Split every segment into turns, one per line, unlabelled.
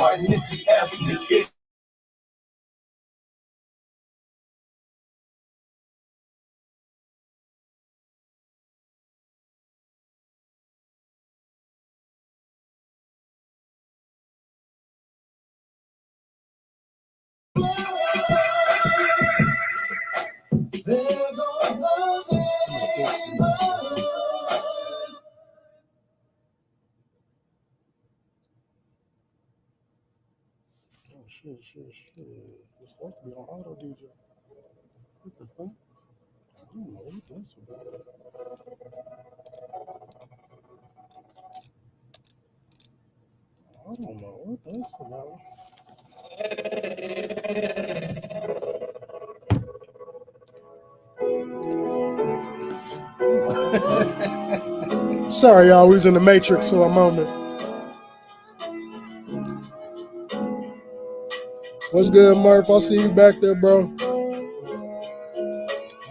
Martin, this is ethnic issue. There goes the
Shit. It's supposed to be on auto DJ. What the fuck? I don't know what that's about. I don't know what that's about. Sorry, y'all. We was in the Matrix for a moment. What's good, Murph? I'll see you back there, bro.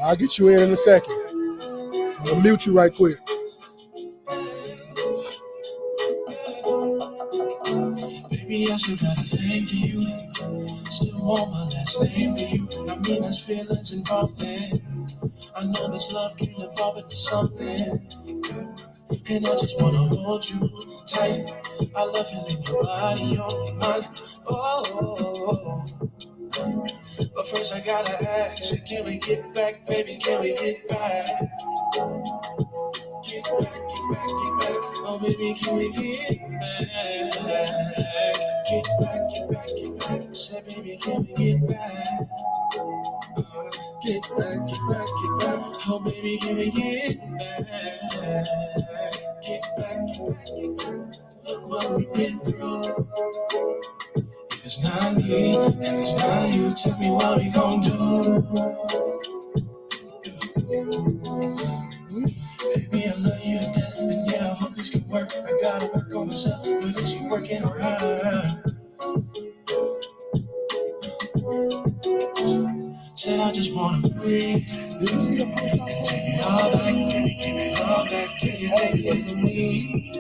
I'll get you in a second. I'm gonna mute you right quick.
Baby, I still got a thing for you. Still want my last name for you. I mean, there's feelings involved in. I know this love can evolve into something. And I just wanna hold you tight. I love feeling your body on your mind. Oh. But first I gotta ask, can we get back, baby? Can we get back? Get back. Oh, baby, can we get back? Get back. Say, baby, can we get back? Get back. Oh, baby, can we get back? Get back. Look what we've been through. If it's not me and it's not you, tell me what we gon' do. Baby, I love you to death, and yeah, I hope this can work. I gotta work on myself, but is you working alright? Said I just wanna breathe and take it all back, baby, give it all back. Can you take it from me?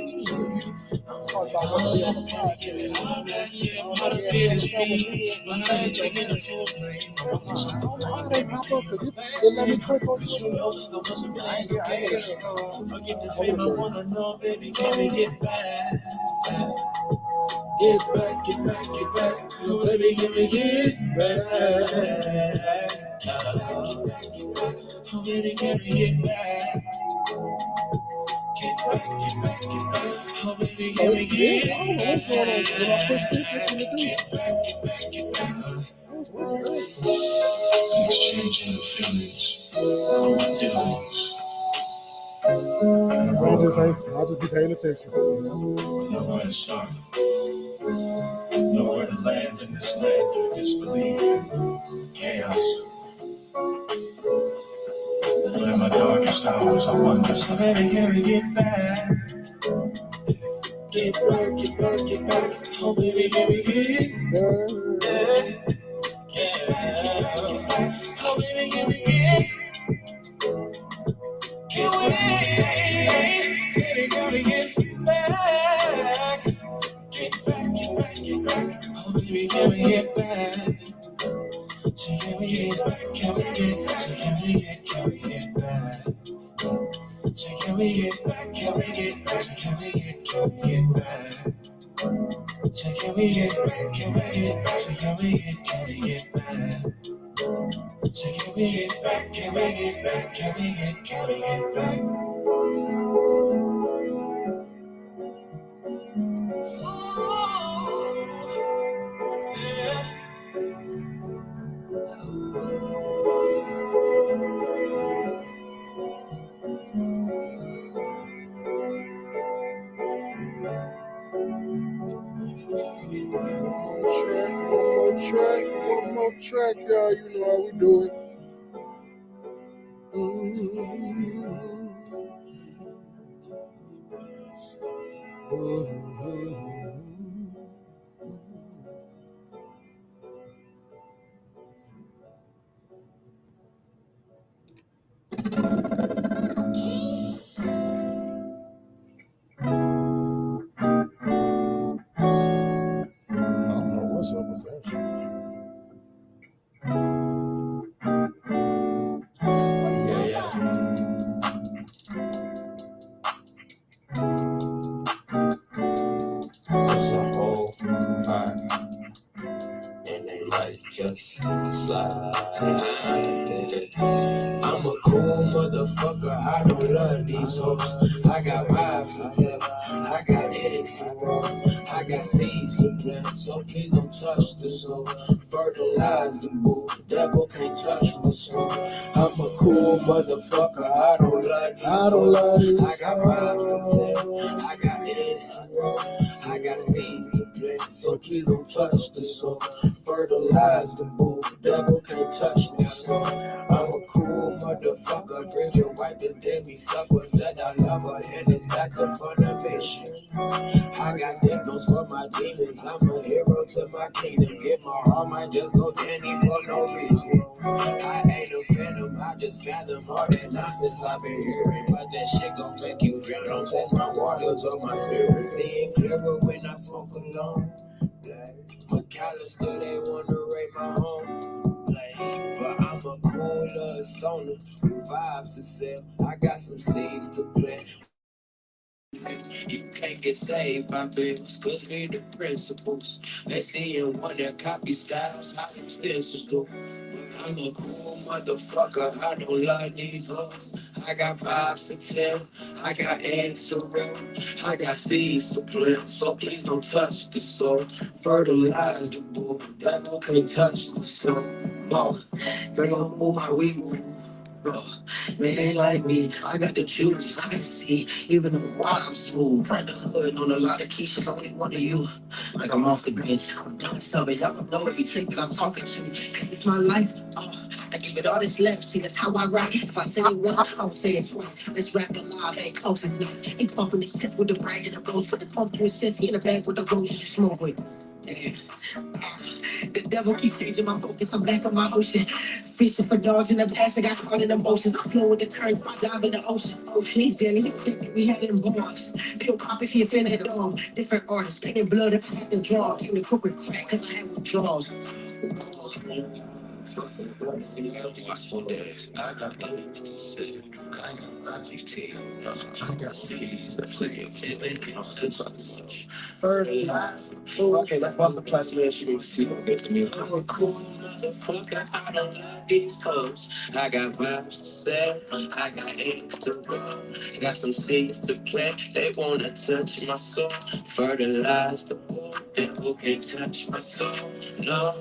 Give it all back, yeah, part of it is me, but I ain't taking the full blame. I want something right, baby, cause you know I wasn't playing the game. Forget the fame, I wanna know, baby, can we get back? Get back. Oh, baby, can we get back? Get back. Oh, baby, can we get back? Get back. Oh, baby, can we get back? I don't know what's going on. When I push this one to do. Get back. I'm exchanging the feelings. I'll
just be paying attention.
Nowhere to start, nowhere to land in this land of disbelief and chaos. But in my darkest hours, I wonder, so baby, can we get back? Get back. Oh, baby, can we get back? Get back. Oh, baby, can we get? Can we get back? Get back. Oh, baby, can we get back? So can we get back? Can we get back? So can we get back? So can we get back? Can we get back? So can we get back? So can we get back? Can we get back? So can we get back? So can we get back? Can we get back? Can we get back?
One more track, y'all. You know how we do it.
I'm a cool motherfucker, I don't love these hoes. I got vibes to tell, I got eggs to roll, I got seeds to plant, so please don't touch the soul. Fertilize the boo, devil can't touch my soul. I'm a cool motherfucker, I don't love these hoes. I got vibes to tell, I got eggs to roll, I got seeds to plant, so please don't touch the soul. Fertilize the boo, devil can't touch my soul. I'm a cool motherfucker, drink your wife and gave me supper. Said I love her, and it's back to Funimation. I got dimples for my demons, I'm a hero to my kingdom. Get my heart, might just go dandy for no reason. I ain't a phantom, I just fathom all that nonsense I've been hearing. But that shit gon' make you drown, don't test my waters or my spirit. Seeing clearer when I smoke alone. McAllister, they wanna raid my home. But I'm a cooler stoner with vibes to sell. I got some seeds to plant. You can't get saved by bills, cause we the principles. They see in one that copy styles, how them stencils do. But I'm a cool motherfucker, I don't love these hoes. I got vibes to tell, I got eggs to roll, I got seeds to plant, so please don't touch the soul. Fertilize the bull, devil can't touch the soul. Oh, they gon' move how we move. Bro, man, ain't like me. I got the juice, I can see. Even though I'm smooth, right the hood on a lot of keys, only one of you. Like I'm off the bench, I'm done subbing. Y'all don't know every trick that I'm talking to. Cause it's my life. I give it all that's left. See, that's how I rock. If I say it once, I will say it twice. Let's rap alive, ain't close as nice. Ain't pumping this test with the brand and the rose. Put the pump to his chest, he in the bag with the rose. Smoke with. Yeah. The devil keep changing my focus, I'm back on my ocean. Fishing for dogs in the past, I got caught in emotions. I flow with the current, I dive in the ocean. He's dead, he think that we had him bars. Pill pop if he offended dog. Different artists, painting blood if I had to draw. Came to cook with crack, cause I had withdrawals. Fuck the birds, you know, watchful days. I got things to say. I got magic tea. I got seeds to play. Feeling on such. Fertilized. Okay, let's watch the plastic issue. See what gets me. I'm a cool motherfucker. I don't like these clothes. I got vibes to sell. I got eggs to roll. I got some seeds to plant. They wanna touch my soul. Fertilize the bull. Devil can't touch my soul. No.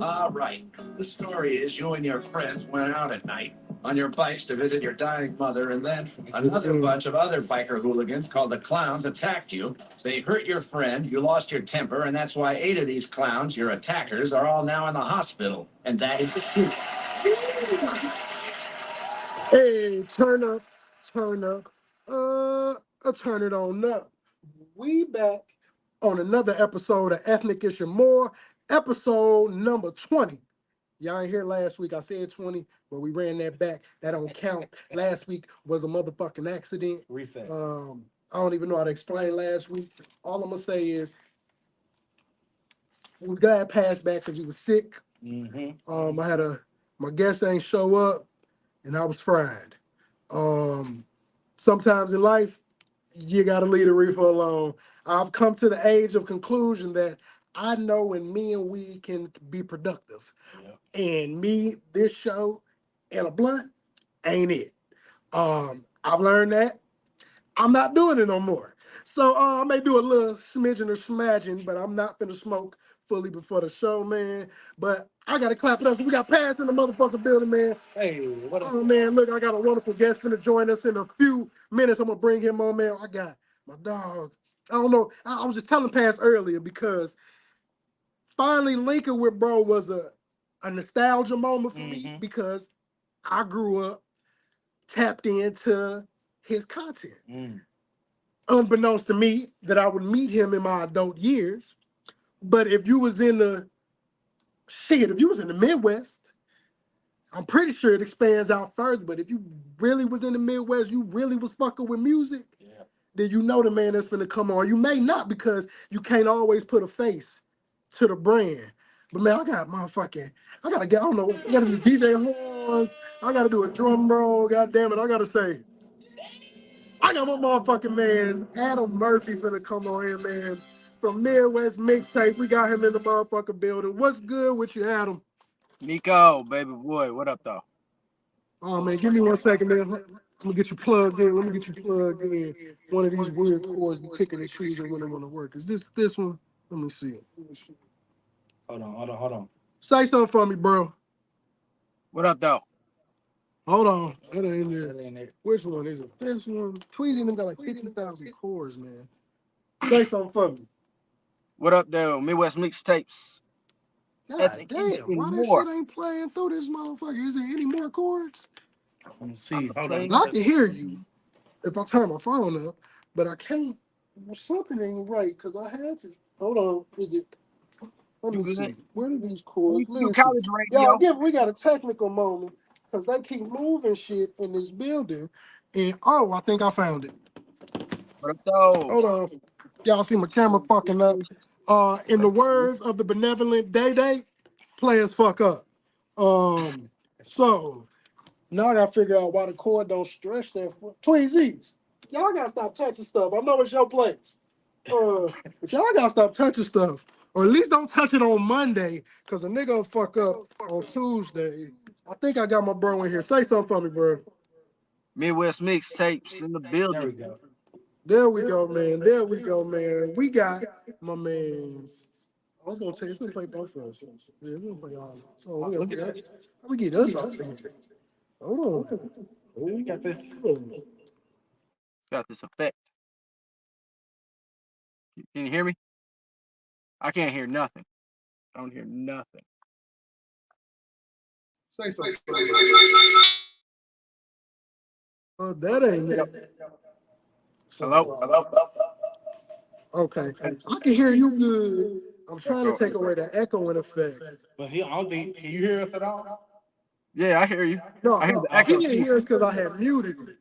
All right. The story is you and your friends went out at night on your bikes to visit your dying mother, and then another bunch of other biker hooligans called the Clowns attacked you. They hurt your friend, you lost your temper, and that's why 8 of these clowns, your attackers, are all now in the hospital. And that is the truth.
Hey, turn up, turn up, turn it on up. We back on another episode of Ethnic Issue More, episode number 20. Y'all ain't here last week. I said 20, but we ran that back. That don't count. Last week was a motherfucking accident.
Reset.
I don't even know how to explain last week. All I'm gonna say is we got passed back because he was sick. I had my guest ain't show up, and I was fried. Sometimes in life, you gotta leave the reefer alone. I've come to the age of conclusion that I know when me and we can be productive. And me, this show, and a blunt ain't it. I've learned that. I'm not doing it no more. So I may do a little smidgen or smidgen, but I'm not finna smoke fully before the show, man. But I gotta clap it up. We got Pass in the motherfucking building, man.
Hey, what up?
Oh man, look, I got a wonderful guest finna join us in a few minutes. I'm gonna bring him on, man. I got my dog. I don't know. I was just telling Pass earlier because finally linking with bro was a nostalgia moment for me because I grew up tapped into his content. Unbeknownst to me that I would meet him in my adult years. But if you was in the Midwest, I'm pretty sure it expands out further. But if you really was in the Midwest, you really was fucking with music, then you know the man that's finna come on. You may not because you can't always put a face to the brand. But man, I gotta get, I don't know, I gotta do DJ horns, I gotta do a drum roll, god damn it, I gotta say, I got my motherfucking man, Adam Murphy finna come on here, man. from Midwest Mixtape. We got him in the motherfucking building. What's good with you, Adam?
Nico, baby boy, what up though?
Oh man, give me 1 second, man. Let me get you plugged in. Let me get you plugged in. One of these weird chords be picking and choosing when they want to work. Is this one? Let me see it.
Hold on.
Say something for me, bro.
What up though?
Hold on. That ain't it. Which one is it? This one. Tweezy and them got like 50,000 chords, man. Say something for me.
What up though? Midwest Mixtapes.
God
Ethnic Industry
damn, why this
more.
shit ain't playing through this motherfucker? Is there any more chords?
Let me see. Hold
Playing.
on.
I can hear you if I turn my phone up, but I can't. Something ain't right because I had to. Hold on. Let
You
me
good?
see. Where do these chords?
You
Listen.
college
Y'all,
radio.
we got a technical moment because they keep moving shit in this building. And I think I found it.
What up though?
Hold on. Y'all see my camera fucking up. In the words of the benevolent Day, players fuck up. So now I gotta figure out why the cord don't stretch that. Tweezies, y'all gotta stop touching stuff. I know it's your place. But y'all gotta stop touching stuff. Or at least don't touch it on Monday, because a nigga will fuck up on Tuesday. I think I got my bro in here. Say something for me, bro.
Midwest Mixtapes in the
There we
building.
go.
There we go, man. There we go, man. We got my man's. I was gonna tell you, it's gonna play both of us. Yeah, it's gonna play all of us. So we
Look
gotta
at
figure
that.
out how we get us off here. Hold on.
We got this.
Got this effect. Can you hear me? I can't hear nothing. I don't hear nothing.
Say something. That ain't it.
Hello?
Okay. I can hear you good. I'm trying to take away the echoing effect.
But I don't think. Can you hear us at all?
Yeah, I hear you.
No,
I hear the
he
echo
didn't
too.
hear us because I had muted it.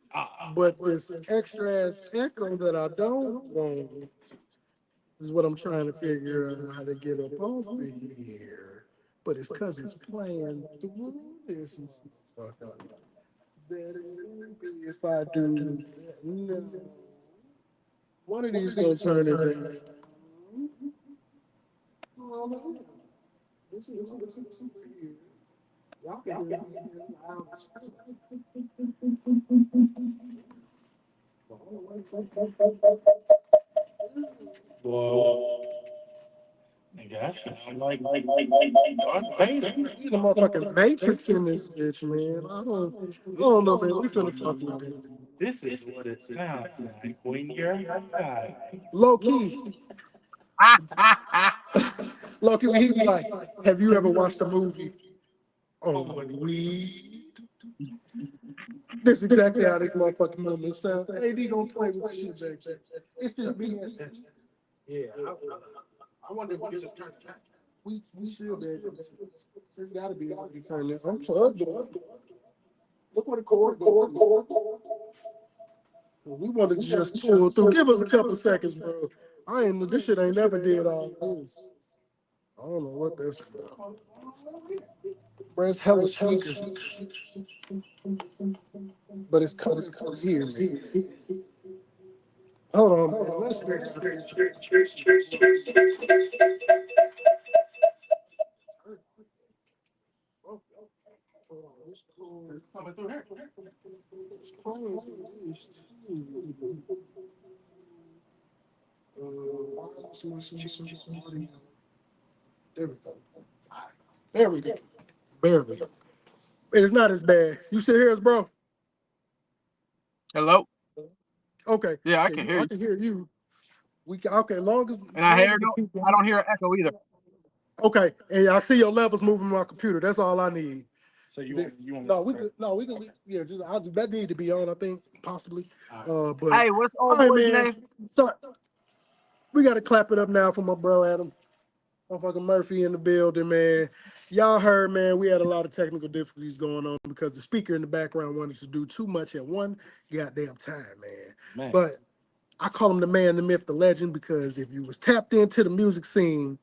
But this extra ass echo that I don't want is what I'm trying to figure out how to get up off of here. But it's because it's playing through this and stuff. Better be if I do. No. One of these gonna turn it down. This is y'all can hear me loud as fuck.
Well, nigga, that sounds like Darth Vader.
See the motherfucking Matrix in this bitch, man. I don't know, man. We finna fuck with it.
This is what it sounds like when you're high.
Low key, low key, he be like, have you ever watched a movie on weed? This is exactly how this motherfucking movie sounds. AD gonna play with shit back there. It's this BS. Yeah, I wonder if we just turn it. We should be able to. There's gotta be able to turn this. Unplug it. Look what the cord goes. We wanted to just pull through. Give us a couple seconds, bro. This shit ain't never did all this. I don't know what that's about. Bro, it's hella speakers. But it's coming here. Hold on, man. Let's hold on. It's cool.
It's coming through here.
It's playing through this too. Wireless audio. There we go. There we go. Barely. It's not as bad. You still hear us, bro?
Hello?
Okay.
Yeah, I
Okay,
can hear
I
you.
can hear you. We can, okay, long as
And I
the people.
I don't hear an echo either.
Okay, and I see your levels moving on my computer. That's all I need.
So you want
No, we can leave. Yeah, that need to be on. I think possibly. But
Hey, what's
all
old
right,
boy's
man.
name?
So we got to clap it up now for my bro Adam. Motherfucking Murphy in the building, man. Y'all heard, man, we had a lot of technical difficulties going on because the speaker in the background wanted to do too much at one goddamn time, man. But I call him the man, the myth, the legend, because if you was tapped into the music scene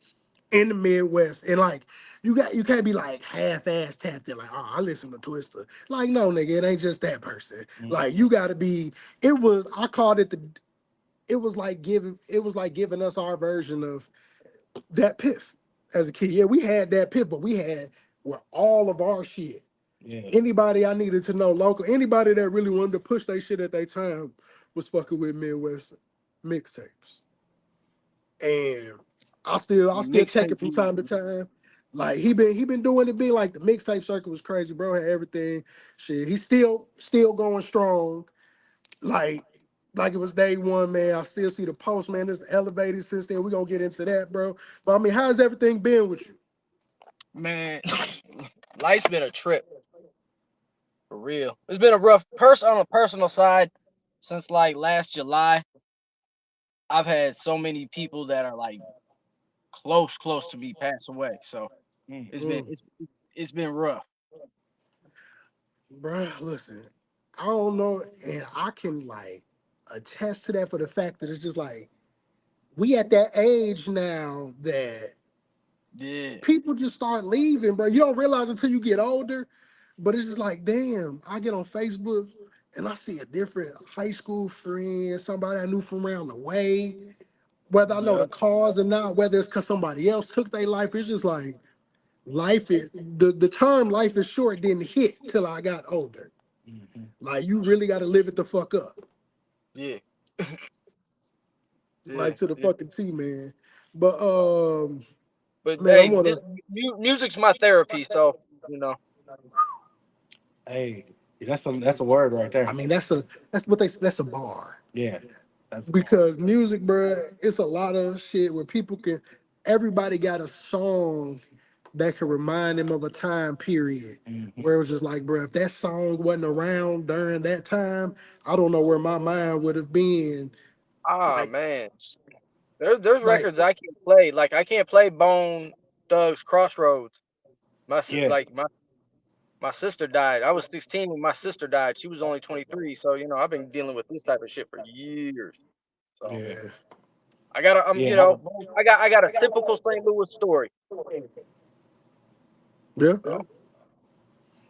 in the Midwest, and like you can't be like half-ass tapped in, like, oh, I listen to Twister. Like, no, nigga, it ain't just that person. Like, you gotta be, I called it it was like giving us our version of that piff as a kid. Yeah, we had that piff, but we had all of our shit.
Yeah.
Anybody I needed to know local, anybody that really wanted to push their shit at their time was fucking with Midwest mixtapes. And I still check
Mixtape.
it from time to time. Like he been doing it big. Like the mixtape circuit was crazy, bro. Had everything. Shit, he's still going strong. Like like it was day one, man. I still see the post, man. It's elevated since then. We're gonna get into that, bro. But I mean, how's everything been with you?
Man, life's been a trip for real. It's been a rough person on a personal side since like last July. I've had so many people that are like close to me pass away. So
Mm.
it's been
Mm,
it's been rough.
bro, listen, I don't know, and I can like attest to that for the fact that it's just like we at that age now that
Yeah.
people just start leaving, bro. You don't realize until you get older, but it's just like, damn, I get on Facebook and I see a different high school friend, somebody I knew from around the way, whether I know
Yeah.
the cause or not, whether it's because somebody else took their life. It's just like life is the term life is short didn't hit till I got older.
Mhm.
Like you really got to live it the fuck up,
Yeah.
like
Yeah.
to the
Yeah.
fucking T, man. But
But
man, I
hey,
wanna.
this music's my therapy. So you know.
Hey, that's a word right
I
there.
mean, that's a bar.
Yeah, that's a bar.
Because music, bro, it's a lot of shit where people can. Everybody got a song that can remind them of a time period
Mhm.
where it was just like, bro, if that song wasn't around during that time, I don't know where my mind would have been.
Ah
Like,
man. There's
like,
records I can't play. Like I can't play Bone Thugs Crossroads.
Yeah,
Like my sister died. I was 16 when my sister died. She was only 23. So you know I've been dealing with this type of shit for years. So
yeah,
yeah,
I got to you
yeah,
know I got a typical St. Louis story.
yeah.
You know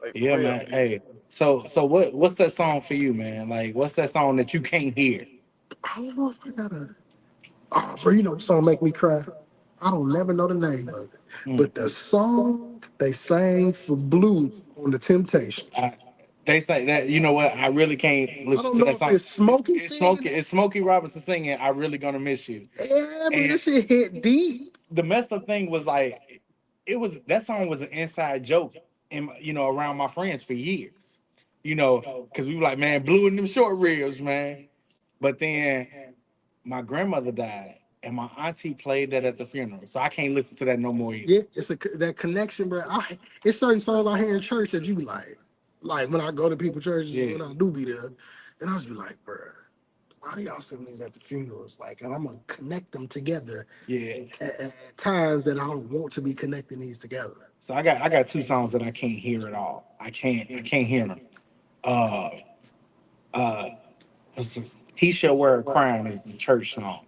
like for
yeah,
real.
man. Hey, so what's that song for you, man? Like, what's that song that you can't hear?
I don't know if I gotta. Oh, bro, you know, what song make me cry. I don't never know the name of it,
Mm.
but the song they sang for Blue on the Temptations.
I, they say that you know what? I really can't
I
listen
don't
to
know
that
if
song.
it's Smokey
It's
singing
Smokey.
it.
It's Smokey Robinson singing. I really gonna miss you.
Yeah, bro,
And
this shit hit deep.
the messed up thing was like, it was that song was an inside joke, in around my friends for years. Because we were like, man, Blue and them short ribs, man. But then my grandmother died, and my auntie played that at the funeral, so I can't listen to that no more either.
Yeah, it's that connection, bro. It's certain songs I hear in church that you be like when I go to people's churches
Yeah,
when I do be there, and I just be like, bro, why do y'all sing these at the funerals? Like, and I'm gonna connect them together
yeah.
at times that I don't want to be connecting these together.
So I got two songs that I can't hear at all. I can't hear them. Uh, uh, He Shall Wear a Crown is the church song.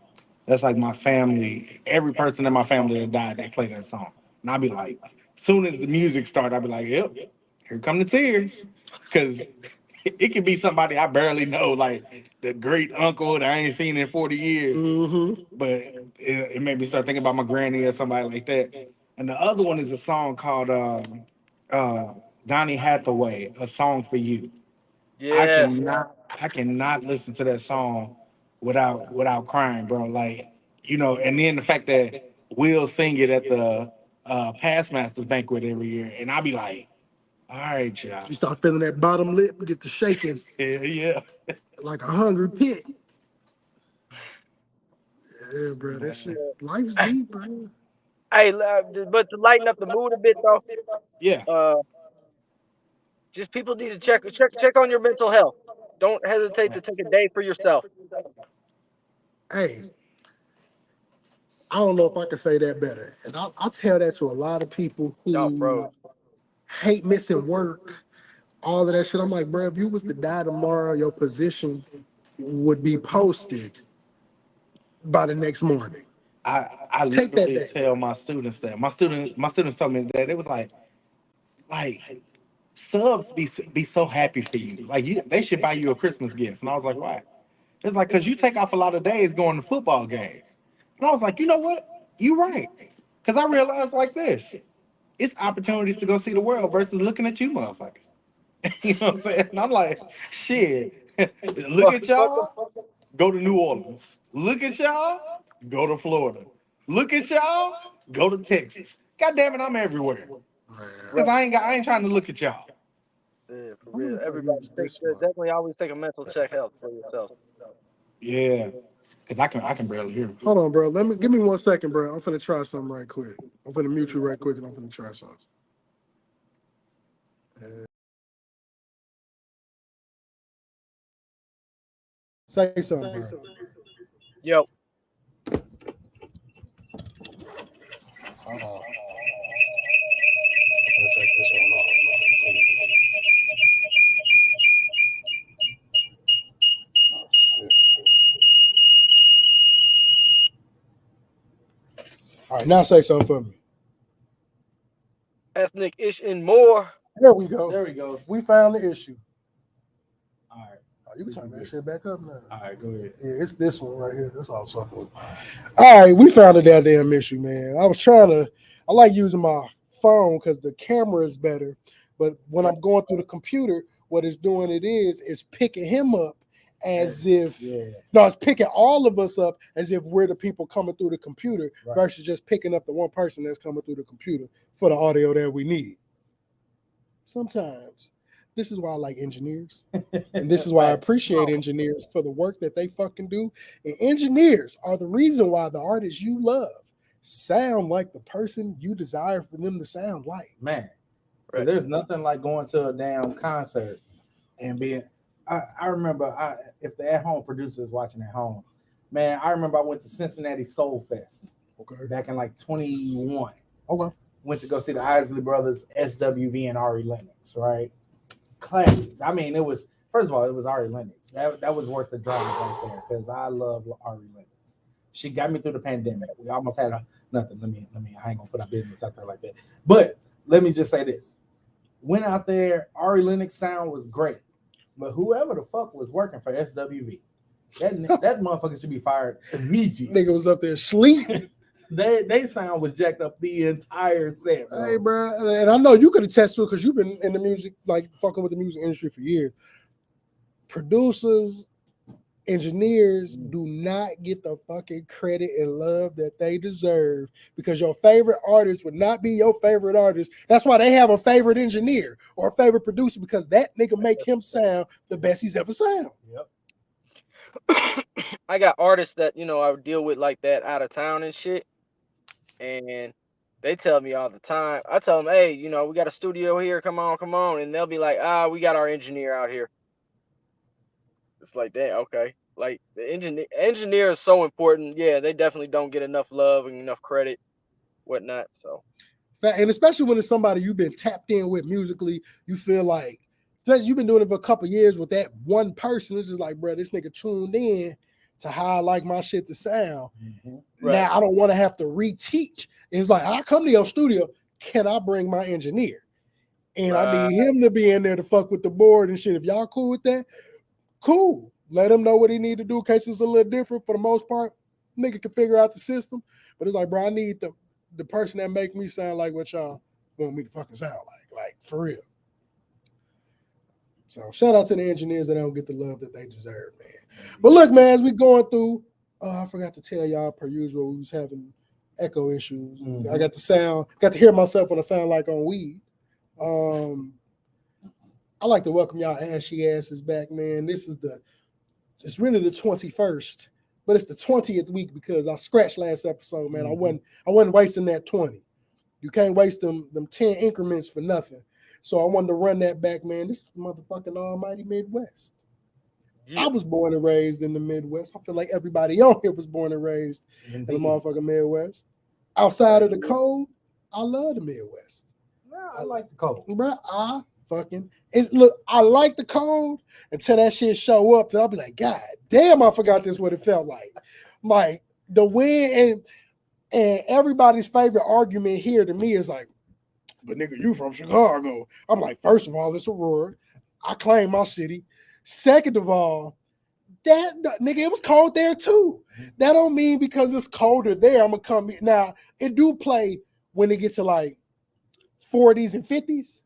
That's like my family. Every person in my family that died, they play that song, and I'll be like, soon as the music starts, I'll be like, yep, here come the tears, because it could be somebody I barely know, like the great uncle that I ain't seen in 40 years,
Mm-hmm.
but it made me start thinking about my granny or somebody like that. And the other one is a song called uh, Donny Hathaway, A Song for You. I
Yes.
cannot I cannot listen to that song without crying, bro. Like, and then the fact that Will sing it at the Past Masters banquet every year, and I'll be like, all right, y'all.
You start feeling that bottom lip get to shaking
Yeah, yeah.
like a hungry pit. Yeah, bro, that shit.
Man.
Life's deep, bro.
Hey, but to lighten up the mood a bit though,
Yeah.
uh, just people need to check on your mental health. Don't hesitate to take a day for yourself.
Hey, I don't know if I can say that better. And I tell that to a lot of people
No,
who
bro.
hate missing work, all of that shit. I'm like, bro, if you was to die tomorrow, your position would be posted by the next morning.
I
Take that
literally
day.
tell my students that. My students told me that it was like subs be so happy for you. Like they should buy you a Christmas gift. And I was like, why? It's like, because you take off a lot of days going to football games. And I was like, you know what? You're right. Because I realized like this. It's opportunities to go see the world versus looking at you motherfuckers. You know what I'm saying? And I'm like, shit. Look at y'all, go to New Orleans. Look at y'all, go to Florida. Look at y'all, go to Texas. God damn it, I'm everywhere. Because I ain't trying to look at y'all.
Yeah, for
I wonder
real.
if I
Everybody
use
take
this one.
definitely always take a mental check health for yourself.
Yeah. Because I can barely hear.
Hold on, bro. Give me 1 second, bro. I'm finna try something right quick. I'm finna mute you right quick, and I'm finna try something. Say something, bro.
Yo.
Hold on. I'm gonna take this one off. All right, now say something for me.
Ethnic ish and more.
There we go.
There we go.
We found the issue.
All right.
Oh, you can turn that shit back up now.
All right, go ahead.
Yeah, it's this one right here. That's all I was fucking with. All right, we found the goddamn issue, man. I like using my phone because the camera is better. But when I'm going through the computer, what it's doing is picking him up as if no, it's picking all of us up as if we're the people coming through the computer versus just picking up the one person that's coming through the computer for the audio that we need. Sometimes. This is why I like engineers. And this is why I appreciate engineers for the work that they fucking do. And engineers are the reason why the artists you love sound like the person you desire for them to sound like.
Man, there's nothing like going to a damn concert and being. I remember if the at-home producers watching at home, man, I remember I went to Cincinnati Soul Fest back in like 21.
Okay.
Went to go see the Isley Brothers, SWV, and Ari Lennox, right? Classics. I mean, it was, first of all, it was Ari Lennox. That was worth the drive right there because I love Ari Lennox. She got me through the pandemic. We almost had nothing. Let me. I ain't gonna put our business out there like that. But let me just say this: went out there. Ari Lennox sound was great, but whoever the fuck was working for SWV, that motherfucker should be fired immediately.
Nigga was up there sleep.
They sound was jacked up the entire set. Bro.
Hey, bro, and I know you could attest to it because you've been in the music, like fucking with the music industry for years. Producers, engineers do not get the fucking credit and love that they deserve because your favorite artist would not be your favorite artist. That's why they have a favorite engineer or a favorite producer because that nigga make him sound the best he's ever sound.
Yep. I got artists that, I deal with like that out of town and shit. And they tell me all the time. I tell them, hey, we got a studio here. Come on. And they'll be like, we got our engineer out here. It's like, damn, okay. Like the engineer is so important. Yeah, they definitely don't get enough love and enough credit, whatnot. So,
and especially when it's somebody you've been tapped in with musically, you feel like you've been doing it for a couple years with that one person. It's just like, bro, this nigga tuned in to how I like my shit to sound. Mm-hmm. Right. Now I don't want to have to reteach. It's like, I come to your studio. Can I bring my engineer? And I need him to be in there to fuck with the board and shit. If y'all cool with that, cool. Let him know what he need to do in case it's a little different. For the most part, nigga can figure out the system. But it's like, bro, I need the person that make me sound like what y'all want me to fucking sound like for real. So shout out to the engineers that don't get the love that they deserve, man. But look, man, as we going through, I forgot to tell y'all per usual, we was having echo issues. Mm-hmm. I got to hear myself when I sound like on weed. I like to welcome y'all ashy asses back, man. It's really the 21st, but it's the 20th week because I scratched last episode, man. Mm-hmm. I wasn't wasting that 20. You can't waste them 10 increments for nothing. So I wanted to run that back, man. This is the motherfucking almighty Midwest. Yeah. I was born and raised in the Midwest. I feel like everybody on here was born and raised in the motherfucking Midwest. Outside of the cold, I love the Midwest.
No, I like the cold.
Bro, I like the cold until that shit show up. Then I'll be like, God damn, I forgot this what it felt like. Like the wind and everybody's favorite argument here to me is like, but nigga, you from Chicago. I'm like, first of all, it's Aurora. I claim my city. Second of all, That nigga, it was cold there too. That don't mean because it's colder there, I'm gonna come here. Now it do play when it gets to like 40s and 50s.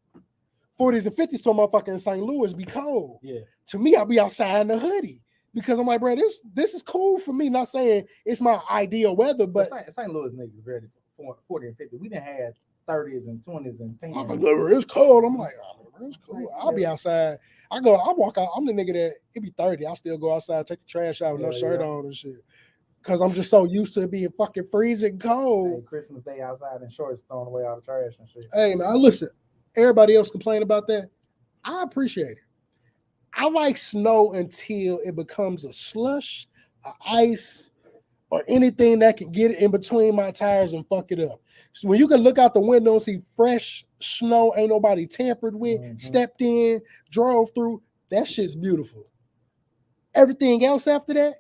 40s and 50s to a motherfucker in St. Louis be cold.
Yeah.
To me, I'll be outside in a hoodie because I'm like, bro, this is cool for me. Not saying it's my ideal weather, but
St. Louis niggas ready for 40 and 50. We done had 30s and 20s and 10s.
I'm like, it's cold. I'm like, oh, it's cool. I'll be outside. I walk out. I'm the nigga that it be 30. I still go outside, take the trash out with no shirt on and shit. Cause I'm just so used to it being fucking freezing cold.
Hey, Christmas Day outside in shorts throwing away all the trash and shit.
Hey man, listen. Everybody else complain about that. I appreciate it. I like snow until it becomes a slush, a ice, or anything that can get it in between my tires and fuck it up. So when you can look out the window and see fresh snow, ain't nobody tampered with, stepped in, drove through, that shit's beautiful. Everything else after that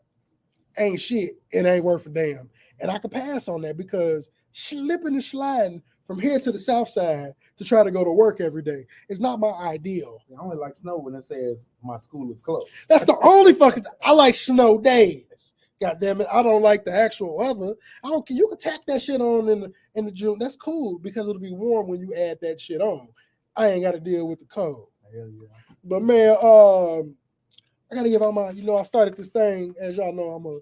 ain't shit. It ain't worth a damn. And I can pass on that because slipping and sliding from here to the south side to try to go to work every day is not my ideal.
I only like snow when it says my school is closed.
That's the only fucking I like snow days. God damn it. I don't like the actual weather. I don't care. You can tack that shit on in the June. That's cool because it'll be warm when you add that shit on. I ain't got to deal with the cold.
Hell yeah.
But man, I gotta give out my, I started this thing. As y'all know, I'm a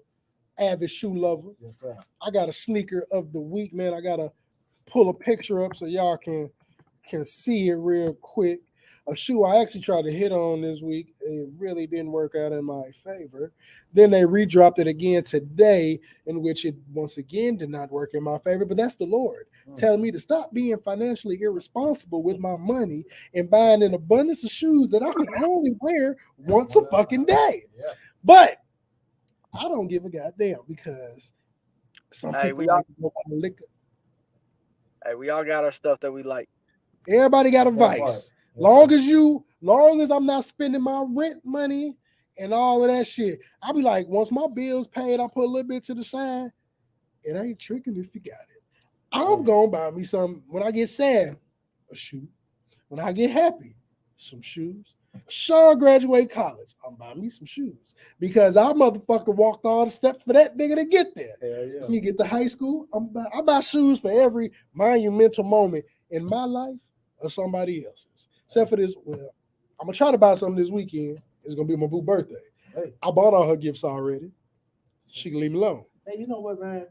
avid shoe lover.
Yes, sir.
I got a sneaker of the week, man. I gotta pull a picture up so y'all can see it real quick. A shoe I actually tried to hit on this week. It really didn't work out in my favor. Then they redropped it again today, in which it once again did not work in my favor. But that's the Lord telling me to stop being financially irresponsible with my money and buying an abundance of shoes that I can only wear once a fucking day.
Yeah.
But I don't give a goddamn because some
Hey,
people
we all-
like to go buy liquor.
Hey, we all got our stuff that we like.
Everybody got a
That
vice.
part.
Long as I'm not spending my rent money and all of that shit. I'll be like, once my bill's paid, I put a little bit to the side. It ain't tricking if you got it. I'm gonna buy me some when I get sad, a shoe. When I get happy, some shoes. Sean graduate college, I'm buying me some shoes because I motherfucker walked all the steps for that nigga to get there.
Hell yeah.
You get to high school, I buy shoes for every monumental moment in my life or somebody else's. Except for this, well, I'm gonna try to buy something this weekend. It's gonna be my boo birthday.
Hey.
I bought all her gifts already. She can leave me alone.
Hey, you know what, man?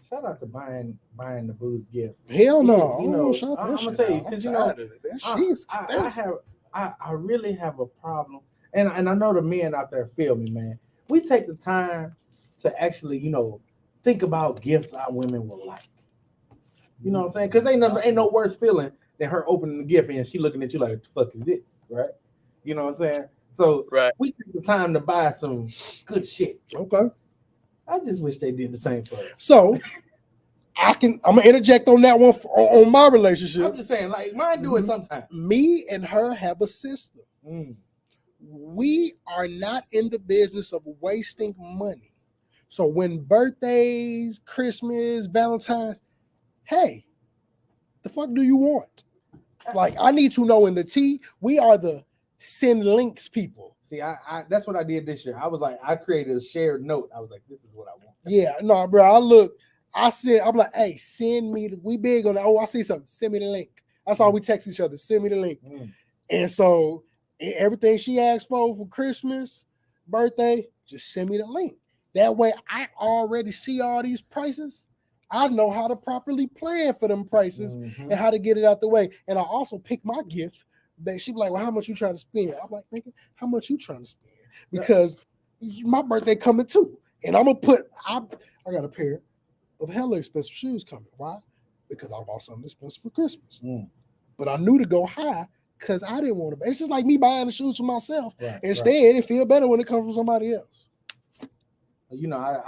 Shout out to buying the boo's gifts.
Hell no.
You know,
shout
I'm
that
gonna
shit
tell you
out.
because
I'm
you know
tired of it. That shit's expensive.
I really have a problem, and I know the men out there feel me, man. We take the time to actually, think about gifts our women will like. You know what I'm saying? Because ain't no worse feeling than her opening the gift and she looking at you like, what the fuck is this? Right? You know what I'm saying? So
Right.
we take the time to buy some good shit.
Okay.
I just wish they did the same for us.
So I'm gonna interject on that one on my relationship.
I'm just saying, like, mine do it sometimes.
Me and her have a system. We are not in the business of wasting money. So when birthdays, Christmas, Valentine's, hey, the fuck do you want? Like, I need to know in the tea, we are the send links people.
See, I that's what I did this year. I was like, I created a shared note. I was like, this is what I want.
Yeah, no, bro. I'm like, hey, send me. We big on that. Oh, I see something. Send me the link. That's all we text each other. Send me the link. And so everything she asked for Christmas, birthday, just send me the link. That way, I already see all these prices. I know how to properly plan for them prices and how to get it out the way. And I also pick my gift. She be like, well, how much you trying to spend? I'm like, nigga, how much you trying to spend? Because my birthday coming too. And I'm going to I got a pair of hella expensive shoes coming. Why? Because I bought something expensive for Christmas. But I knew to go high because I didn't want to. It's just like me buying the shoes for myself.
Right,
Instead, it feel better when it comes from somebody else.
You know,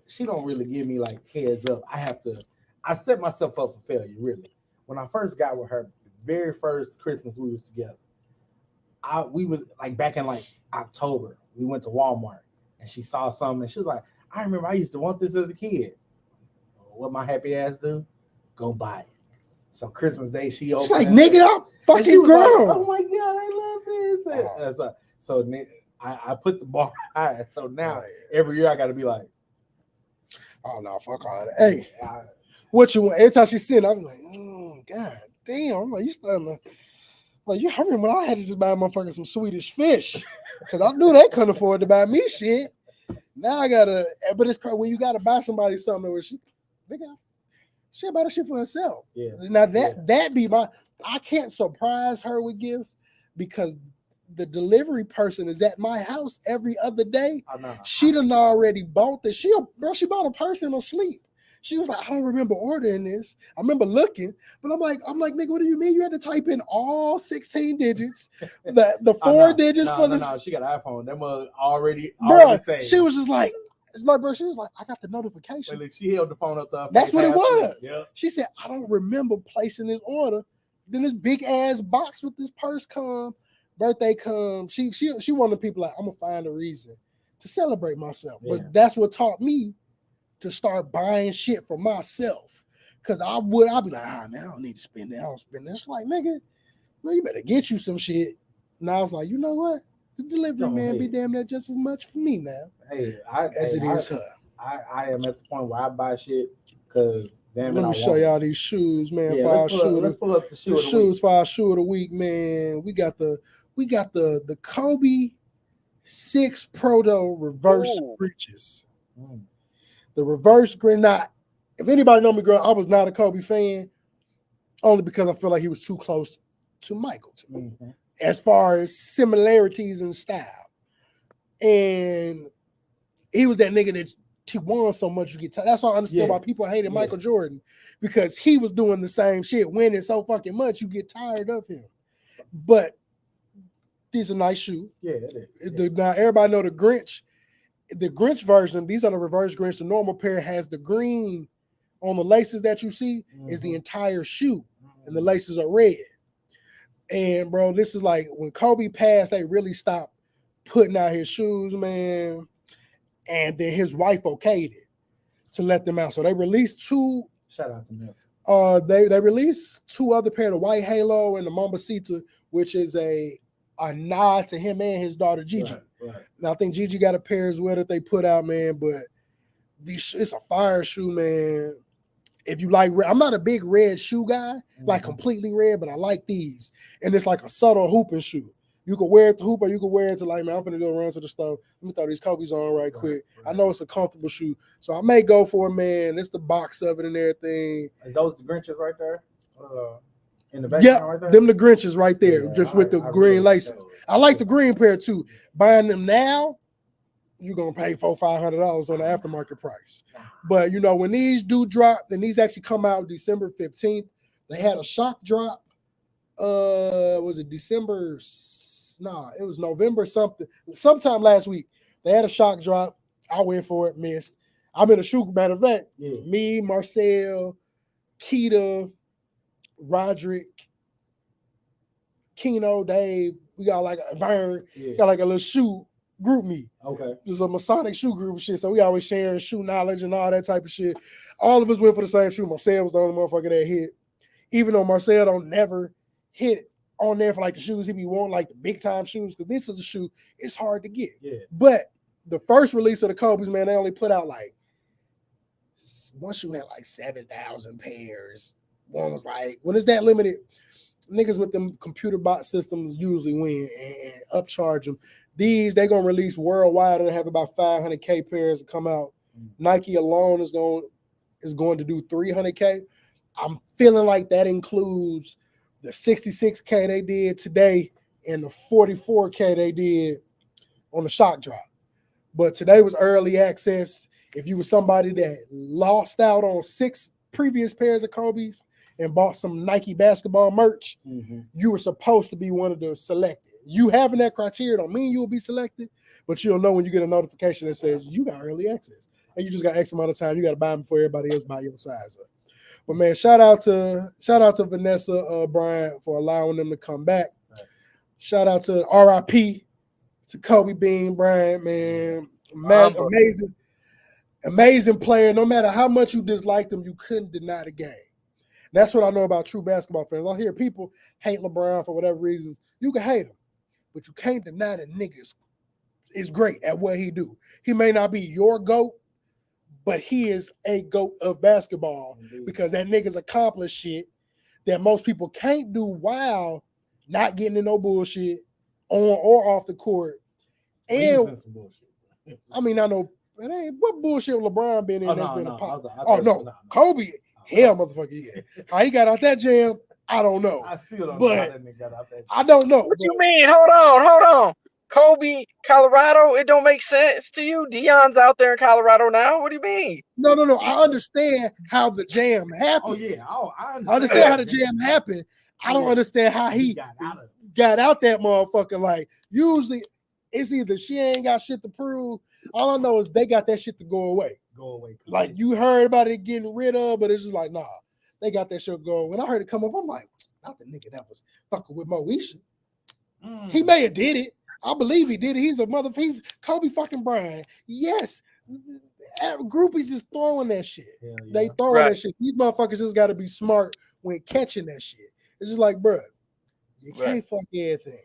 she don't really give me like heads up. I set myself up for failure, really. When I first got with her, the very first Christmas we was together, we was like back in like October, we went to Walmart and she saw something and she was like, I remember I used to want this as a kid. What my happy ass do? Go buy it. So Christmas Day, she opened.
She's like, nigga, I'm fucking grown.
Like, oh my God, I love this. So I put the bar high. So now every year I got to be like,
oh no, fuck all that. Hey, what you want? Every time she sent, I'm like, God damn. I'm like, you starting to. Like, you I remember when I had to just buy a motherfucker some Swedish fish because I knew they couldn't afford to buy me shit. Now I gotta, but it's crazy when you gotta buy somebody something where she buy the shit for herself.
Yeah.
Now that be my, I can't surprise her with gifts because the delivery person is at my house every other day. She done already bought this. She bought a person asleep. She was like, I don't remember ordering this. I remember looking, but I'm like, nigga, what do you mean? You had to type in all 16 digits, the four digits for this.
No, she got an iPhone. That mug already saved.
She was just like, bro, she was like, I got the notification.
Look, she held the phone up to her face.
That's what it was.
Yep.
She said, I don't remember placing this order. Then this big ass box with this purse come, birthday come. She wanted people like, I'm gonna find a reason to celebrate myself. Yeah. But that's what taught me to start buying shit for myself. Cause I'd be like, man, I don't need to spend that. I don't spend that. She's like, nigga, well, you better get you some shit. And I was like, you know what? The delivery man be damn near just as much for me now. As it is her.
I am at the point where I buy shit because damn it.
Let me show y'all these shoes, man.
Yeah, let's pull up the
shoes for our shoe of the week, man. We got the Kobe 6 Proto reverse breeches. The reverse green. Now, if anybody know me, girl, I was not a Kobe fan, only because I feel like he was too close to Michael to me, as far as similarities in style. And he was that nigga that he won so much you get tired. That's why I understand why people hated Michael Jordan, because he was doing the same shit, winning so fucking much you get tired of him. But these are nice shoes.
Yeah, it is.
Now everybody know the Grinch. The Grinch version, these are the reverse Grinch. The normal pair has the green on the laces that you see is the entire shoe, and the laces are red. And bro, this is like when Kobe passed, they really stopped putting out his shoes, man. And then his wife okayed it to let them out. So they released two.
Shout out to Memphis.
They released two other pair, the White Halo and the Mambasita, which is a nod to him and his daughter Gigi.
Right.
Now I think Gigi got a pair as well that they put out, man. But it's a fire shoe, man. If you like red, I'm not a big red shoe guy, like completely red, but I like these. And it's like a subtle hooping shoe. You can wear it to hoop, or you can wear it to like, man, I'm gonna go run to the store. Let me throw these Kobe's on right quick. I know it's a comfortable shoe, so I may go for it, man. It's the box of it and everything.
Is those the Grinches right there? In the background right there?
Them the Grinches right there, just with the green laces. I like the green pair too. Buying them now, you're gonna pay $400-$500 on the aftermarket price. But you know, when these do drop, then these actually come out December 15th. They had a shock drop. Was it December? Nah, it was November something. Sometime last week, they had a shock drop. I went for it, missed. I'm in a shoe. Matter of fact, me, Marcel, Keita, Roderick, Keno, Dave. We got like a Vern. Got like a little shoe group me.
Okay.
There's a Masonic shoe group and shit. So we always sharing shoe knowledge and all that type of shit. All of us went for the same shoe. Marcel was the only motherfucker that hit. Even though Marcel don't never hit on there for like the shoes he be wanting, like the big time shoes, because this is a shoe, it's hard to get.
Yeah.
But the first release of the Kobe's, man, they only put out like, one shoe had like 7,000 pairs. One was like, when it's that limited, niggas with them computer bot systems usually win and upcharge them. These, they're going to release worldwide. They'll have about 500K pairs to come out. Nike alone is going to do 300K. I'm feeling like that includes the 66K they did today and the 44K they did on the shock drop. But today was early access. If you were somebody that lost out on 6 previous pairs of Kobe's and bought some Nike basketball merch, you were supposed to be one of the selected. You having that criteria don't mean you'll be selected, but you'll know when you get a notification that says you got early access. And you just got X amount of time. You got to buy them before everybody else buy your size up. But man, shout out to Vanessa Bryant for allowing them to come back. Right. Shout out to RIP to Kobe Bean Bryant, man. Amazing player. No matter how much you disliked him, you couldn't deny the game. That's what I know about true basketball fans. I hear people hate LeBron for whatever reasons. You can hate him, but you can't deny that niggas is great at what he do. He may not be your GOAT, but he is a GOAT of basketball because that nigga's accomplished shit that most people can't do while not getting in no bullshit on or off the court. And
some bullshit.
I mean, I know it ain't what bullshit LeBron been in
Oh,
that's
no,
been
no,
a pop.
I
Oh no, Kobe, hell motherfucker, yeah. How he got out that jam, I don't know.
I still don't
But
know how that nigga got out that jam.
I don't know.
What you mean? Hold on. Kobe, Colorado, it don't make sense to you? Deion's out there in Colorado now. What do you mean?
No. I understand how the jam happened.
Oh yeah, I
I understand how the jam happened. I don't understand how he got out that motherfucker. Like, usually it's either she ain't got shit to prove. All I know is they got that shit to go away. Like, you heard about it getting rid of, but it's just like, nah, they got that shit going. When I heard it come up, I'm like, not the nigga that was fucking with Moesha. He may have did it. I believe he did it. He's Kobe fucking Bryant. Yes. Groupies is throwing that shit.
Yeah.
They throwing that shit. These motherfuckers just got to be smart when catching that shit. It's just like, bro, you can't fuck everything.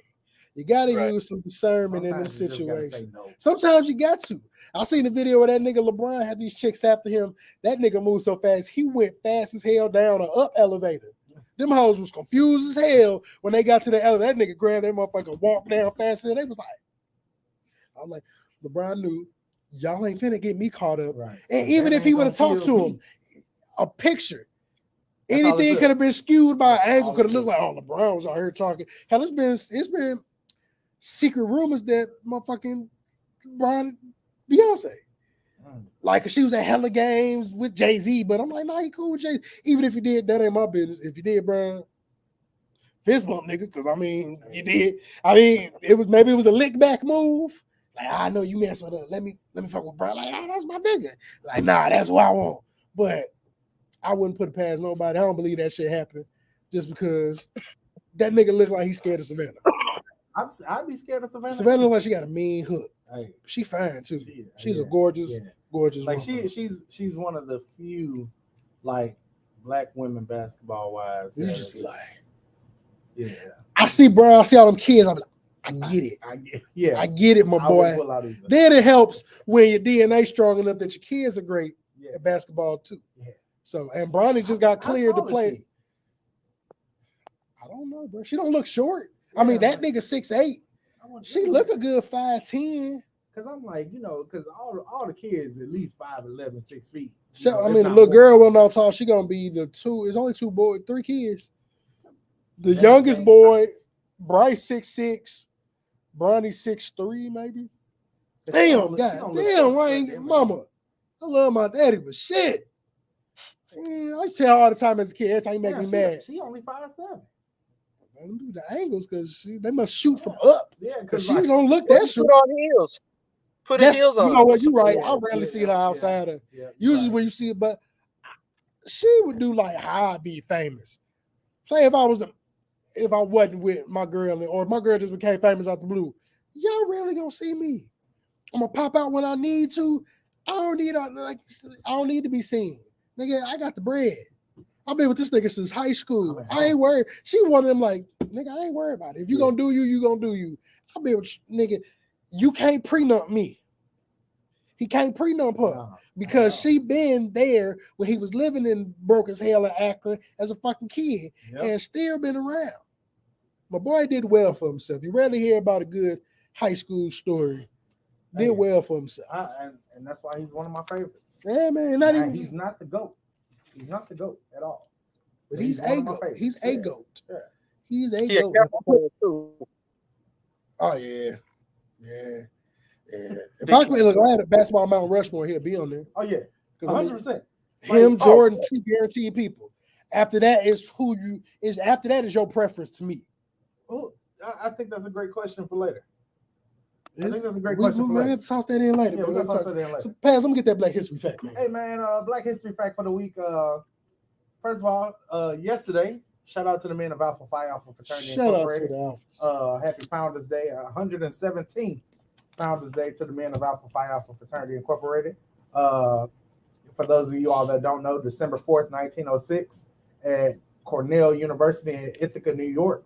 You got to use some discernment in them situations. No. Sometimes you got to. I seen the video where that nigga LeBron had these chicks after him. That nigga moved so fast, he went fast as hell down an up elevator. Them hoes was confused as hell when they got to the elevator. That nigga grabbed that motherfucker and walked down fast. And they was like, I was like, LeBron knew y'all ain't finna get me caught up. Right. And even if he would have talked to him, a picture, anything could have been skewed by an angle, could have looked like, oh, LeBron was out here talking. Hell, it's been secret rumors that motherfucking Beyonce. Like, she was at hella games with Jay-Z, but I'm like, nah, he cool with Jay-Z. Even if you did, that ain't my business. If you did, Brian, fist bump, nigga, because I mean, you did. I mean, it was a lick back move. Like, I know you mess with her. Let me fuck with Brian. Like, that's my nigga. Like, nah, that's what I want. But I wouldn't put it past nobody. I don't believe that shit happened just because that nigga look like he's scared of Savannah.
I'd be scared of Savannah.
Savannah look like she got a mean hook.
Hey,
she fine too. She's a gorgeous
like
woman.
she's one of the few like black women basketball wives.
You just be like,
yeah.
I see, bro. I see all them kids. I'm like, I get it. I get it, my boy. Then it helps when your DNA strong enough that your kids are great at basketball too. Yeah. So, and Bronny just got cleared to play. I don't know, bro. She don't look short. I mean, that nigga 6'8". She look a good 5'10".
Because I'm like, because all the kids at least 5'11", 6 feet.
So I mean, the little girl will not tall. She gonna be it's only 3 kids. The youngest boy, Bryce 6'6", Bronny 6'3", maybe. Damn, Wayne, mama. I love my daddy, but shit. Yeah, I used to tell her all the time as a kid. That's how you make me mad.
She only 5'7".
Let them do the angles because they must shoot from up.
Yeah,
because she don't look that short.
Put on heels. Put the heels on.
You know what? You're right. I rarely see her outside of. Usually when you see it, but she would do like how I'd be famous. Say if I wasn't with my girl or if my girl just became famous out the blue, y'all rarely gonna see me. I'm gonna pop out when I need to. I don't need to be seen. Nigga, I got the bread. I've been with this nigga since high school. I ain't worried. She one of them like, nigga, I ain't worried about it. If you gonna do you gonna do you. I've been with nigga. You can't prenup me. He can't prenup her because she been there when he was living in broke as hell in Akron as a fucking kid and still been around. My boy did well for himself. You rarely hear about a good high school story. Did well for himself.
And that's why he's one of my favorites.
Yeah, man.
He's not the GOAT. He's not the GOAT at all.
But he's a GOAT. He's a GOAT.
Yeah.
He's a GOAT. Oh, yeah. If I could look at basketball Mount Rushmore, he'll be on there.
Oh, yeah. 100%.
Him, Jordan, 2 guaranteed people. After that is your preference to me.
Oh, I think that's a great question for later. I think that's a great question.
We're going to toss that in later.
Yeah, we're going to toss that in later.
So, Paz, let me get that Black History fact, man.
Hey, man, Black History fact for the week. First of all, yesterday, shout out to the men of Alpha Phi Alpha Fraternity Incorporated. Shout out to the Alpha. Happy Founders Day, 117th Founders Day to the men of Alpha Phi Alpha Fraternity Incorporated. For those of you all that don't know, December 4th, 1906, at Cornell University in Ithaca, New York,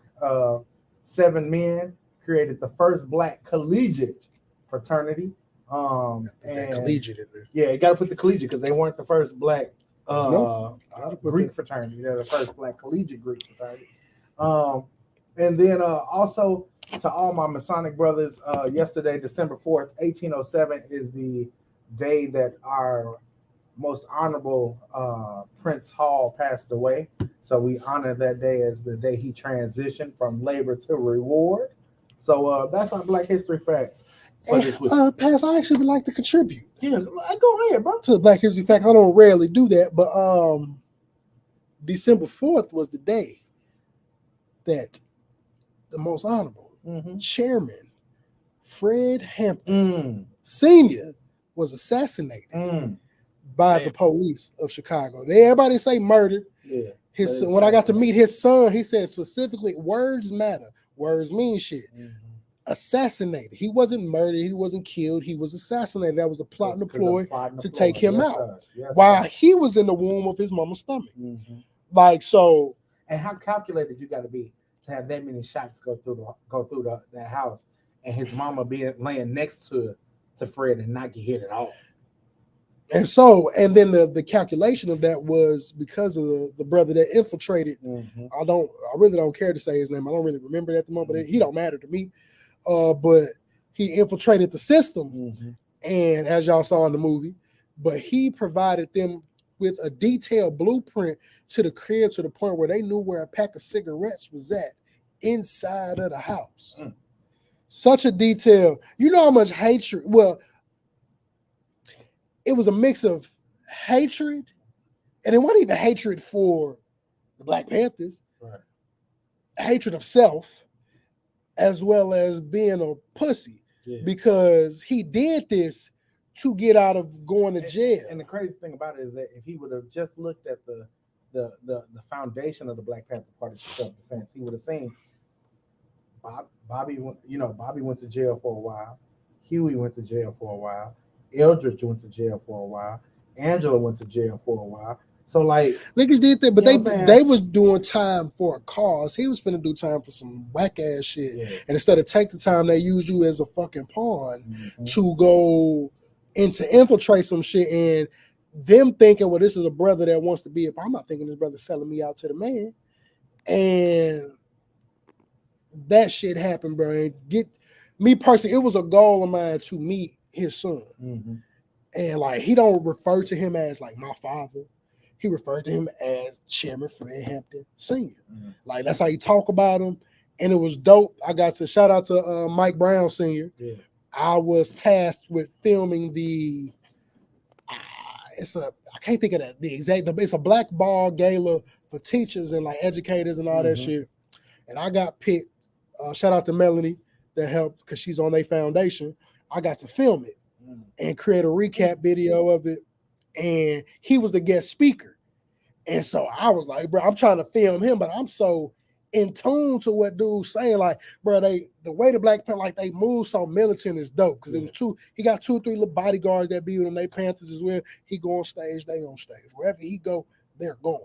7 men created the first Black collegiate fraternity.
That
And
collegiate in there.
yeah, you got to put the collegiate because they weren't the first black Greek
that.
fraternity. They're the first black collegiate Greek fraternity. And then also to all my Masonic brothers, yesterday, December 4th, 1807, is the day that our most honorable Prince Hall passed away. So we honor that day as the day he transitioned from labor to reward. So that's our Black History fact for this week.
Pass, I actually would like to contribute.
Yeah, go ahead, bro.
To the Black History fact. I don't rarely do that, but December 4th was the day that the most honorable chairman, Fred Hampton Sr., was assassinated by the police of Chicago. Everybody say murdered.
Yeah.
When I got to meet his son, he said specifically, words matter. Words mean shit. Assassinated. He wasn't murdered. He wasn't killed. He was assassinated. That was a plot and a ploy to take him out while he was in the womb of his mama's stomach. Like, so.
And how calculated you got to be to have that many shots go through that house, and his mama being laying next to Fred and not get hit at all.
And so, and then the calculation of that was because of the brother that infiltrated. I really don't care to say his name. I don't really remember it at the moment. But he don't matter to me. But he infiltrated the system, and as y'all saw in the movie, but he provided them with a detailed blueprint to the crib to the point where they knew where a pack of cigarettes was at inside of the house. Such a detail. You know how much hatred. Well, it was a mix of hatred, and it wasn't even hatred for the Black Panthers, hatred of self, as well as being a pussy, because he did this to get out of going to jail.
And the crazy thing about it is that if he would have just looked at the foundation of the Black Panther Party for self-defense, he would have seen Bobby went to jail for a while, Huey went to jail for a while, Eldridge went to jail for a while, Angela went to jail for a while. So like
niggas did that, but they was doing time for a cause. He was finna do time for some whack ass shit. And instead of take the time, they use you as a fucking pawn to go into infiltrate some shit, and them thinking, well, this is a brother that wants to be a. I'm not thinking this brother's selling me out to the man, and that shit happened, bro. And get me personally, it was a goal of mine to meet his son, and like he don't refer to him as like my father. He referred to him as Chairman Fred Hampton Sr. Like that's how you talk about him, and it was dope. I got to shout out to Mike Brown Sr. I was tasked with filming the. I can't think of the exact. It's a black ball gala for teachers and like educators and all that shit. And I got picked. Shout out to Melanie that helped because she's on their foundation. I got to film it and create a recap video of it. And he was the guest speaker. And so I was like, bro, I'm trying to film him, but I'm so in tune to what dude's saying. Like, bro, the way the Black Panther, like they move so militant is dope. Because it was he got 2 or 3 little bodyguards that be with him, they Panthers as well. He go on stage, they on stage. Wherever he go, they're going.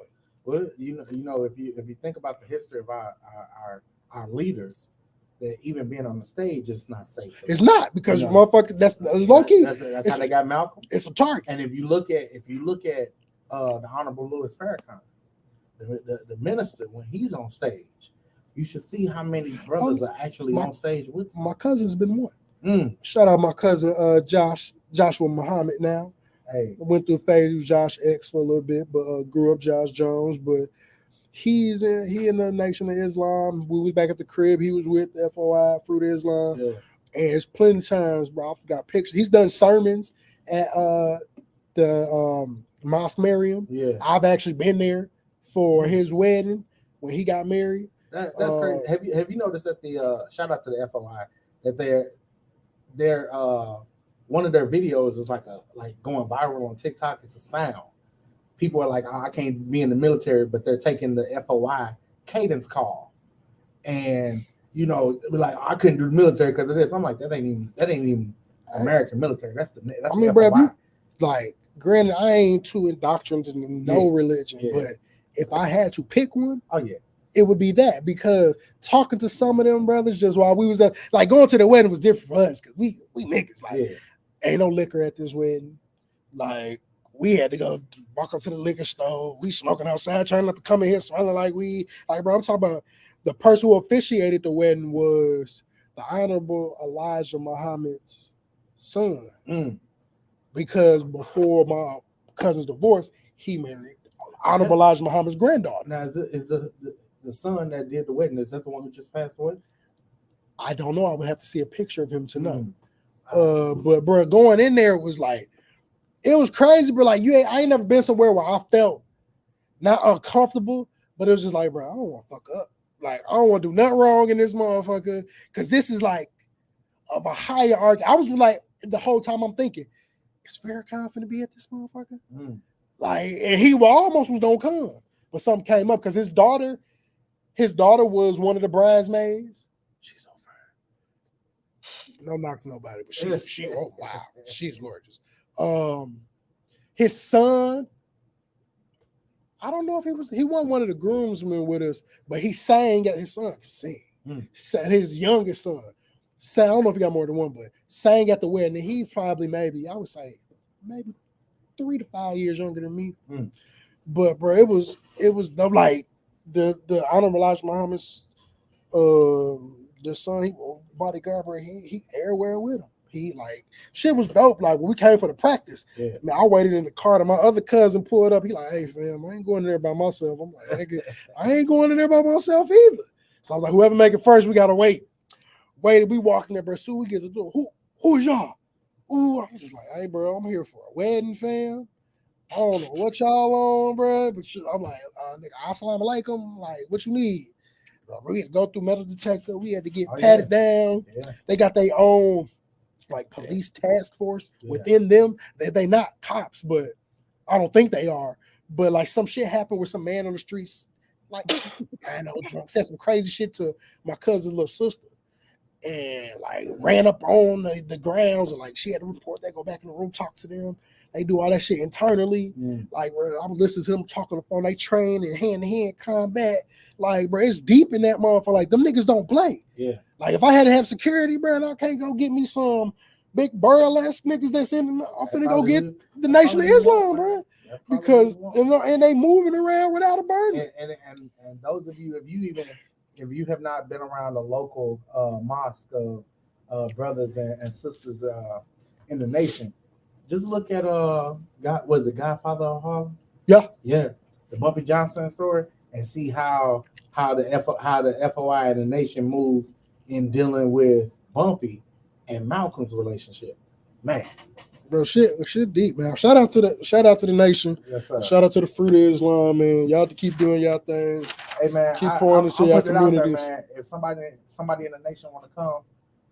Well, you know, if you think about the history of our leaders, that even being on the stage is not safe.
It's not because motherfucker, that's low key.
That's how they got Malcolm.
It's a target.
And if you look at the Honorable Louis Farrakhan, the minister, when he's on stage, you should see how many brothers are actually on stage with him.
My cousin's been one. Shout out my cousin Joshua Muhammad now.
Hey,
went through a phase. He was Josh X for a little bit, but grew up Josh Jones. But he in the Nation of Islam. We was back at the crib. He was with FOI, Fruit of Islam. And it's plenty of times, bro. I forgot pictures. He's done sermons at the Mosque Miriam. I've actually been there for his wedding when he got married.
That's crazy. Have you noticed that the shout out to the FOI that their one of their videos is like going viral on TikTok. It's a sound. People are like, oh, I can't be in the military, but they're taking the FOI cadence call, and like, I couldn't do the military because of this. I'm like, that ain't even American military. That's the FOI.
Bro, like, granted, I ain't too indoctrinated in no religion, but if I had to pick one, it would be that, because talking to some of them brothers just while we was at, like, going to the wedding was different for us because we niggas, like, ain't no liquor at this wedding. Like, we had to go walk up to the liquor store. We smoking outside, trying not to come in here smelling like weed. Like, bro, I'm talking about the person who officiated the wedding was the Honorable Elijah Muhammad's son. Because before my cousin's divorce, he married Honorable Elijah Muhammad's granddaughter.
Now, is the son that did the wedding, is that the one who just passed away?
I don't know. I would have to see a picture of him to know. But bro, going in there was like, it was crazy, bro. Like, I ain't never been somewhere where I felt not uncomfortable, but it was just like, bro, I don't want to fuck up. Like, I don't want to do nothing wrong in this motherfucker, because this is like of a hierarchy. I was like, the whole time I'm thinking, is Farrakhan finna be at this motherfucker? Like, and he almost was gonna come, but something came up because his daughter was one of the bridesmaids. She's so fine. No knock to nobody, but she oh wow, she's gorgeous. His son, I don't know if he wasn't one of the groomsmen with us, but he sang at his son could sing. His youngest son sang, I don't know if he got more than one, but sang at the wedding. And he probably maybe 3 to 5 years younger than me. But bro, it was like the Honorable Elijah Muhammad's the son, he bodyguard, bro, he everywhere with him. He like, shit was dope. Like, when we came for the practice, man, I waited in the car and my other cousin pulled up. He like, hey fam, I ain't going in there by myself. I'm like, nigga, I ain't going in there by myself either. So I was like, whoever make it first, we gotta wait. Waited, we walking there, bro. Soon we get to the door. Who is y'all? Ooh, I'm just like, hey, bro, I'm here for a wedding, fam. I don't know what y'all on, bro, but I'm like, nigga, assalamu alaikum. Like, what you need? Bro, we had to go through metal detector. We had to get patted down. They got their own like police task force within them. They not cops, but I don't think they are. But like, some shit happened with some man on the streets, like, I know, drunk, said some crazy shit to my cousin's little sister. And like, ran up on the grounds, and like, she had to report. They go back in the room, talk to them. They do all that shit internally. Like, bro, I'm listening to them talking on the phone. They train in hand-to-hand combat. Like, bro, it's deep in that motherfucker. Like, them niggas don't play. Like, if I had to have security, bro, and I can't go get me some big burl-ass niggas that's in, I'm finna go get the Nation of Islam, bro. Because and they moving around without a burden.
And those of you, if you have not been around the local mosque of brothers and sisters in the nation, just look at Godfather of Harlem? Yeah, the Bumpy Johnson story, and see how the FOI and the nation moved in dealing with Bumpy and Malcolm's relationship. Man,
bro, shit deep, man. Shout out to the nation.
Yes, sir.
Shout out to the Fruit of Islam, man. Y'all to keep doing y'all things.
Hey, man,
keep pouring into y'all communities.
There, man. If somebody in the nation want to come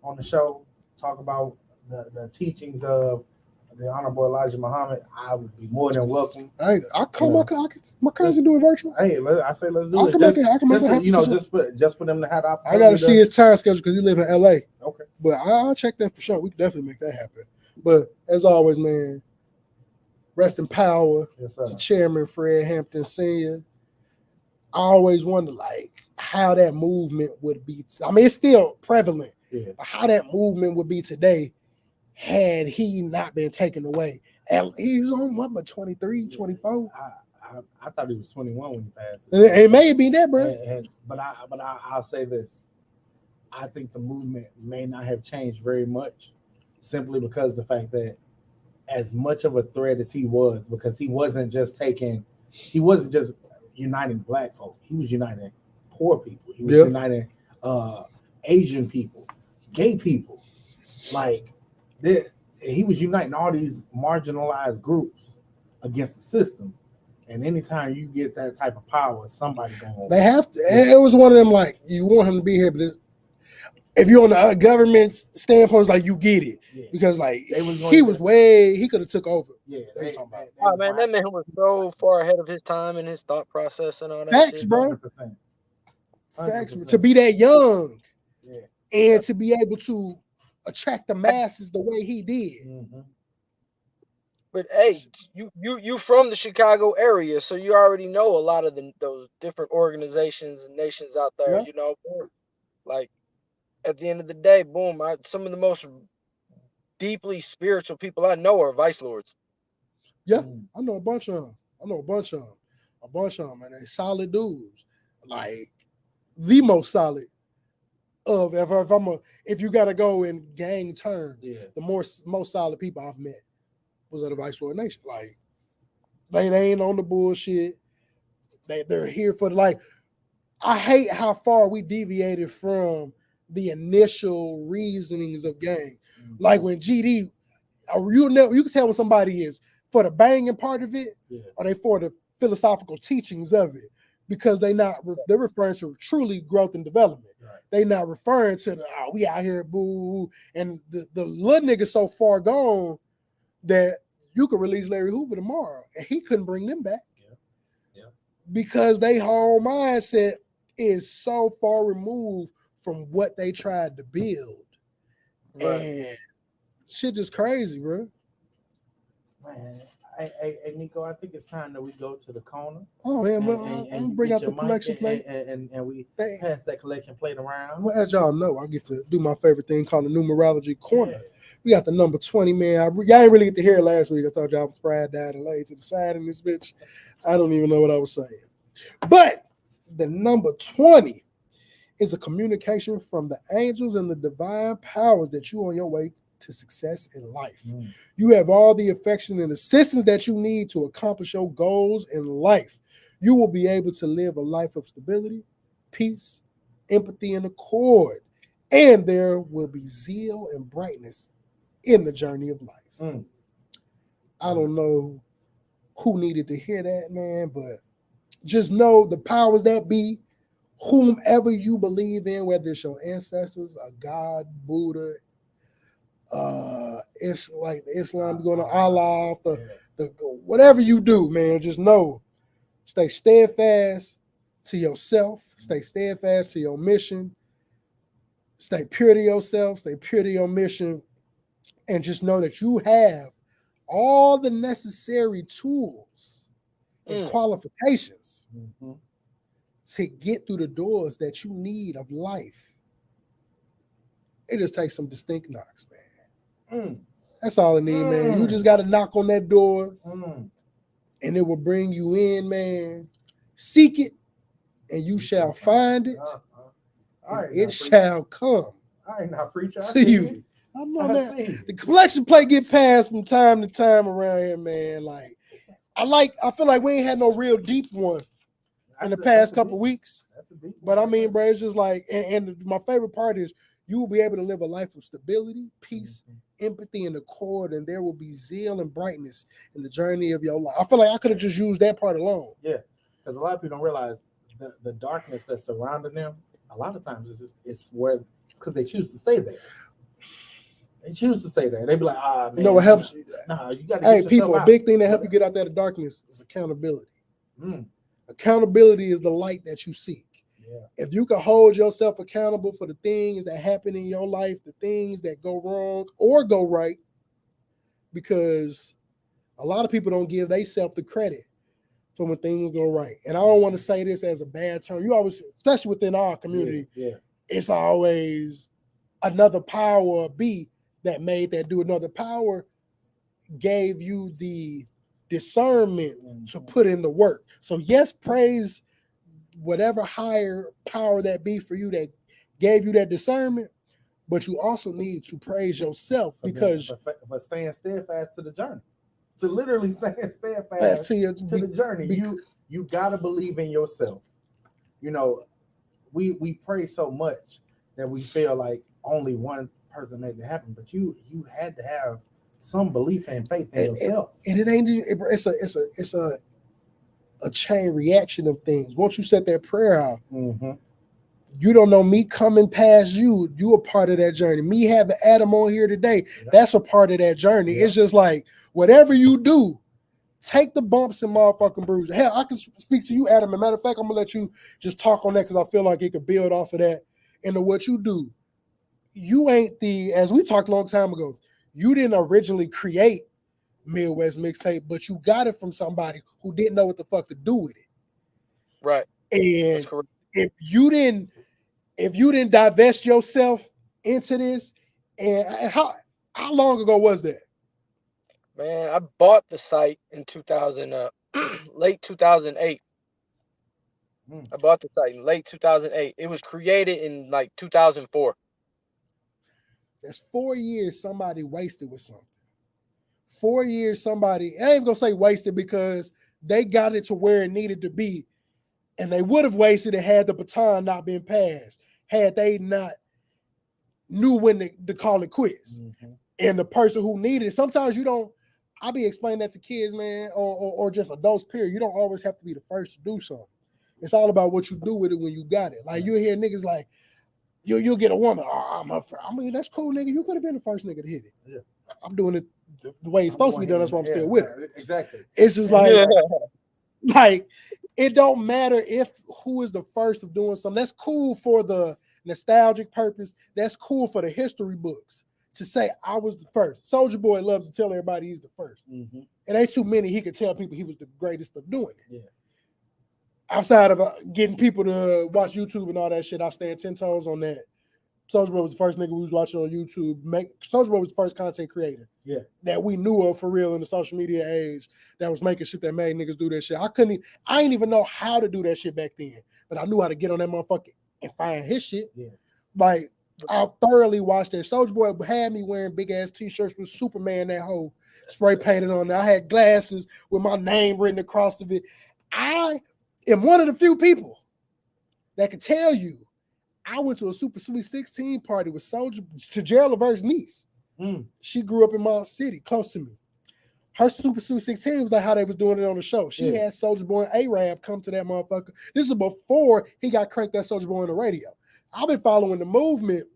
on the show, talk about the teachings of the Honorable Elijah Muhammad, I would be more than welcome.
Hey, I call my cousin do it virtual.
Hey, I say let's do it. Just for them to have the opportunity.
I gotta see his time schedule because he live in LA.
Okay,
but I'll check that for sure. We can definitely make that happen. But as always, man, rest in power to Chairman Fred Hampton Sr. I always wonder, like, how that movement would be. I mean, it's still prevalent. But how that movement would be today had he not been taken away. And he's on what, but 23, 24?
I thought he was 21 when he passed.
It may be that, bro.
But I'll say this. I think the movement may not have changed very much, simply because the fact that as much of a threat as he was, because he wasn't just uniting black folk, he was uniting poor people, he was uniting Asian people, gay people. Like, he was uniting all these marginalized groups against the system. And anytime you get that type of power, somebody going. They
have to. It was one of them, like, you want him to be here, but if you're on the government standpoint, it's like, you get it. Because like, he could have took over.
Man, that man was so far ahead of his time in his thought process and all that.
Facts,
shit.
bro.
100%.
Facts. To be that young and to be able to attract the masses the way he did.
But hey, you from the Chicago area, so you already know a lot of those different organizations and nations out there.
Yeah.
You know, like at the end of the day, boom, some of the most deeply spiritual people I know are vice lords.
Yeah, I know a bunch of them. A bunch of them, and they solid dudes. Like the most solid of if you gotta go in gang terms, the most solid people I've met was of the Vice Lord Nation. Like they ain't on the bullshit. They're here for like. I hate how far we deviated from the initial reasonings of gang. Like when GD, you can tell when somebody is for the banging part of it, or they for the philosophical teachings of it, because they're referring to truly growth and development. Right. They not referring to the we out here boo, and the little nigga so far gone that you could release Larry Hoover tomorrow and he couldn't bring them back. Yeah. Because they whole mindset is so far removed from what they tried to build. Right. And shit just crazy, bro.
Man, hey, Nico, I think it's time that we go to the corner.
Oh, man, and bring out the collection plate.
And we pass that collection plate around.
Well, as y'all know, I get to do my favorite thing called the numerology corner. Yeah. We got the number 20, man. Y'all ain't really get to hear it last week. I told y'all I was fried, died, and laid to the side in this bitch. I don't even know what I was saying. But the number 20 is a communication from the angels and the divine powers that you on your way to success in life. You have all the affection and assistance that you need to accomplish your goals in life. You will be able to live a life of stability, peace, empathy, and accord. And there will be zeal and brightness in the journey of life. I don't know who needed to hear that, man, but just know the powers that be, whomever you believe in, whether it's your ancestors, a God, Buddha, it's like the Islam going to Allah, the whatever you do, man, just know, stay steadfast to yourself, stay steadfast to your mission, stay pure to yourself, stay pure to your mission, and just know that you have all the necessary tools and qualifications to get through the doors that you need of life. It just takes some distinct knocks, man. That's all it needs, man. You just got to knock on that door, and it will bring you in, man. Seek it, and you shall find it, and it shall come to you. I know that. The collection plate get passed from time to time around here, man. Like, I feel like we ain't had no real deep one in the past couple weeks. But I mean, bro, it's just like, and my favorite part is you will be able to live a life of stability, peace, empathy, and accord, and there will be zeal and brightness in the journey of your life. I feel like I could have just used that part alone.
Yeah, because a lot of people don't realize the darkness that's surrounding them. A lot of times it's because they choose to stay there. They choose to stay there. They be like, man.
You know what helps?
Nah, you got to.
Hey, people, a big thing that help you get out there of darkness is accountability. Accountability is the light that you seek. Yeah. If you can hold yourself accountable for the things that happen in your life, the things that go wrong or go right, because a lot of people don't give themselves the credit for when things go right. And I don't want to say this as a bad term. You always, especially within our community, it's always another power be that made that do. Another power gave you the discernment to put in the work. So yes, praise whatever higher power that be for you that gave you that discernment, but you also need to praise yourself because
for staying steadfast to the journey, to literally staying steadfast to the journey. You gotta believe in yourself. You know, we pray so much that we feel like only one person made it happen, but you had to have some belief and faith in yourself.
And it ain't. It's a chain reaction of things. Once you set that prayer out, you don't know me coming past you. You a part of that journey. Me having Adam on here today, that's a part of that journey. It's just like whatever you do, take the bumps and motherfucking bruises. Hell, I can speak to you, Adam. As a matter of fact, I'm gonna let you just talk on that because I feel like it could build off of that into what you do. You ain't as we talked a long time ago, you didn't originally create
Midwest mixtape, but you got it from somebody who didn't know what the fuck to do with it.
Right.
And if you didn't divest yourself into this, and how long ago was that?
Man, I bought the site in 2000, late 2008. I bought the site in late 2008. It was created in like 2004.
That's 4 years somebody wasted with something. 4 years somebody, I ain't gonna say wasted because they got it to where it needed to be, and they would have wasted it had the baton not been passed, had they not knew when to call it quits. And the person who needed it, sometimes you don't, I be explaining that to kids, man, or just adults, period. You don't always have to be the first to do something. It's all about what you do with it when you got it. Like, you hear niggas like, you'll get a woman, I mean, that's cool, nigga. You could have been the first nigga to hit it. Yeah. I'm doing it the way it's supposed to be done. That's why I'm still with it.
Exactly.
It's just like, like, it don't matter if who is the first of doing something. That's cool for the nostalgic purpose. That's cool for the history books to say I was the first. Soulja Boy loves to tell everybody he's the first. It ain't too many he could tell people he was the greatest of doing it. Yeah. Outside of getting people to watch YouTube and all that shit, I stand 10 toes on that. Soulja Boy was the first nigga we was watching on YouTube. Soulja Boy was the first content creator that we knew of for real in the social media age that was making shit that made niggas do that shit. I didn't even know how to do that shit back then, but I knew how to get on that motherfucker and find his shit. Yeah. Like, I thoroughly watched that. Soulja Boy had me wearing big ass t-shirts with Superman, that whole spray painted on there. I had glasses with my name written across of it. I am one of the few people that can tell you I went to a Super Sweet 16 party with to Gerald Levert's niece. She grew up in my city, close to me. Her Super Sweet 16 was like how they was doing it on the show. She had Soulja Boy and A-Rab come to that motherfucker. This is before he got cranked that Soulja Boy on the radio. I've been following the movement,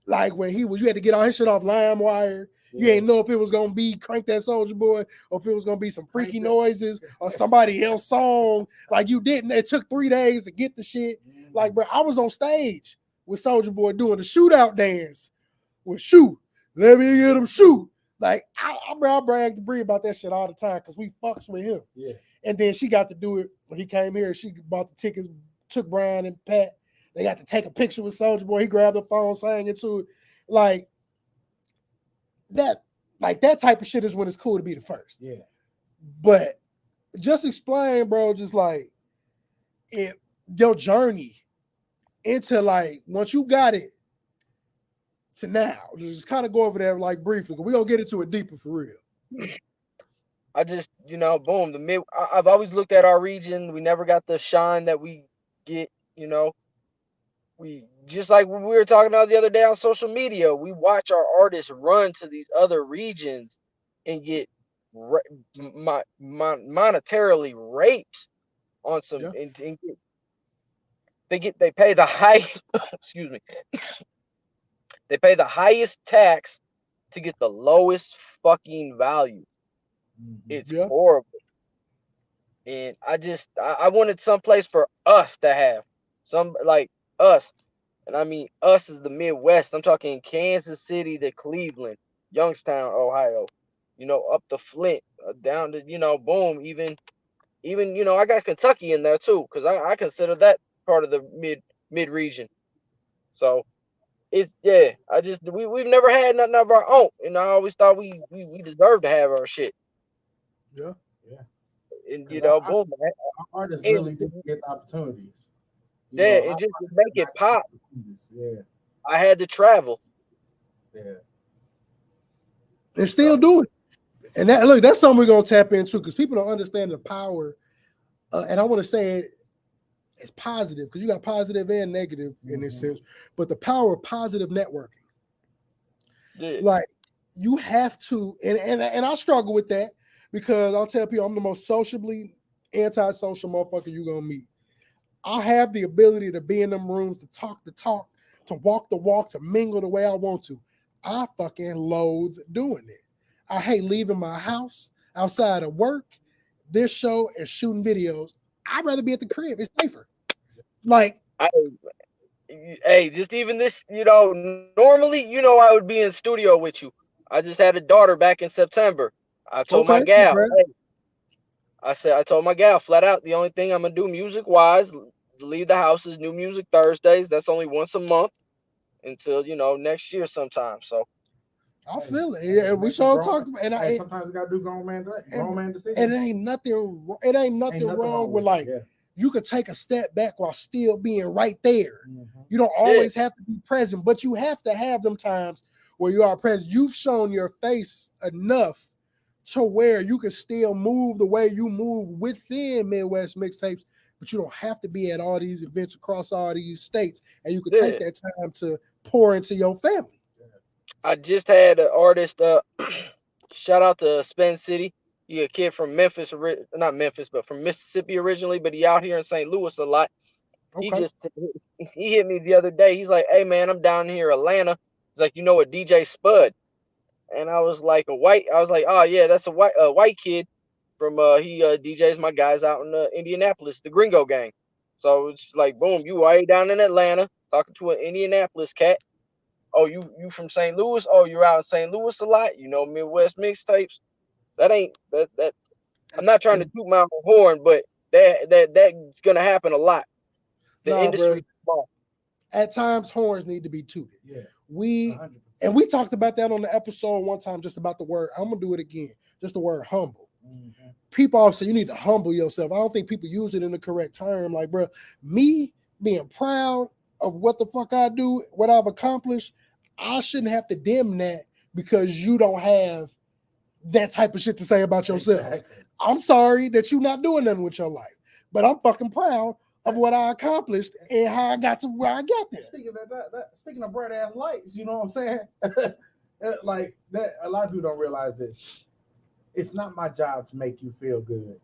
like when you had to get all his shit off LimeWire. You ain't know if it was gonna be Crank That Soulja Boy or if it was gonna be some freaky noises or somebody else's song. Like, you didn't. It took 3 days to get the shit. Like, bro, I was on stage with Soulja Boy doing the shootout dance with shoot. Let me get him shoot. Like, I brag to Bree about that shit all the time because we fucks with him. Yeah. And then she got to do it when he came here. She bought the tickets, took Brian and Pat. They got to take a picture with Soulja Boy. He grabbed the phone, sang into it. Like that type of shit is when it's cool to be the first. Yeah. But just explain, bro, just like your journey into, like, once you got it to now. Just kind of go over there like briefly, because we're gonna get into it deeper for real.
I just, boom, I've always looked at our region. We never got the shine that we get, We just like when we were talking about the other day on social media, we watch our artists run to these other regions and get monetarily raped on some. Yeah. They pay the high. Excuse me. They pay the highest tax to get the lowest fucking value. It's horrible. And I wanted someplace for us to have some, like us. And I mean, us is the Midwest. I'm talking Kansas City to Cleveland, Youngstown, Ohio, up to Flint, down to, boom, even, I got Kentucky in there too, because I consider that part of the mid region. So it's, we've never had nothing of our own. And I always thought we deserved to have our shit.
Yeah. Yeah.
And, boom.
Our artists really do get opportunities.
And just to make it pop, I had to travel.
Yeah.
And still do it. And that's something we're gonna tap into, because people don't understand the power. And I want to say it as positive, because you got positive and negative in this sense, but the power of positive networking. Yeah. Like, you have to, and I struggle with that, because I'll tell people I'm the most sociably antisocial motherfucker you're gonna meet. I have the ability to be in them rooms, to talk the talk, to walk the walk, to mingle the way I want to. I fucking loathe doing it. I hate leaving my house outside of work, this show, and shooting videos. I'd rather be at the crib. It's safer. Like,
hey, just even this, normally, I would be in studio with you. I just had a daughter back in September. I told my gal, hey, I told my gal flat out, the only thing I'm gonna do music wise, leave the house is new music Thursdays. That's only once a month until next year sometime. So
I feel it. Yeah, we sure talked about, and
sometimes we gotta do grown man decisions.
And it ain't nothing wrong with like you could take a step back while still being right there. Mm-hmm. You don't always have to be present, but you have to have them times where you are present. You've shown your face enough to where you can still move the way you move within Midwest Mixtapes, but you don't have to be at all these events across all these states, and you can take that time to pour into your family.
I just had an artist, shout out to Spend City. He a kid from Memphis, not Memphis, but from Mississippi originally, but he out here in St. Louis a lot. Okay. He hit me the other day. He's like, "Hey man, I'm down here in Atlanta." He's like, "You know a DJ Spud?" And I was like, "Oh yeah, that's a white kid from he DJs my guys out in Indianapolis, the Gringo Gang." So it's like, boom, you way down in Atlanta talking to an Indianapolis cat. Oh, you from St. Louis? Oh, you're out in St. Louis a lot. You know Midwest Mixtapes. That ain't that. I'm not trying to toot my own horn, but that's gonna happen a lot. The industry,
bro. At times, horns need to be tooted.
Yeah,
we talked about that on the episode one time, just about the word. I'm gonna do it again. Just the word humble. Mm-hmm. People always say you need to humble yourself. I don't think people use it in the correct term. Like, bro, me being proud of what the fuck I do, what I've accomplished, I shouldn't have to dim that because you don't have that type of shit to say about yourself. Exactly. I'm sorry that you're not doing nothing with your life, but I'm fucking proud of what I accomplished and how I got to where I got there.
Speaking of bright ass lights, you know what I'm saying? Like that, a lot of people don't realize this. It's not my job to make you feel good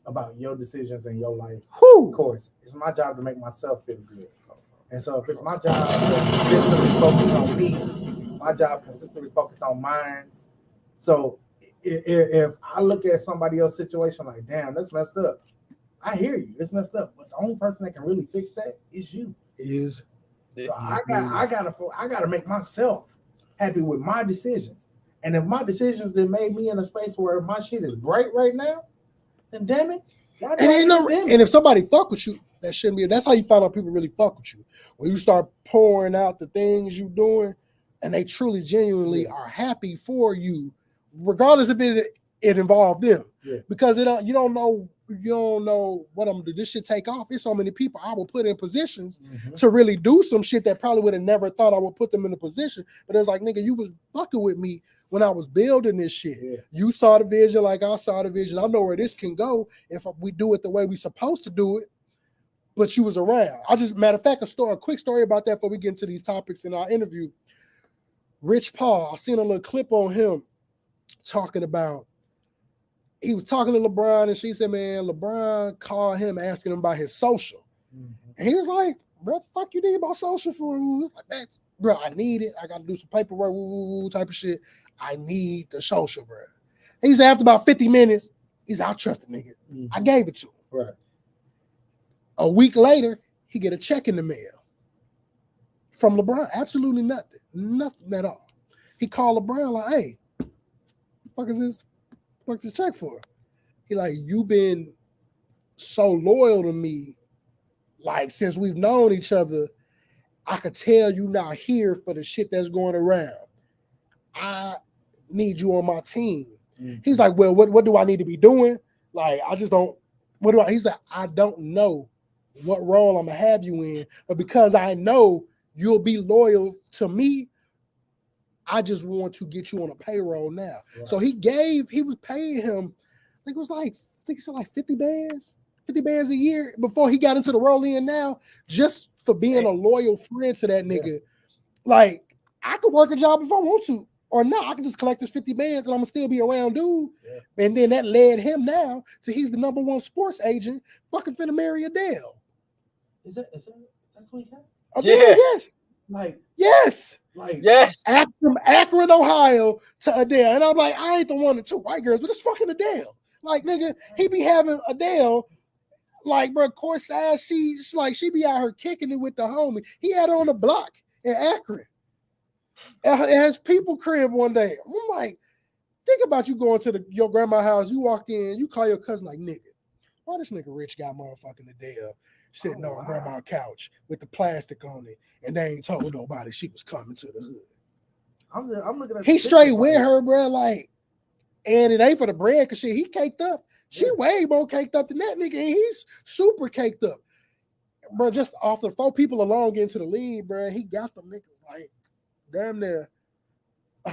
about your decisions in your life. Of course, it's my job to make myself feel good. And so if it's my job to consistently focus on me, my job consistently focus on mine. So if I look at somebody else's situation like, damn, that's messed up. I hear you, it's messed up. But the only person that can really fix that is you. So I gotta make myself happy with my decisions. And if my decisions that made me in a space where my shit is bright right now, then damn it.
And if somebody fuck with you, that shouldn't be. That's how you find out people really fuck with you. When you start pouring out the things you're doing, and they truly, genuinely are happy for you, regardless if it involved them. Yeah. Because you don't know what I'm gonna do. This shit take off. There's so many people I will put in positions to really do some shit that probably would have never thought I would put them in a position. But it's like, nigga, you was fucking with me when I was building this shit. Yeah. You saw the vision like I saw the vision. I know where this can go if we do it the way we supposed to do it. But you was around. Matter of fact, a quick story about that before we get into these topics in our interview. Rich Paul, I seen a little clip on him talking about, he was talking to LeBron and she said, man, LeBron called him asking him about his social. Mm-hmm. And he was like, bro, what the fuck you need about social for? He was like, bro, I need it. I got to do some paperwork, type of shit. I need the social, bro. He said after about 50 minutes, he's I trust the nigga. Mm-hmm. I gave it to him. Right. A week later, he get a check in the mail from LeBron. Absolutely nothing. Nothing at all. He called LeBron like, hey, what the fuck is this? What's this check for? He like, you been so loyal to me. Like, since we've known each other, I could tell you not here for the shit that's going around. I need you on my team. Mm-hmm. He's like, well, what do I need to be doing? Like, I just don't, he's like, I don't know what role I'm gonna have you in, but because I know you'll be loyal to me, I just want to get you on a payroll now. Right. So he was paying him, I think he said like 50 bands a year before he got into the role in now, just for being a loyal friend to that nigga. Yeah. Like, I could work a job if I want to, or not. I can just collect this 50 bands and I'm gonna still be around, dude. Yeah. And then that led him now to he's the #1 sports agent, fucking finna marry Adele.
Is that's what he got?
Adele, yes.
Yes.
From Akron, Ohio to Adele. And I'm like, I ain't the one of two white girls, but it's fucking Adele. Like, nigga, he be having Adele, like, bro, courtside, she be out here kicking it with the homie. He had her on the block in Akron. At his people crib one day. I'm like, Think about you going to your grandma's house, you walk in, you call your cousin like, nigga, why this nigga Rich got motherfucking Adele sitting on grandma's couch with the plastic on it, and they ain't told nobody she was coming to the hood.
I'm looking at
he straight with her, bro, like, and it ain't for the bread, cause shit, he caked up. She way more caked up than that nigga, and he's super caked up. Bro, just off the 4 people alone getting to the lead, bro, he got them niggas like damn near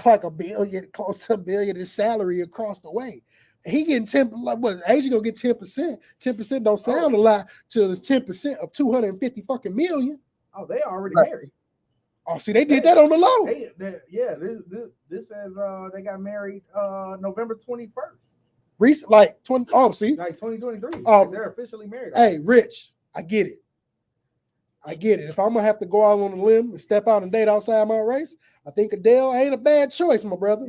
like $1 billion, close to $1 billion in salary across the way. He getting 10, like what? Asia gonna get 10%. 10% don't sound a lot till it's 10% of 250 fucking million.
Oh, they already married.
Oh, see, they did that on the low.
This says they got married November 21st.
Recent, like 20. Oh, see,
like 2023. They're officially married.
Hey, Rich, I get it. If I'm gonna have to go out on a limb and step out and date outside my race, I think Adele ain't a bad choice, my brother.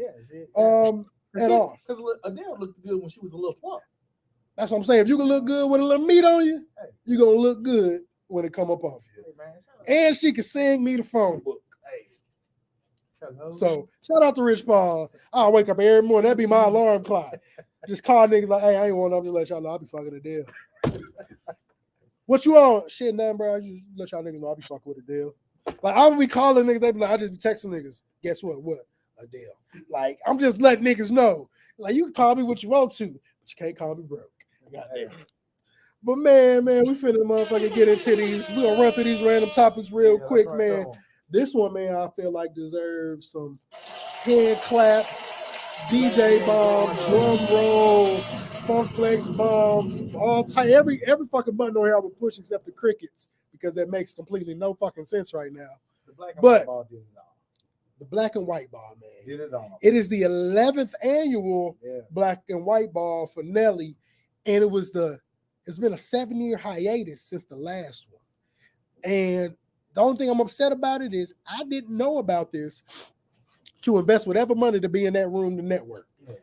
At all.
Because Adele looked good when she was a little plump.
That's what I'm saying. If you can look good with a little meat on you, you're gonna look good when it come up off you. Hey, man, and she can sing me the phone book. So shout out to Rich Paul. I'll wake up every morning. That'd be my alarm clock. Just call niggas like, hey, I ain't want to let y'all know I'll be fucking Adele. What you on? Shit, nothing, bro. I just let y'all niggas know I'll be fucking with Adele. Like, I'll be calling niggas. They be like, I just be texting niggas. Guess what? What? Adele. Like, I'm just letting niggas know. Like, you can call me what you want to, but you can't call me broke. Goddamn. But man, we finna motherfucking get into these. We're gonna run through these random topics real quick, man. This one, man, I feel like deserves some hand claps, DJ bomb, drum roll, funk flex bombs, all type. Every fucking button on here I would push except the crickets, because that makes completely no fucking sense right now.
The black and white ball did it all.
The black and white ball, man.
Did it all.
It is the 11th annual black and white ball for Nelly, and it's been a 7-year hiatus since the last one. And the only thing I'm upset about it is I didn't know about this to invest whatever money to be in that room to network.
Yeah.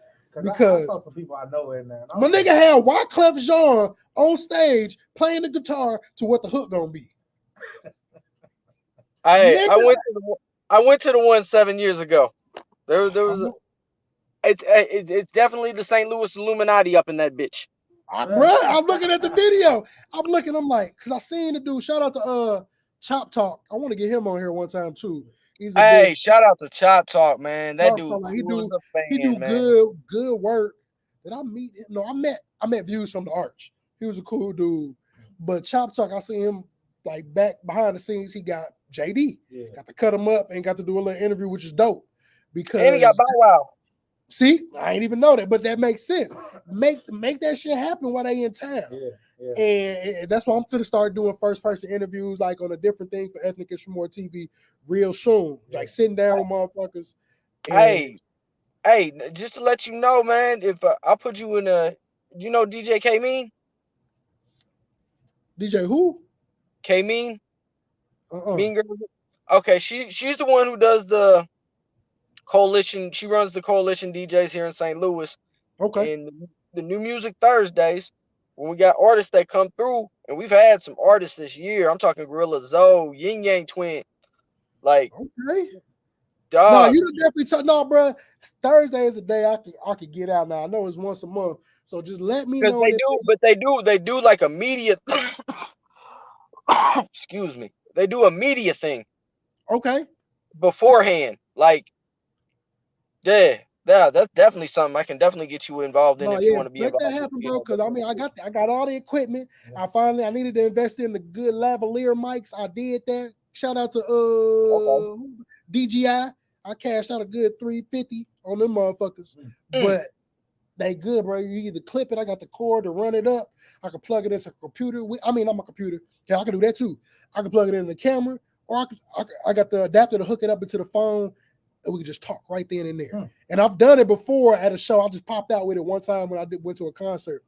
Because I saw some people I know in there.
My nigga had Wyclef Jean on stage playing the guitar to what the hook gonna be.
I went to the one 7 years ago. There was it's definitely the St. Louis Illuminati up in that bitch.
Bro, I'm looking at the video. I'm like, because I seen the dude. Shout out to Chop Talk. I want to get him on here one time too.
Shout out to Chop Talk, man. That dude,
he do
man.
good work. Did I meet him? No, I met Views from the Arch. He was a cool dude. But Chop Talk, I see him like back behind the scenes. He got JD. Yeah. Got to cut him up and got to do a little interview, which is dope. Because
and he got Bow Wow.
See, I ain't even know that, but that makes sense. Make that shit happen while they in town. Yeah. And that's why I'm gonna start doing first person interviews, like on a different thing for Ethnic and Shmore TV real soon. Like sitting down with motherfuckers.
Hey, just to let you know, man, if I put you in DJ K Mean?
DJ who?
K Mean? Mean Girl. Okay, she's the one who does the coalition. She runs the coalition DJs here in St. Louis.
Okay.
And the New Music Thursdays, when we got artists that come through, and we've had some artists this year. I'm talking Gorilla Zoe, Yin Yang Twin. Like,
okay.
Dog.
No, you definitely no, bro. Thursday is a day I could get out now. I know it's once a month, so just let me know.
They do like a media. Excuse me. They do a media thing.
Okay.
Beforehand, like, yeah, that's definitely something I can definitely get you involved in if you want to be involved.
Make that happen, bro. Because I mean, I got all the equipment. Yeah. I needed to invest in the good lavalier mics. I did that. Shout out to DJI. I cashed out a good $350 on them motherfuckers. But they good, bro. You either clip it. I got the cord to run it up. I can plug it into a computer. Not my computer. Yeah, I can do that too. I can plug it in the camera, or I got the adapter to hook it up into the phone, and we can just talk right then and there. And I've done it before at a show. I just popped out with it one time when I went to a concert,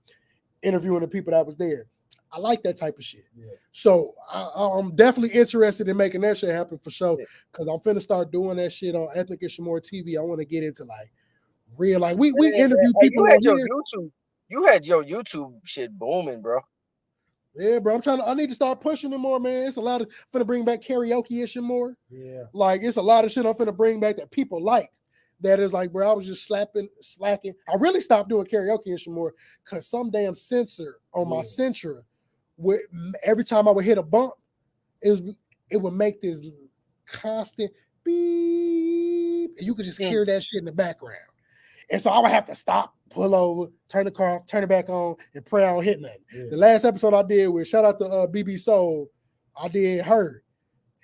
interviewing the people that was there. I like that type of shit. Yeah. So I'm definitely interested in making that shit happen for sure. Because I'm finna start doing that shit on Ethnic and Shmore TV. I want to get into like real, like we interview people.
You had your YouTube shit booming, bro.
Yeah, bro. I need to start pushing it more, man. It's a lot of finna bring back karaoke-ish and more. Yeah. Like it's a lot of shit I'm finna bring back that people like. that is like, bro, I was just slacking. I really stopped doing karaoke and some more because some damn sensor on my Sentra, every time I would hit a bump, it would make this constant beep, and you could just hear that shit in the background. And so I would have to stop, pull over, turn the car off, turn it back on, and pray I don't hit nothing. Yeah. The last episode I did with, shout out to BB Soul, I did her.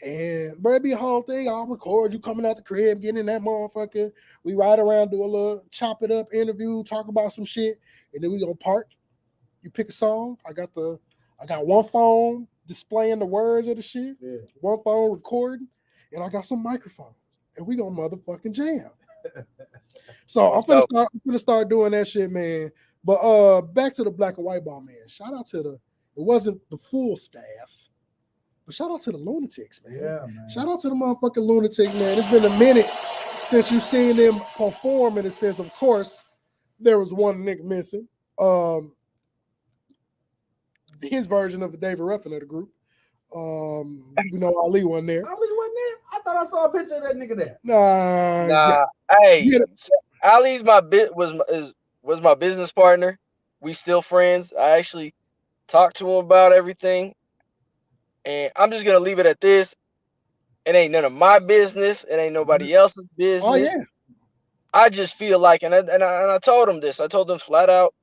And bro, it'd be a whole thing. I'll record you coming out the crib, getting in that motherfucker. We ride around, do a little chop it up interview, talk about some shit, and then we gonna park. You pick a song. I got one phone displaying the words of the shit, one phone recording, and I got some microphones, and we gonna motherfucking jam. So I'm gonna start doing that shit, man. But back to the Black and White Ball, man. Shout out to it wasn't the full staff, but shout out to the Lunatics, man. Yeah, man. Shout out to the motherfucking Lunatics, man. It's been a minute since you've seen them perform, in a sense. Of course, there was one nigga missing. His version of the David Ruffin of the group. Ali wasn't there.
Ali wasn't there? I thought I saw a picture of that nigga there.
Nah.
Yeah.
Hey, Ali's was my business partner. We still friends. I actually talked to him about everything. And I'm just gonna leave it at this. It ain't none of my business. It ain't nobody else's business.
Oh yeah.
I just feel like, and I told him this. I told them flat out,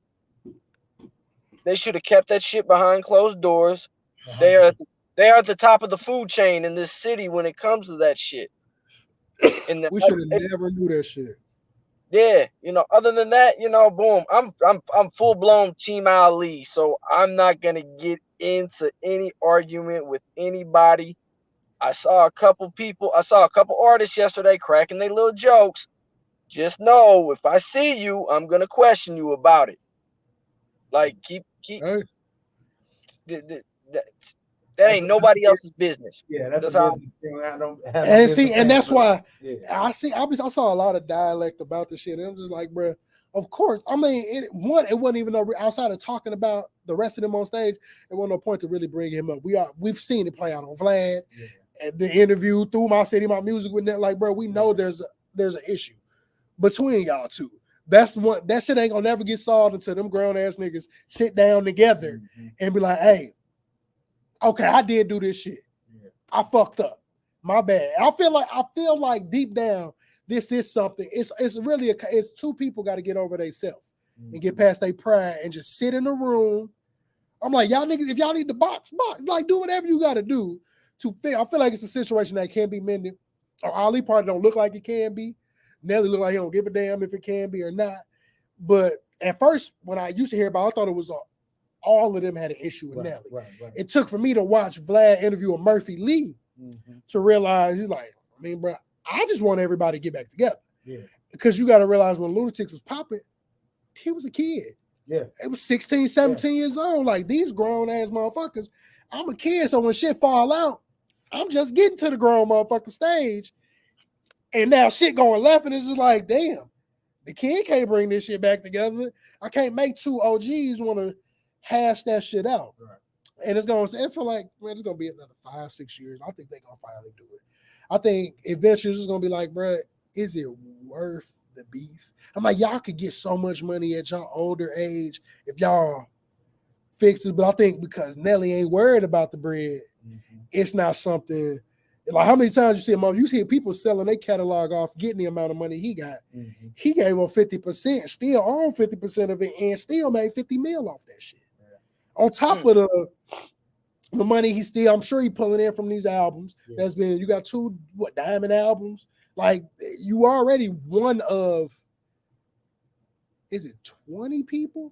they should have kept that shit behind closed doors. They are at the top of the food chain in this city when it comes to that shit. And
we should have never knew that shit.
Yeah, other than that, boom. I'm full blown Team Ali, so I'm not gonna get into any argument with anybody. I saw a couple artists yesterday cracking their little jokes. Just know, if I see you, I'm gonna question you about it. Like, keep. Hey. That ain't nobody else's business.
Yeah, that's a business thing. I don't have
and see, and that's why I saw a lot of dialect about this shit. And I'm just like, bro, of course. I mean, it wasn't even outside of talking about the rest of them on stage. It wasn't no point to really bring him up. We've seen it play out on Vlad and the interview through My City, My Music with that. Like, bro, we know there's an issue between y'all two. That shit ain't gonna never get solved until them grown ass niggas sit down together and be like, hey, okay, I did do this shit. Yeah. I fucked up. My bad. I feel like deep down, this is something. It's really it's two people got to get over themselves and get past their pride and just sit in the room. I'm like, y'all niggas, if y'all need to box, like do whatever you got to do to feel. I feel like it's a situation that can be mended. Or Ali part don't look like it can be. Nelly look like he don't give a damn if it can be or not. But at first, when I used to hear about it, I thought it was all of them had an issue with Nelly. Right. It took for me to watch Vlad interview with Murphy Lee to realize, he's like, I mean, bro, I just want everybody to get back together. Yeah. Because you got to realize when Lunatics was popping, he was a kid. Yeah. It was 16, 17 years old. Like, these grown-ass motherfuckers, I'm a kid, so when shit fall out, I'm just getting to the grown motherfucker stage. And now shit going left, and it's just like, damn, the kid can't bring this shit back together. I can't make two OGs want to hash that shit out. Right. And it's going to feel like, man, it's going to be another 5-6 years. I think they're going to finally do it. I think eventually it's just going to be like, bro, is it worth the beef? I'm like, y'all could get so much money at your older age if y'all fix it. But I think because Nelly ain't worried about the bread, it's not something. Like, how many times you see people selling their catalog off, getting the amount of money he got. He gave up 50%, still owned 50% of it, and still made 50 mil off that shit. On top of the money he still, I'm sure he pulling in from these albums. That's been, you got 2 diamond albums. Like, you already one of, is it 20 people?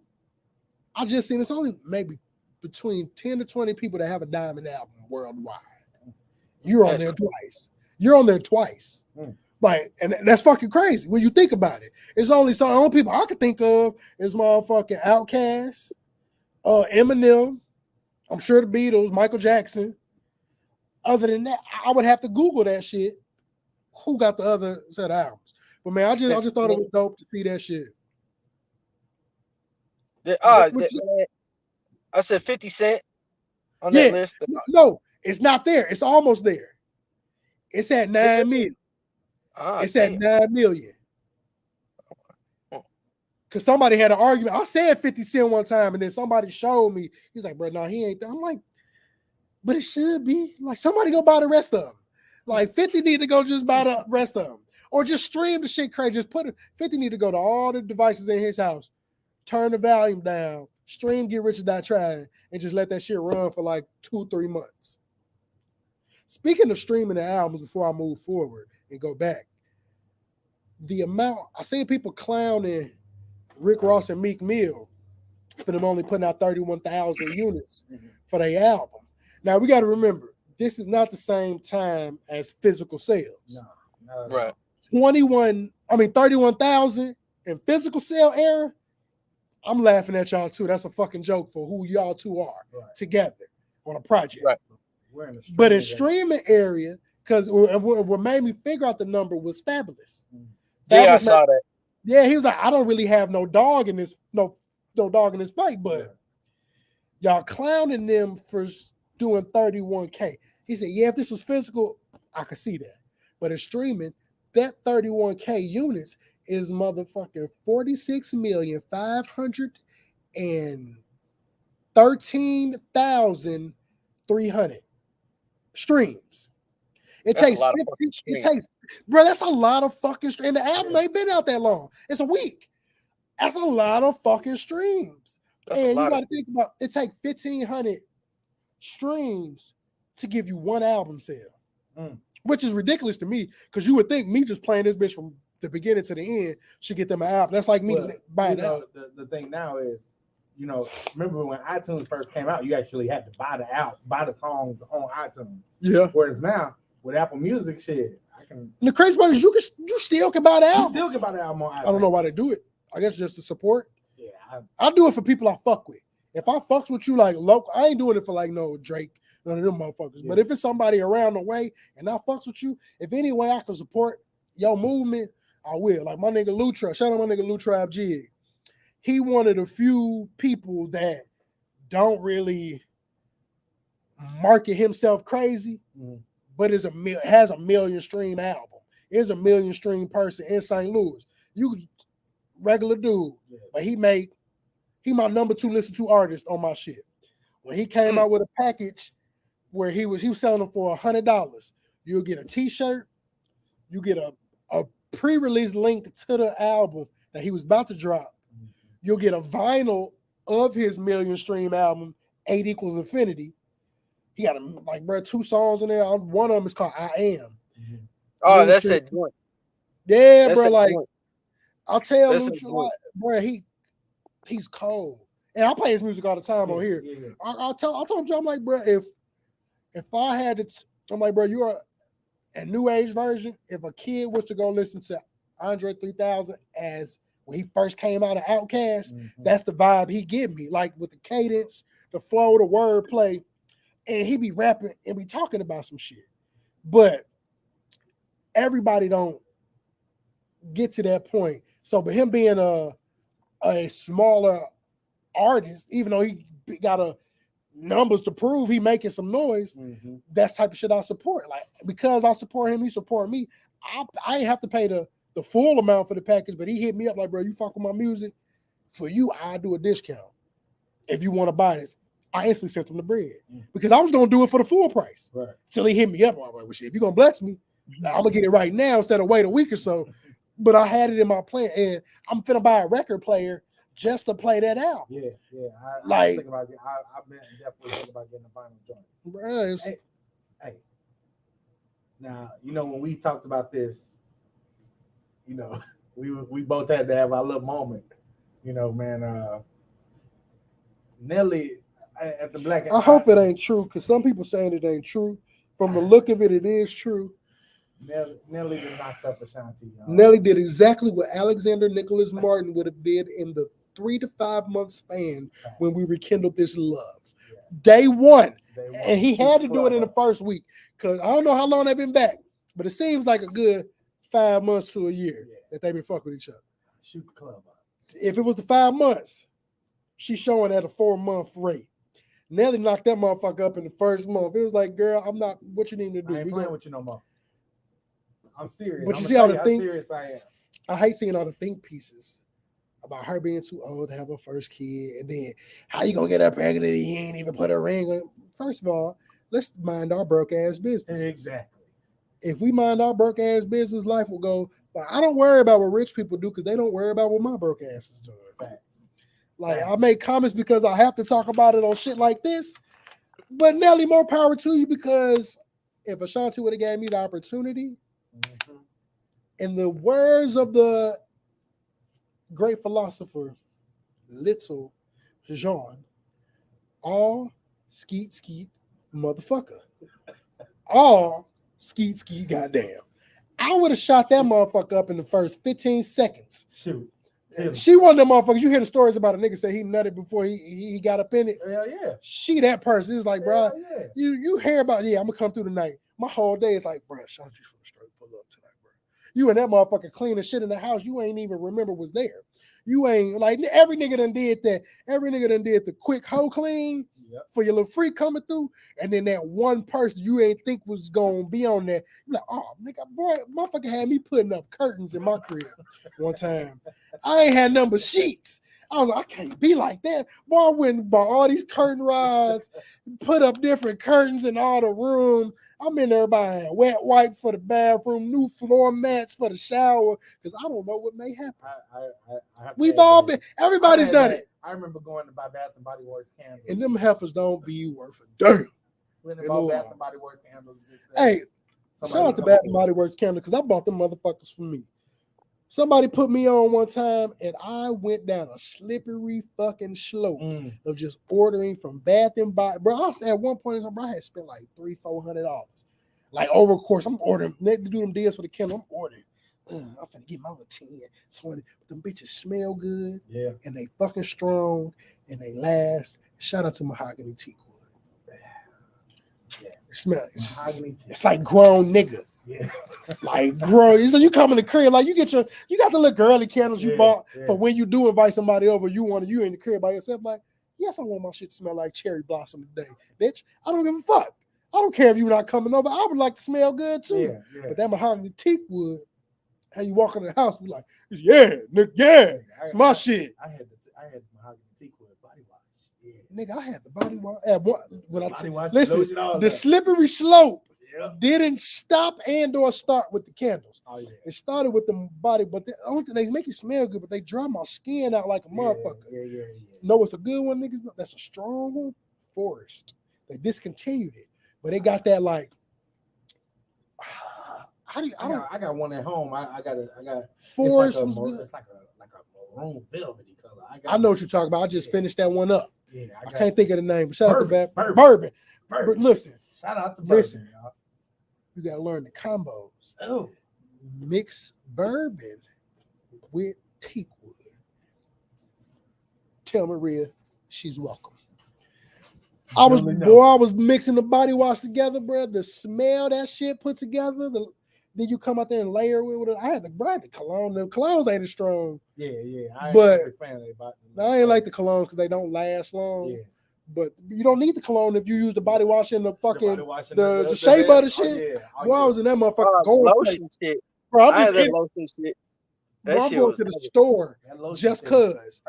I just seen it's only maybe between 10 to 20 people that have a diamond album worldwide. You're on there twice. Like, and that's fucking crazy when you think about it. It's only some only people I could think of is motherfucking Outkast, Eminem, I'm sure the Beatles, Michael Jackson. Other than that, I would have to Google that shit. Who got the other set of albums? But man, I just thought it was dope to see that shit.
I said 50 Cent on that list.
No, it's not there. It's almost there. It's at 9 million. It's at 9 million. Because somebody had an argument. I said 50 Cent one time, and then somebody showed me. He's like, bro, no, he ain't there. I'm like, but it should be. Like, somebody go buy the rest of them. Like, 50 need to go just buy the rest of them. Or just stream the shit crazy. Just put it. 50 need to go to all the devices in his house, turn the volume down, stream Get Rich or Die Trying, and just let that shit run for like 2-3 months. Speaking of streaming the albums before I move forward and go back, the amount, I see people clowning Rick Ross and Meek Mill for them only putting out 31,000 units for their album. Now, we got to remember, this is not the same time as physical sales.
No.
Right.
31,000 in physical sale era, I'm laughing at y'all too. That's a fucking joke for who y'all two are together on a project.
Right.
But in streaming area, because what made me figure out the number was Fabulous.
Yeah, I saw that.
Yeah, he was like, I don't really have no dog in this, no dog in this fight, but y'all clowning them for doing 31K. He said, yeah, if this was physical, I could see that. But in streaming, that 31K units is motherfucking 46,513,300 streams. It takes, bro, that's a lot of fucking streams. And the album ain't been out that long. It's a week. That's a lot of fucking streams. And you got to think about it, take 1,500 streams to give you one album sale, which is ridiculous to me because you would think me just playing this bitch from the beginning to the end should get them an album. That's like me buying it.
The thing now is, remember when iTunes first came out, you actually had to buy the songs on iTunes.
Yeah.
Whereas now with Apple Music, shit, I can.
And the crazy part is you still can buy the album.
You still can buy the album on iTunes.
I don't know why they do it. I guess just to support.
Yeah.
I do it for people I fuck with. If I fucks with you like local, I ain't doing it for like no Drake, none of them motherfuckers. Yeah. But if it's somebody around the way and I fucks with you, if any way I can support your movement, I will. Like my nigga Lutra, shout out my nigga Lutra Jig. He one of the few people that don't really market himself crazy, but has a million stream album. Is a million stream person in St. Louis. You regular dude, but he my number 2 listen to artist on my shit. When he came out with a package where he was selling them for $100, you'll get a t-shirt, you get a pre-release link to the album that he was about to drop. You'll get a vinyl of his million stream album, 8 Equals Infinity. He got 2 songs in there. One of them is called I Am.
Oh, that's a joint.
Yeah, that's bro. I'll tell Lucha, bro, he's cold. And I play his music all the time on here. Yeah. I told him, I'm like, bro, if I had it, I'm like, bro, you are a new age version. If a kid was to go listen to Andre 3000 as when he first came out of Outkast, that's the vibe he give me. Like with the cadence, the flow, the wordplay, and he be rapping and be talking about some shit. But everybody don't get to that point. So, but him being a smaller artist, even though he got numbers to prove he making some noise, that's type of shit I support. Like because I support him, he support me. I ain't have to pay the full amount for the package, but he hit me up like, bro, you fuck with my music. For you, I do a discount. If you want to buy this, I instantly sent him the bread because I was gonna do it for the full price. Right. Till he hit me up. I'm like, well, shit, if you're gonna bless me, I'm gonna get it right now instead of wait a week or so. But I had it in my plan, and I'm finna buy a record player just to play that out. Yeah. I think about it. I've been definitely thinking about getting a vinyl joint. Bro,
hey. Now, when we talked about this, we both had to have our little moment. Man, Nelly at the Black.
I hope it ain't true, because some people saying it ain't true. From the look of it, it is true.
Nelly did knock up Ashanti.
Nelly did exactly what Alexander Nicholas Martin would have did in the 3 to 5 month span when we rekindled this love. Yeah. Day one. And he had to do it in the first week, because I don't know how long they've been back, but it seems like a good 5 months to a year that they've been fucking with each other.
Shoot the club out.
If it was the 5 months, she's showing at a 4-month rate. Nelly knocked that motherfucker up in the first month. It was like, girl, I'm not. What you need to do?
I ain't playing with you no more. I'm serious.
But you see how the
serious I am.
I hate seeing all the think pieces about her being too old to have her first kid, and then how you gonna get her pregnant and you ain't even put a ring on? First of all, let's mind our broke ass business.
Exactly.
If we mind our broke ass business, life will go. But I don't worry about what rich people do because they don't worry about what my broke ass is doing.
Facts.
Like I make comments because I have to talk about it on shit like this. But Nelly, more power to you, because if Ashanti would have gave me the opportunity, in the words of the great philosopher Little John, all skeet skeet motherfucker. All skeet skeet goddamn. I would have shot that motherfucker up in the first 15 seconds.
Shoot.
She one of them motherfuckers. You hear the stories about a nigga say he nutted before he got up in it.
Hell yeah.
She that person. It's like, bro,
yeah.
you hear about, I'm gonna come through tonight. My whole day is like, bro, Ashanti from straight pull up tonight, bro. You and that motherfucker cleaning shit in the house you ain't even remember was there. You ain't like every nigga done did that. Every nigga done did the quick hoe clean for your little freak coming through, and then that one person you ain't think was gonna be on there. You're like, oh nigga, boy, motherfucker had me putting up curtains in my crib one time. I ain't had number sheets. I was like, I can't be like that. Boy, I went and bought all these curtain rods, put up different curtains in all the room. I'm in there buying wet wipe for the bathroom, new floor mats for the shower, because I don't know what may happen. We've all been, everybody's done it.
I remember going to buy Bath and Body Works candles.
And them heifers don't be worth a damn.
When they bought Bath and Body Works candles.
Hey, shout out to Bath and Body Works candles, because I bought them motherfuckers for me. Somebody put me on one time, and I went down a slippery fucking slope of just ordering from Bath and Body. Bro, I was at one point in time, bro, I had spent like $300-400. Like over the course, I'm ordering. They do them deals for the candle. I'm ordering. I'm finna get my little 10, 20. But them bitches smell good.
Yeah.
And they fucking strong, and they last. Shout out to Mahogany Teak Wood. Yeah. It smells. It's like grown nigga.
Yeah.
Like, grown. So you come in the crib, like you got the little girly candles you bought for when you do invite somebody over. You in the crib by yourself, like, yes, I want my shit to smell like cherry blossom today, bitch. I don't give a fuck. I don't care if you're not coming over. I would like to smell good too. Yeah. But that Mahogany Teak Wood, how you walk in the house, be like, nigga, it's my shit.
I had Mahogany Teak Wood body wash. Yeah.
Nigga, I had the body wash. Listen, the
that.
slippery slope didn't stop or start with the candles.
Oh, yeah.
It started with the body, but the only thing, they make you smell good, but they dry my skin out like a motherfucker.
Yeah.
Know what's a good one, niggas? That's a strong one. Forest. They discontinued it, but they got that like.
I got one at home. I got
Forest was good.
It's like a maroon velvety color.
I know what you're talking about. I just finished that one up.
Yeah,
I can't think of the name. Shout out to
Bourbon.
Listen.
Shout out to Bourbon, y'all.
You gotta learn the combos.
Oh,
mix bourbon with teak wood. Tell Maria she's welcome. I was mixing the body wash together, bro. The smell that shit put together. Then you come out there and layer with it. I had the cologne. The colognes ain't as strong.
Yeah. I
ain't like the colognes because they don't last long. Yeah. But you don't need the cologne if you use the body wash and the fucking the shea butter shit. I was in that motherfucker going
lotion shit.
Bro,
I had that lotion shit.
I'm going to the store just cause.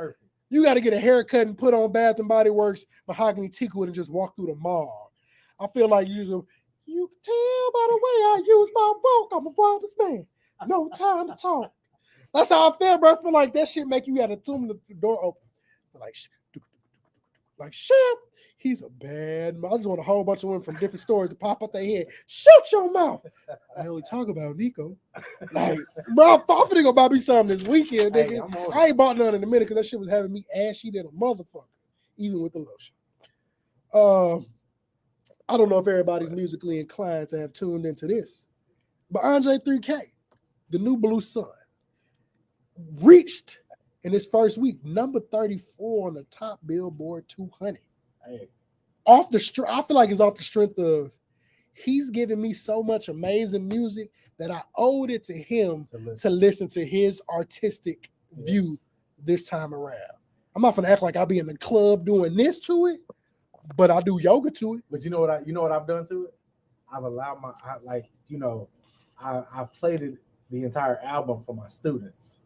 You got to get a haircut and put on Bath and Body Works Mahogany Teak Wood and just walk through the mall. I feel like you can tell by the way I use my walk. I'm a wildest man. No time to talk. That's how I feel, bro. I feel like that shit make you got to tune the door open. Like, chef, he's a bad man. I just want a whole bunch of women from different stores to pop up their head. Shut your mouth. I only talk about Nico. Like, bro, I'm finna go buy me something this weekend, nigga. Hey, I ain't bought none in a minute because that shit was having me ashy than a motherfucker, even with the lotion. I don't know if everybody's musically inclined to have tuned into this, but Andre 3K, the new Blue Sun, reached in his first week number 34 on the top Billboard 200. Hey. I feel like it's off the strength of he's giving me so much amazing music that I owed it to him to listen to his artistic view this time around. I'm not gonna act like I'll be in the club doing this to it, but I do yoga to it.
But you know what I've done to it? I've allowed I've played it the entire album for my students.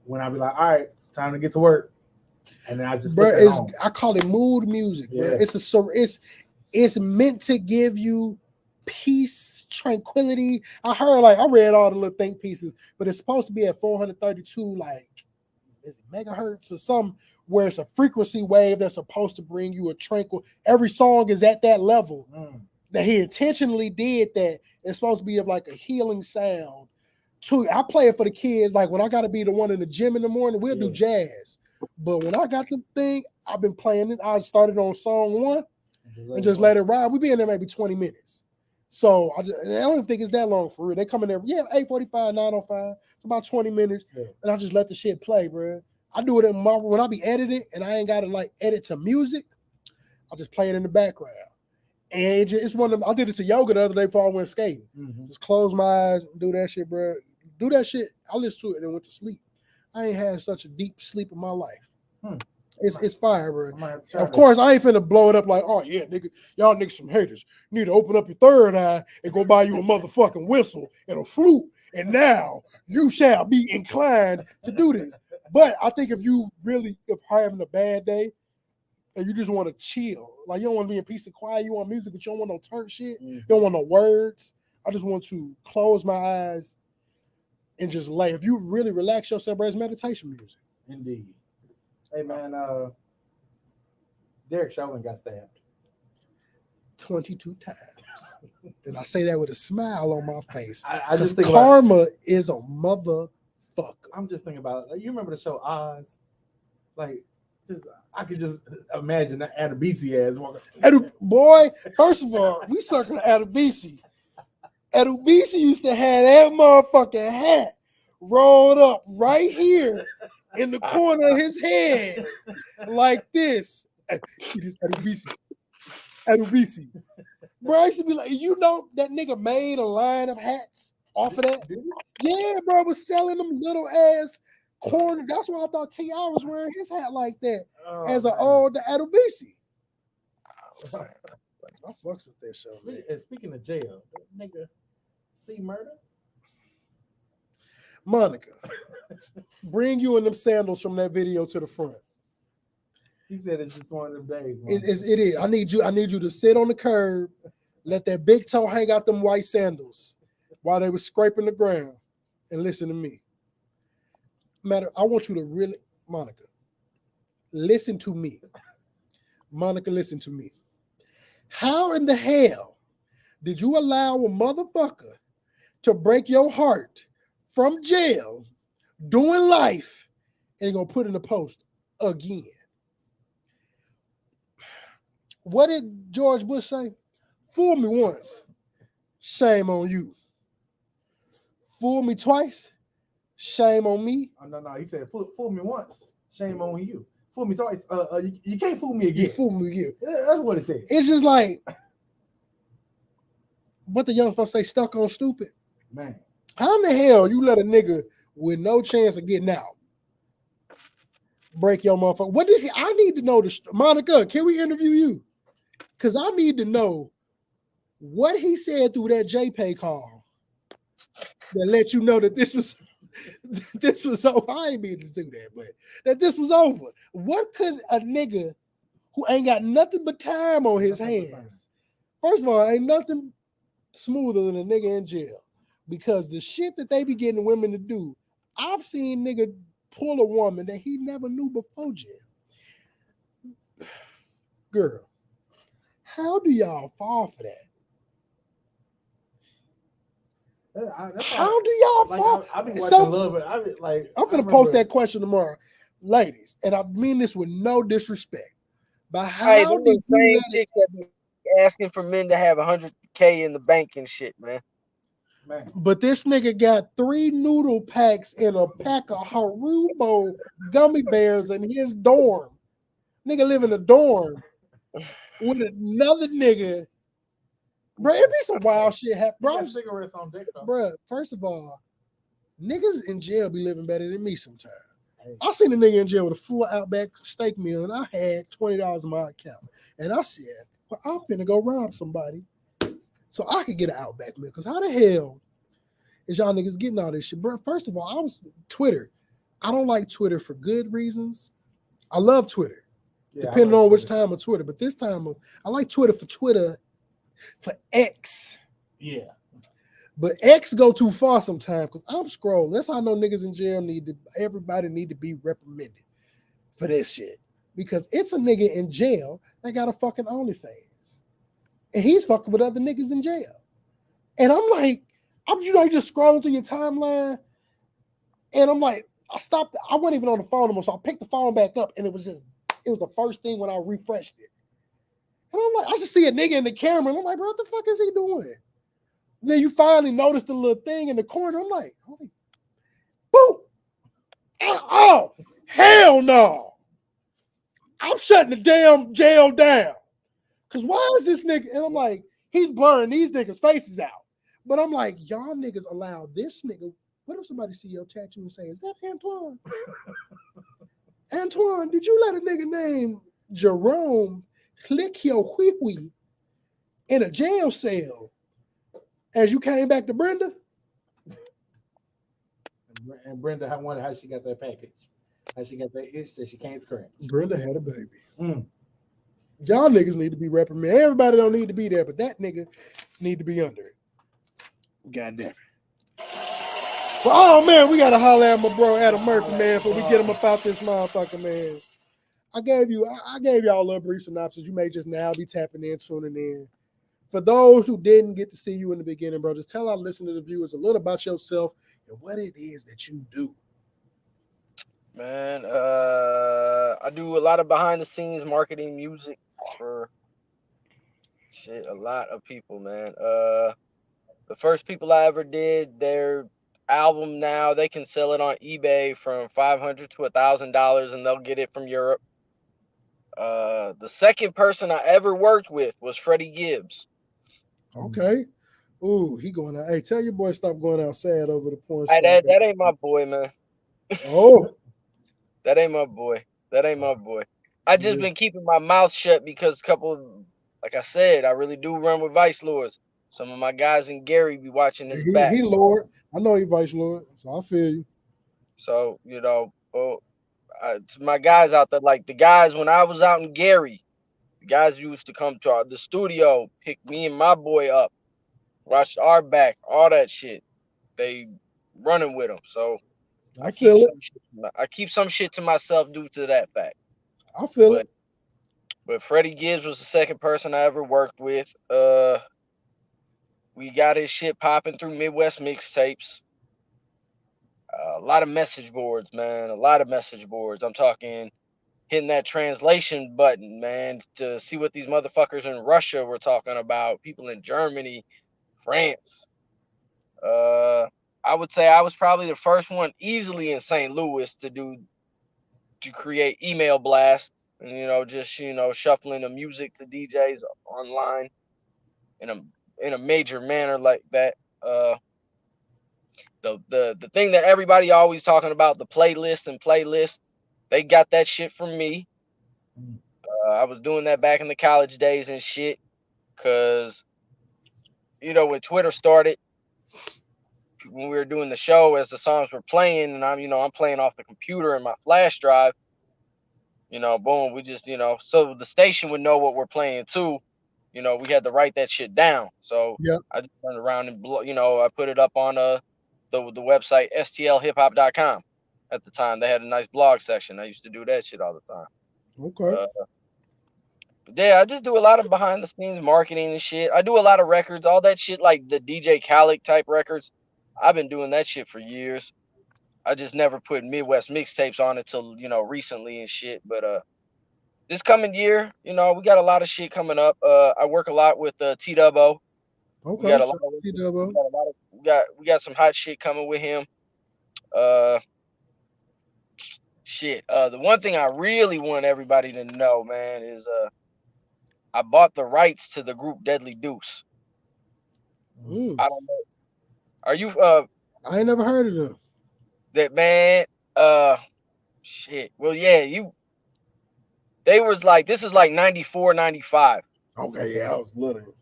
when I be like, all right, it's time to get to work, and then I just
I call it mood music, bro. It's meant to give you peace, tranquility. I read all the little think pieces, but it's supposed to be at 432 megahertz or something, where it's a frequency wave that's supposed to bring you a tranquil. Every song is at that level. That he intentionally did that. It's supposed to be of like a healing sound. I play it for the kids. Like when I got to be the one in the gym in the morning, we'll do jazz. But when I got the thing, I've been playing it. I started on song 1 and just let it ride. We be in there maybe 20 minutes. So I don't even think it's that long for real. They come in there, 8:45, 9:05, about 20 minutes, and I just let the shit play, bro. I do it when I be editing and I ain't got to edit to music. I just play it in the background. And it's one of them. I did it to yoga the other day before I went skating. Just close my eyes and do that shit, bro. Do that shit. I listened to it and then went to sleep. I ain't had such a deep sleep in my life. It's fire, bro. Of course, I ain't finna blow it up like, oh yeah, nigga, y'all niggas some haters. You need to open up your third eye and go buy you a motherfucking whistle and a flute, and now you shall be inclined to do this. But I think if having a bad day and you just want to chill, like you don't want to be in peace and quiet, you want music, but you don't want no turn shit, you don't want no words. I just want to close my eyes and just lay. If you really relax yourself, bro, it's meditation music.
Indeed. Hey man, Derek Chauvin got stabbed
22 times. And I say that with a smile on my face.
I just think
karma is a motherfucker.
I'm just thinking about it. Like, you remember the show Oz? I could just imagine that Adebisi ass walking.
Boy, first of all, we sucking Adebisi. Adebisi used to have that motherfucking hat rolled up right here in the corner of his head like this. Adebisi. Bro, I used to be like, that nigga made a line of hats off of that? Yeah, bro, was selling them little ass corner. That's why I thought T.I. was wearing his hat like that as an old Adebisi. I fucks with that show.
And speaking of jail, nigga, see murder?
Monica, bring you in them sandals from that video to the front.
He said it's just one of them days.
It is. I need you to sit on the curb, let that big toe hang out them white sandals while they were scraping the ground, and listen to me. I want you to really, Monica, listen to me. Monica, listen to me. How in the hell did you allow a motherfucker to break your heart from jail, doing life, and you're going to put in the post again? What did George Bush say? Fool me once, shame on you. Fool me twice, shame on me.
Oh, no, he said, fool me once, shame on you. Fool me twice, you can't fool me again.
You fool me again.
That's what it said.
It's just like, what the young folks say, stuck on stupid.
Man.
How in the hell you let a nigga with no chance of getting out break your motherfucker? What did I need to know Monica, can we interview you? Because I need to know what he said through that JPay call that let you know that this was over. I ain't mean to do that, but that this was over. What could a nigga who ain't got nothing but time on his hands? First of all, ain't nothing smoother than a nigga in jail. Because the shit that they be getting women to do, I've seen nigga pull a woman that he never knew before jail. Girl, how do y'all fall for that? How do y'all fall?
I've been watching Love, but
I'm gonna post that question tomorrow, ladies, and I mean this with no disrespect. But how do
same chicks that be asking for men to have $100K in the bank and shit, man?
But this nigga got 3 noodle packs in a pack of Haribo gummy bears in his dorm. Nigga live in a dorm with another nigga. Bro, it be some wild shit happen. Bro,
cigarettes on deck, though.
Bro, first of all, niggas in jail be living better than me sometimes. Hey. I seen a nigga in jail with a full Outback steak meal, and I had $20 in my account. And I said, well, I'm finna go rob somebody so I could get an Outback meal. Because how the hell is y'all niggas getting all this shit? Bro, first of all, I was Twitter. I don't like Twitter for good reasons. I love Twitter, depending on which time of Twitter. But this time, I like Twitter for X.
Yeah.
But X go too far sometimes because I'm scrolling. That's how I know niggas in jail everybody need to be reprimanded for this shit. Because it's a nigga in jail that got a fucking OnlyFans. And he's fucking with other niggas in jail. And I'm like, just scrolling through your timeline. And I'm like, I stopped. I wasn't even on the phone anymore. So I picked the phone back up and it was the first thing when I refreshed it. And I'm like, I just see a nigga in the camera. And I'm like, bro, what the fuck is he doing? And then you finally notice the little thing in the corner. I'm like, boom. Oh, hell no. I'm shutting the damn jail down. Because why is this nigga? And I'm like, he's blurring these niggas' faces out. But I'm like, y'all niggas allow this nigga. What if somebody see your tattoo and say, is that Antoine? Antoine, did you let a nigga named Jerome click your wee-wee in a jail cell as you came back to Brenda?
And Brenda, I wonder how she got that package. How she got that itch that she can't scratch.
Brenda had a baby. Y'all niggas need to be reprimanded. Everybody don't need to be there, but that nigga need to be under it. God damn it. Well, oh man, we gotta holler at my bro Adam Murphy, man, before we get him up out this motherfucker, man. I gave y'all a little brief synopsis. You may just now be tapping in, tuning in. For those who didn't get to see you in the beginning, bro, just tell our listeners and viewers a little about yourself and what it is that you do.
Man, I do a lot of behind the scenes marketing music for a lot of people, man. The first people I ever did their album now, they can sell it on eBay from $500 to $1,000 and they'll get it from Europe. The second person I ever worked with was Freddie Gibbs.
Okay. Ooh, he going out. Hey, tell your boy stop going outside over the porn
star.
That
ain't my boy, man.
Oh.
That ain't my boy. I just been keeping my mouth shut because like I said, I really do run with Vice Lords. Some of my guys in Gary be watching this back.
He Lord. I know he Vice Lord, so I feel you.
So, my guys out there, like the guys when I was out in Gary, the guys used to come to the studio, pick me and my boy up, watch our back, all that shit. They running with them. So I keep some shit to myself due to that fact.
I feel it.
But Freddie Gibbs was the second person I ever worked with. We got his shit popping through Midwest Mixtapes. A lot of message boards, man. A lot of message boards. I'm talking hitting that translation button, man, to see what these motherfuckers in Russia were talking about. People in Germany, France. I would say I was probably the first one easily in St. Louis to create email blasts and just shuffling the music to DJs online in a major manner like that. The thing that everybody always talking about, the playlist, they got that shit from me. I was doing that back in the college days and shit, cause when Twitter started, when we were doing the show, as the songs were playing, and I'm playing off the computer and my flash drive, boom, we just so the station would know what we're playing too. We had to write that shit down. So I just turned around and I put it up on the website stlhiphop.com. At the time, they had a nice blog section. I used to do that shit all the time.
Okay.
Yeah, I just do a lot of behind the scenes marketing and shit. I do a lot of records, all that shit, like the DJ Khaled type records. I've been doing that shit for years. I just never put Midwest Mixtapes on it till recently and shit. But this coming year, we got a lot of shit coming up. I work a lot with T-Dubbo.
Okay.
We got a lot of T-Dubbo. We got some hot shit coming with him. The one thing I really want everybody to know, man, is I bought the rights to the group Deadly Deuce. I don't know. Are you
I ain't never heard of them.
That man, well, yeah, they was like, this is like 94, 95.
Okay, yeah, I was little.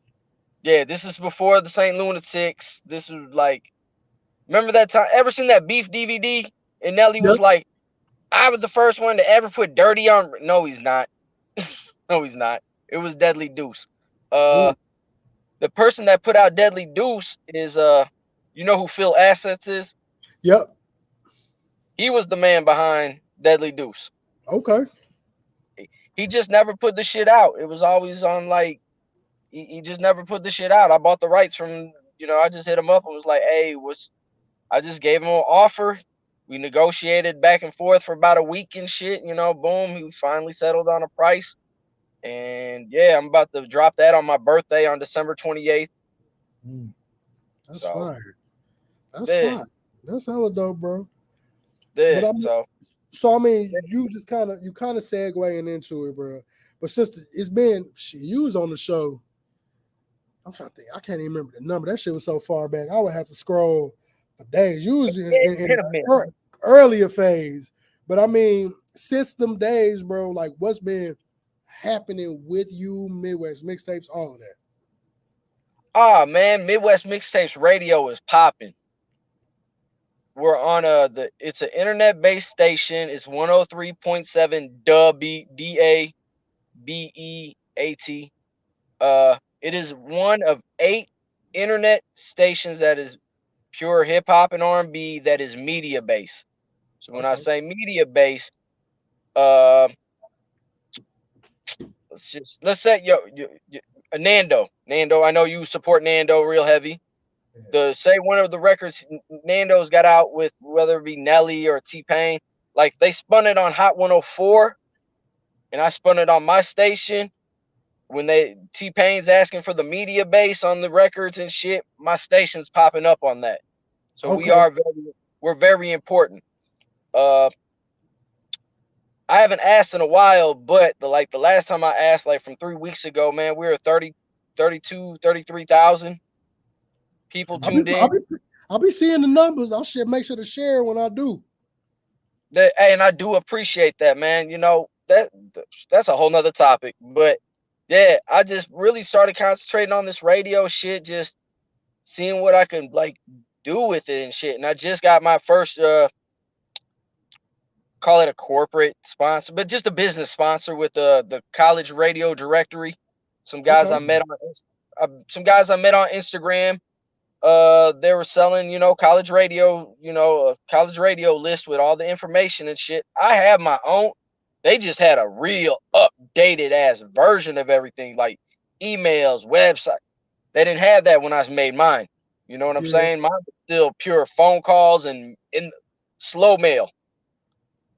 Yeah, this is before the St. Lunatics. This was like, remember that time? Ever seen that Beef DVD? And Nelly was like, I was the first one to ever put dirty on. No, he's not. No, he's not. It was Deadly Deuce. The person that put out Deadly Deuce is you know who Phil Assets is?
Yep.
He was the man behind Deadly Deuce.
Okay.
He just never put the shit out. It was always on like he just never put the shit out. I bought the rights from, you know, I just hit him up and was like, hey, I just gave him an offer. We negotiated back and forth for about a week and shit, you know, boom, he finally settled on a price. And yeah, I'm about to drop that on my birthday on December 28th.
That's
so,
fire. That's fire. That's hella dope, bro.
Yeah,
but I mean, so I mean, you kind of segueing into it, bro. But since it's been you was on the show, I'm trying to think. I can't even remember the number. That shit was so far back. I would have to scroll for days. You was in the earlier phase, but I mean, since them days, bro, like what's been happening with you, Midwest Mixtapes, all of that?
Oh man, Midwest Mixtapes radio is popping. We're on it's an internet-based station. It's 103.7 DABEAT. It is one of 8 internet stations that is pure hip hop and R&B that is media based. So when I say media based, let's say Nando. I know you support Nando real heavy. Say one of the records Nando's got out with, whether it be Nelly or T-Pain, like they spun it on Hot 104, and I spun it on my station. When T-Pain's asking for the media base on the records and shit, my station's popping up on that. So we're very important. I haven't asked in a while, but the last time I asked, like from 3 weeks ago, man, we were 33,000 people tuned in.
I'll be seeing the numbers. I'll make sure to share when I do.
And I do appreciate that, man. You know, that's a whole nother topic. But yeah, I just really started concentrating on this radio shit, just seeing what I can like do with it and shit. And I just got my first call it a corporate sponsor, but just a business sponsor with the college radio directory. Some guys I met on Instagram. They were selling, you know, college radio, a college radio list with all the information and shit. I have my own. They just had a real updated ass version of everything, like emails, website. They didn't have that when I made mine. You know what I'm saying? Mine was still pure phone calls and in slow mail.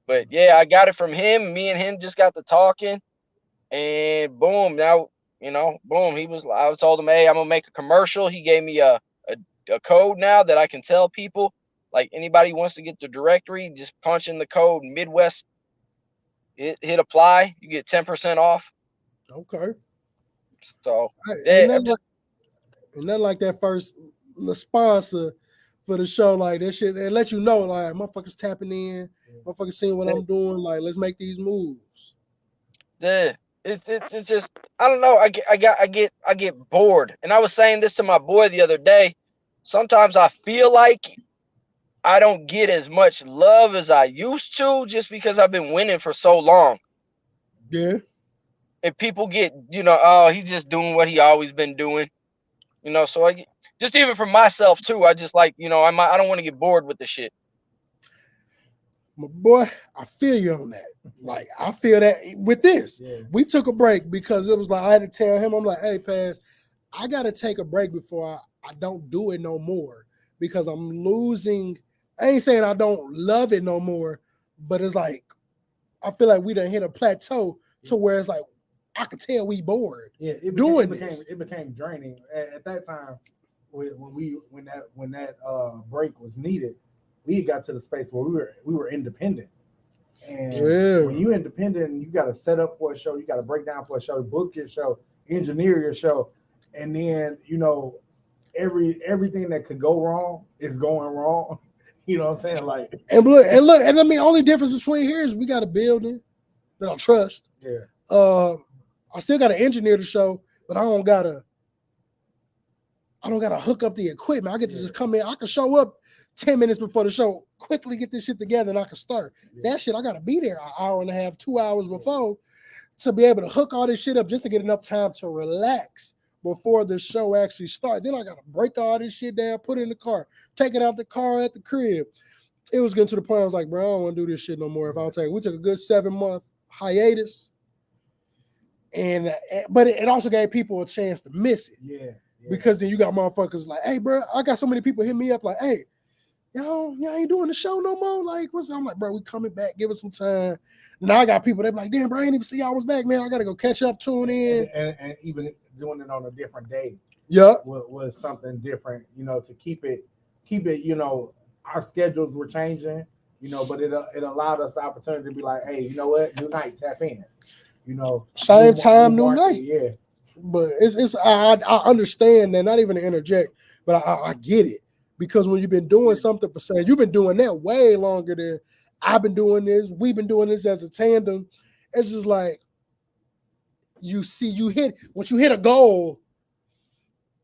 But yeah, I got it from him. Me and him just got to talking, and boom, now, you know, boom. I told him, hey, I'm gonna make a commercial. He gave me a code now that I can tell people, like anybody wants to get the directory, just punch in the code Midwest, hit apply, you get 10% off.
Okay.
So
and then like that first sponsor for the show, like that shit, and let you know, like motherfuckers tapping in, motherfuckers seeing what I'm doing, like let's make these moves.
Yeah. It's just, I don't know. I get bored. And I was saying this to my boy the other day. Sometimes I feel like I don't get as much love as I used to, just because I've been winning for so long.
Yeah.
And people get, you know, oh, he's just doing what he always been doing. You know, so just even for myself too, I just like, you know, I don't want to get bored with the shit.
My boy, I feel you on that. Like, I feel that with this. Yeah. We took a break because it was like I had to tell him, I'm like, hey, Paz, I got to take a break before I don't do it no more, because I'm losing. I ain't saying I don't love it no more, but it's like I feel like we done hit a plateau to where it's like I could tell we bored.
Yeah, it became draining at that time when that break was needed. We got to the space where we were independent, and when you independent, you got to set up for a show, you got to break down for a show, book your show, engineer your show, and then, you know, everything that could go wrong is going wrong. You know what I'm saying? Like,
and look, and I mean, only difference between here is we got a building that I trust.
Yeah.
I still got to engineer the show, but I don't gotta hook up the equipment. I get to just come in. I can show up 10 minutes before the show, quickly get this shit together and I can start. That shit, I gotta be there an hour and a half, 2 hours before to be able to hook all this shit up just to get enough time to relax before the show actually starts. Then I gotta break all this shit down, put it in the car, take it out the car at the crib. It was getting to the point I was like, bro, I don't want to do this shit no more. If I don't take it, we took a good 7-month hiatus. But it also gave people a chance to miss it.
Yeah.
Because then you got motherfuckers like, hey, bro, I got so many people hit me up like, hey, y'all ain't doing the show no more. Like, what's I'm like, bro, we coming back, give us some time. Now I got people that be like, damn, bro, I ain't even see y'all was back, man. I gotta go catch up, tune in.
And even doing it on a different day.
Yeah.
Was something different, to keep it, our schedules were changing, but it allowed us the opportunity to be like, hey, you know what, new night, tap in.
Same time, new night.
Yeah.
But I understand that, not even to interject, but I get it. Because when you've been doing something for saying, you've been doing that way longer than I've been doing this, we've been doing this as a tandem. It's just like once you hit a goal,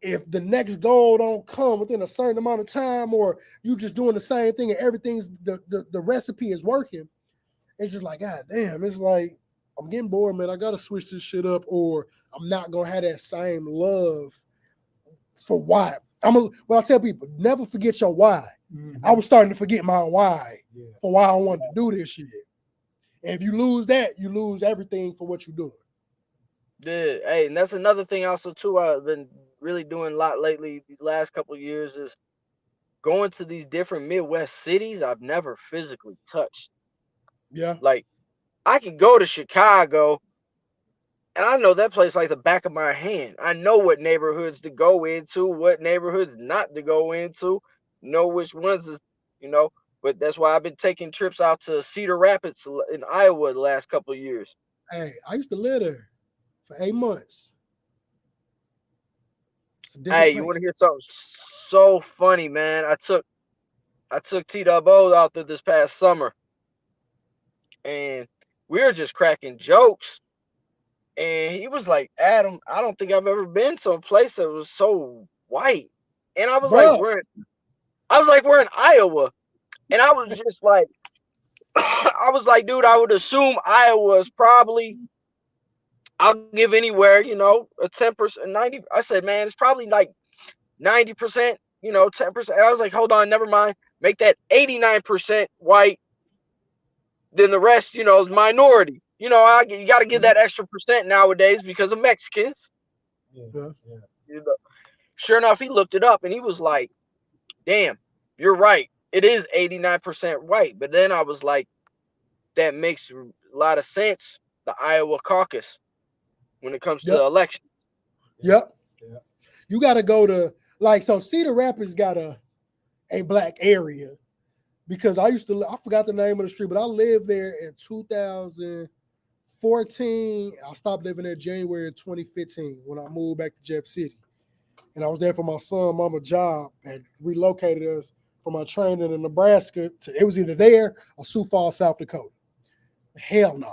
if the next goal don't come within a certain amount of time, or you just doing the same thing and everything's the recipe is working, it's just like, God damn, it's like I'm getting bored, man. I gotta switch this shit up, or I'm not gonna have that same love for why. When I tell people, never forget your why. Mm-hmm. I was starting to forget my why for why I wanted to do this shit. And if you lose that, you lose everything for what you're doing.
Yeah, hey, and that's another thing also too I've been really doing a lot lately these last couple of years is going to these different Midwest cities I've never physically touched.
Yeah.
Like, I could go to Chicago and I know that place like the back of my hand. I know what neighborhoods to go into, what neighborhoods not to go into, know which ones is, but that's why I've been taking trips out to Cedar Rapids in Iowa the last couple of years.
Hey, I used to live there for 8 months.
Hey, you want to hear something so funny, man? I took T-Double out there this past summer, and we were just cracking jokes. And he was like, Adam, I don't think I've ever been to a place that was so white. And I was like, we're in Iowa. And I was just like, I was like, dude, I would assume Iowa is probably, I'll give anywhere, a 10%, 90. I said, man, it's probably like 90%, 10%. I was like, hold on, never mind. Make that 89% white. Then the rest, is minority. You got to give that extra percent nowadays because of Mexicans.
Yeah.
Sure enough, he looked it up and he was like, damn, you're right. It is 89% white. But then I was like, that makes a lot of sense. The Iowa caucus when it comes to election.
Yep. You got to go to, so Cedar Rapids got a black area. Because I forgot the name of the street, but I lived there in 2014. I stopped living there January 2015 when I moved back to Jeff City. And I was there for my son, mama job, and relocated us from my training in Nebraska it was either there or Sioux Falls, South Dakota. Hell no.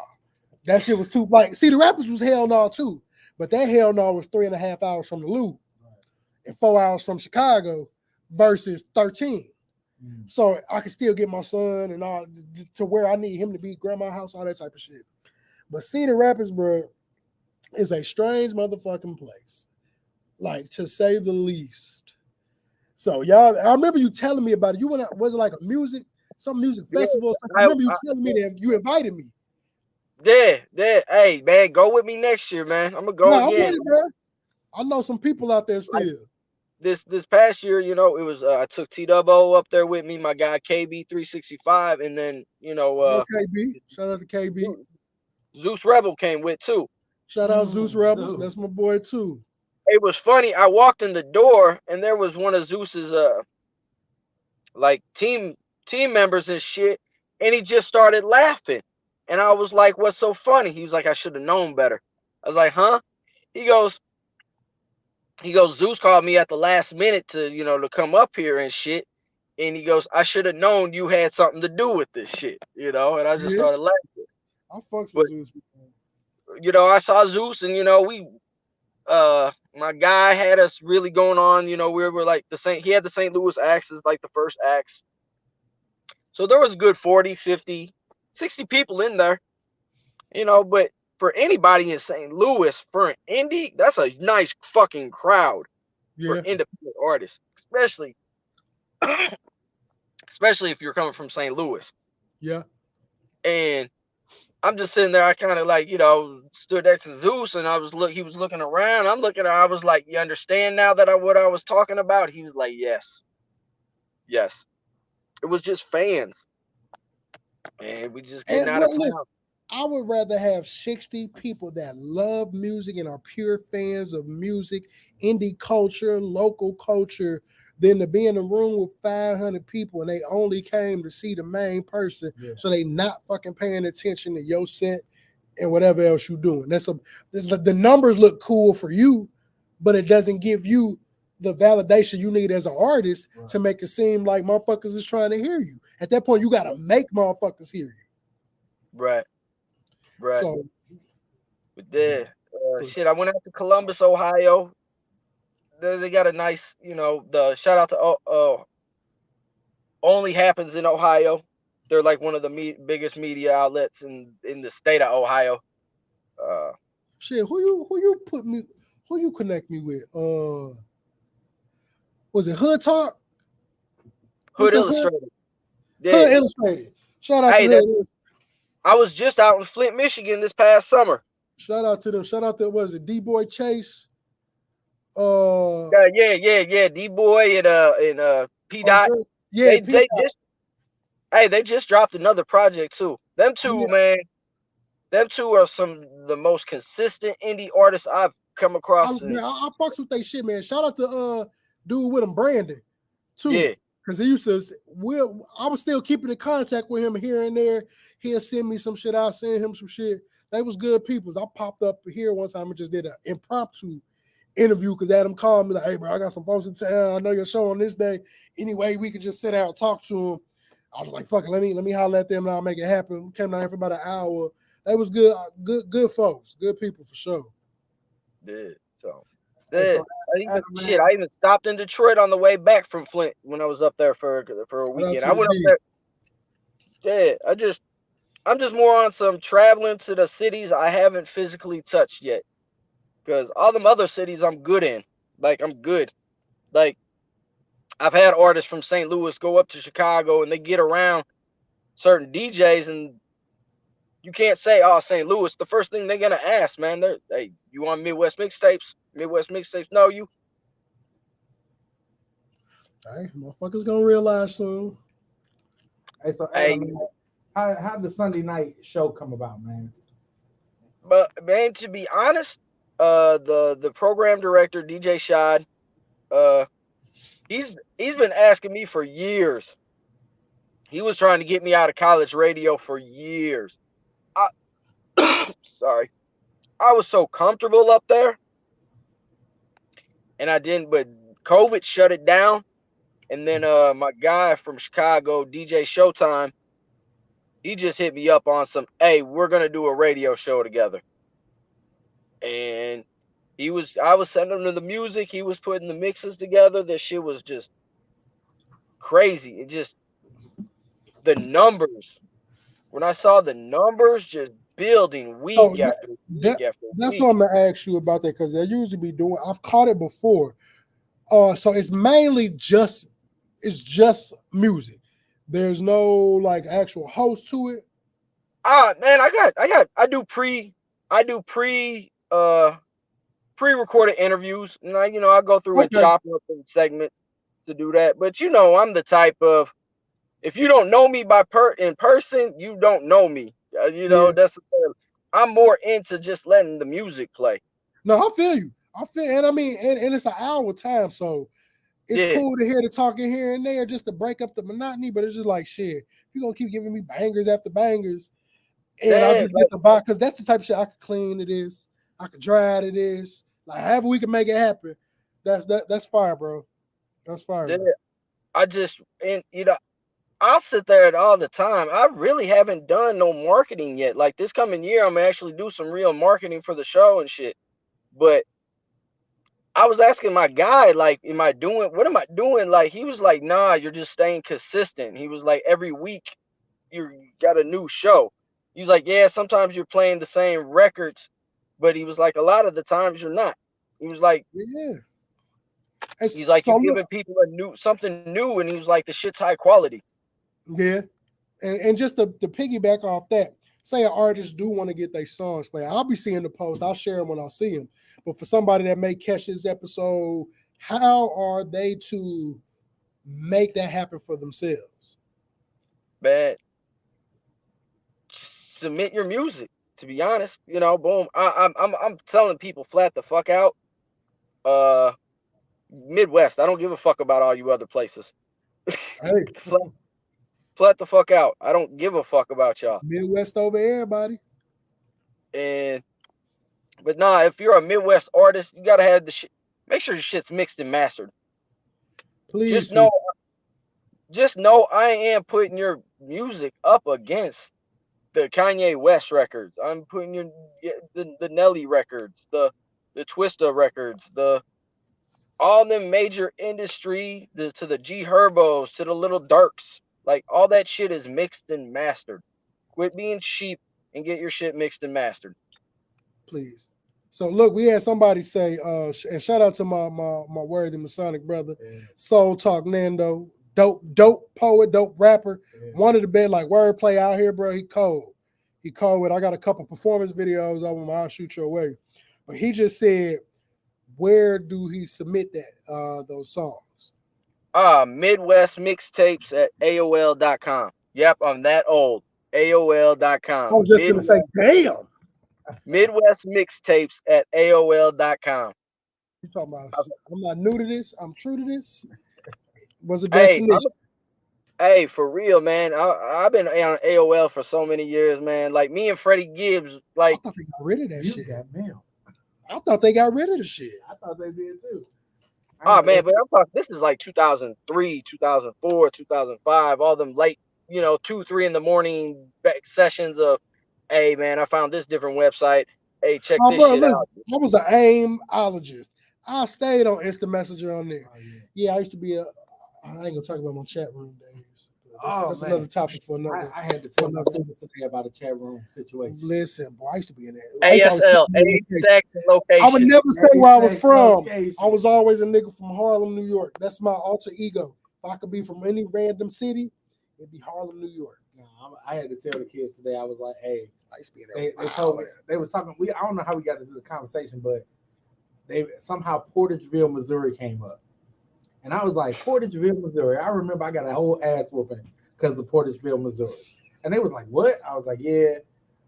That shit was too, Cedar Rapids was hell no too. But that hell no was 3.5 hours from the Loop and 4 hours from Chicago versus 13. So I can still get my son and all to where I need him to be, grandma's house, all that type of shit. But Cedar Rapids, bro, is a strange motherfucking place, to say the least. So y'all, I remember you telling me about it. You went out, was it like some music festival or something? I remember you telling me that you invited me.
Yeah. Hey, man, go with me next year, man. I'm gonna go again.
I'm bro. I know some people out there still.
This past year, it was I took T-Double up there with me, my guy KB365, and then
KB. Shout out to KB.
Zeus Rebel came with too.
Shout out Zeus Rebel. That's my boy too.
It was funny. I walked in the door and there was one of Zeus's team members and shit, and he just started laughing. And I was like, what's so funny? He was like, I should have known better. I was like, huh? He goes, Zeus called me at the last minute to, to come up here and shit. And he goes, I should have known you had something to do with this shit, and I just started laughing.
I fucks with Zeus.
I saw Zeus and, we, my guy had us really going on. You know, we were like he had the St. Louis acts as like the first acts. So there was a good 40, 50, 60 people in there, you know, but for anybody in St. Louis, for an indie, that's a nice fucking crowd for independent artists, especially if you're coming from St. Louis.
Yeah.
And I'm just sitting there, I kind of like, you know, stood next to Zeus, and he was looking around. I'm looking, I was like, you understand now that what I was talking about? He was like, yes. Yes. It was just fans. And we just getting out of town.
Listen, I would rather have 60 people that love music and are pure fans of music, indie culture, local culture, than to be in a room with 500 people and they only came to see the main person. Yeah. So they not fucking paying attention to your set and whatever else you're doing. The numbers look cool for you, but it doesn't give you the validation you need as an artist to make it seem like motherfuckers is trying to hear you. At that point, you got to make motherfuckers hear you.
Right.
So,
shit, I went out to Columbus, Ohio. They got a nice, you know, the shout out to Only Happens in Ohio. They're like one of the biggest media outlets in the state of Ohio.
Shit, who you connect me with? Was it Hood Talk?
Hood Illustrated.
Hood Illustrated. Shout out to Hood.
I was just out in Flint, Michigan this past summer.
Shout out to them. Shout out to, what is it, D-Boy Chase?
Yeah. D-Boy and P Dot. Yeah, they just dropped another project too. Them two, man. Them two are the most consistent indie artists I've come across.
I fucks with they shit, man. Shout out to dude with him, Brandon, too. Yeah. Because he used to, I was still keeping in contact with him here and there. He'll send me some shit. I'll send him some shit. They was good people. I popped up here one time and just did an impromptu interview because Adam called me like, hey, bro, I got some folks in town. I know your show on this day. Anyway, we could just sit down and talk to them. I was like, fuck it, let me holler at them and I'll make it happen. We came down here for about an hour. They was good folks, good people for sure.
Yeah, I even stopped in Detroit on the way back from Flint when I was up there for a weekend. I went up there. Yeah, I'm just more on some traveling to the cities I haven't physically touched yet. Because all them other cities I'm good in. Like, I'm good. Like, I've had artists from St. Louis go up to Chicago and they get around certain DJs and you can't say, oh, St. Louis. The first thing they're going to ask, man, hey, you want Midwest Mixtapes? Midwest Mixtapes? No, you.
Hey, motherfuckers going to realize soon.
Hey, so Adam, how did the Sunday night show come about, man?
But, man, to be honest, the program director, DJ Shad, he's been asking me for years. He was trying to get me out of college radio for years. Sorry. I was so comfortable up there. And I didn't, but COVID shut it down. And then my guy from Chicago, DJ Showtime, he just hit me up on some, hey, we're going to do a radio show together. And I was sending him the music. He was putting the mixes together. This shit was just crazy. It just, the numbers, when I saw the numbers just building week after week after week.
That's what I'm going to ask you about that, because they usually be doing, I've caught it before. So it's mainly just music. There's no like actual host to it.
Man, I do pre-recorded interviews, and I go through and chop up in segments to do that. But I'm the type of, if you don't know me in person, you don't know me. That's I'm more into just letting the music play.
No, I feel you. And I mean, and it's an hour time, so it's cool to hear the talking here and there just to break up the monotony. But it's just like, shit, if you're gonna keep giving me bangers after bangers, and I just get the box, because that's the type of shit I could clean to this, I could dry to this, like however we can make it happen. That's fire, bro. That's fire.
Yeah. I'll sit there all the time. I really haven't done no marketing yet. Like this coming year, I'm gonna actually do some real marketing for the show and shit. But I was asking my guy, like, what am I doing? Like, he was like, nah, you're just staying consistent. He was like, every week you got a new show. He's like, yeah, sometimes you're playing the same records, but he was like, a lot of the times you're not. He was like,
yeah.
He's like, you're giving people something new, and he was like, the shit's high quality.
Yeah. And just to piggyback off that, say an artist do want to get their songs played. I'll be seeing the post. I'll share them when I see them. But for somebody that may catch this episode, how are they to make that happen for themselves?
Man, submit your music. To be honest, you know, boom. I'm telling people flat the fuck out. Midwest. I don't give a fuck about all you other places.
Hey,
flat the fuck out. I don't give a fuck about y'all.
Midwest over everybody.
But nah, if you're a Midwest artist, you gotta have the shit. Make sure your shit's mixed and mastered.
Please.
Just know I am putting your music up against the Kanye West records. I'm putting the Nelly records, the Twista records, all them major industry, to the G Herbos, to the Little Durks. Like, all that shit is mixed and mastered. Quit being cheap and get your shit mixed and mastered.
Please. So look, we had somebody say, and shout out to my worthy Masonic brother, Soul Talk Nando, dope poet, dope rapper. One of the best, like, wordplay out here, bro. He cold. I got a couple performance videos of him. I'll shoot your way. But he just said, where do he submit that those songs?
Midwest Mixtapes at AOL.com. Yep, I'm that old. AOL.com.
I was just gonna say, damn.
Midwest Mixtapes at AOL.com.
You talking about? I'm not new to this. I'm true to this. Was it
definition? Hey, for real, man. I've been on AOL for so many years, man. Like, me and Freddie Gibbs, like,
I thought they got rid of that shit. I thought they got rid of the shit.
I thought they did too.
Oh man, but I'm talking. This is like 2003, 2004, 2005. All them late, 2, 3 in the morning back sessions of, hey man, I found this different website. Hey, check this shit out.
I was an AIM-ologist. I stayed on Instant Messenger on there. Oh, yeah, I used to be I ain't gonna talk about my chat room days. That's another topic for another.
I had to tell my students today about a chat room situation.
Listen, boy, I used to be in there.
ASL, age, sex, and location.
I would never say where I was from. Location. I was always a nigga from Harlem, New York. That's my alter ego. If I could be from any random city, it'd be Harlem, New York.
I had to tell the kids today. I was like, "Hey,"
I used to be in there.
They told me they was talking. I don't know how we got into the conversation, but they somehow Portageville, Missouri came up. And I was like, Portageville, Missouri. I remember I got a whole ass whooping because of Portageville, Missouri. And they was like, what? I was like, yeah.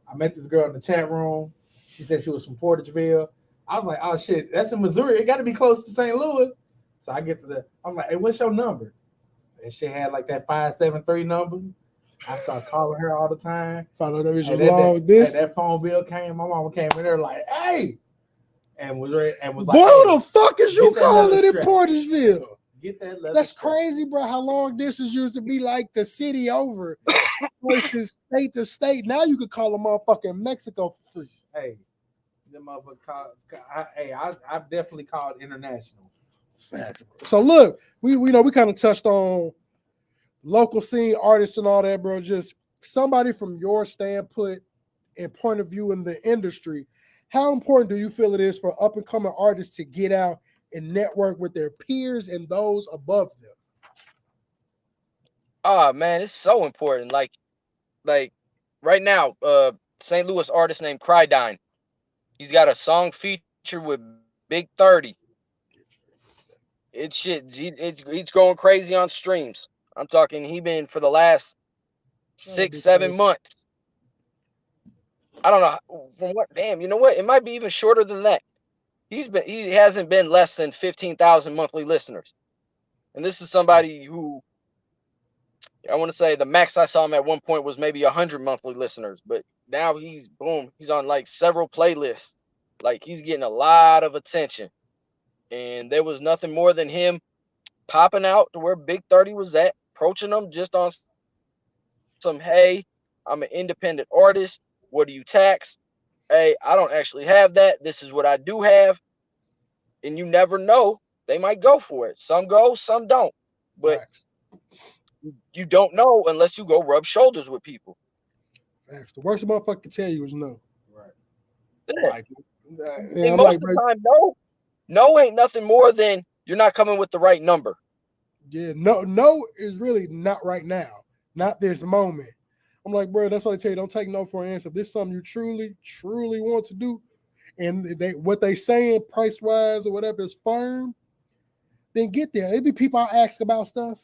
I met this girl in the chat room. She said she was from Portageville. I was like, oh, shit, that's in Missouri. It got to be close to St. Louis. So I get to I'm like, hey, what's your number? And she had like that 573 number. I started calling her all the time.
Found out that bitch was long this.
That phone bill came. My mama came in there like, hey. And was like,
boy, who the fuck is you calling in Portageville?
Get that leather.
That's crazy, bro. How long distance used to be like the city over versus state to state. Now you could call a motherfucker in Mexico for free.
Hey, the motherfucker called. I definitely called international.
So look, we kind of touched on local scene artists and all that, bro. Just somebody from your standpoint and point of view in the industry. How important do you feel it is for up and coming artists to get out and network with their peers and those above them?
Oh man, it's so important. Like right now, St. Louis artist named Crydine. He's got a song feature with Big 30. He's going crazy on streams. I'm talking, he been for the last 6-7 months. I don't know from what. Damn, you know what? It might be even shorter than that. He hasn't been less than 15,000 monthly listeners. And this is somebody who, I want to say the max I saw him at one point was maybe 100 monthly listeners, but now he's on like several playlists. Like, he's getting a lot of attention. And there was nothing more than him popping out to where Big 30 was at, approaching them just on some, hey, I'm an independent artist. What do you tax? Hey, I don't actually have that. This is what I do have. and you never know, they might go for it. Some go, some don't. But
Facts.
You don't know unless you go rub shoulders with people.
Facts. The worst a motherfucker can tell you is no.
Right.
Yeah.
Like,
And most of the time, no ain't nothing more than you're not coming with the right number.
Yeah, no is really not right now, not this moment. I'm like, bro, that's what I tell you. Don't take no for an answer. If this is something you truly, truly want to do, and what they saying price wise or whatever is firm, then get there. There be people I ask about stuff.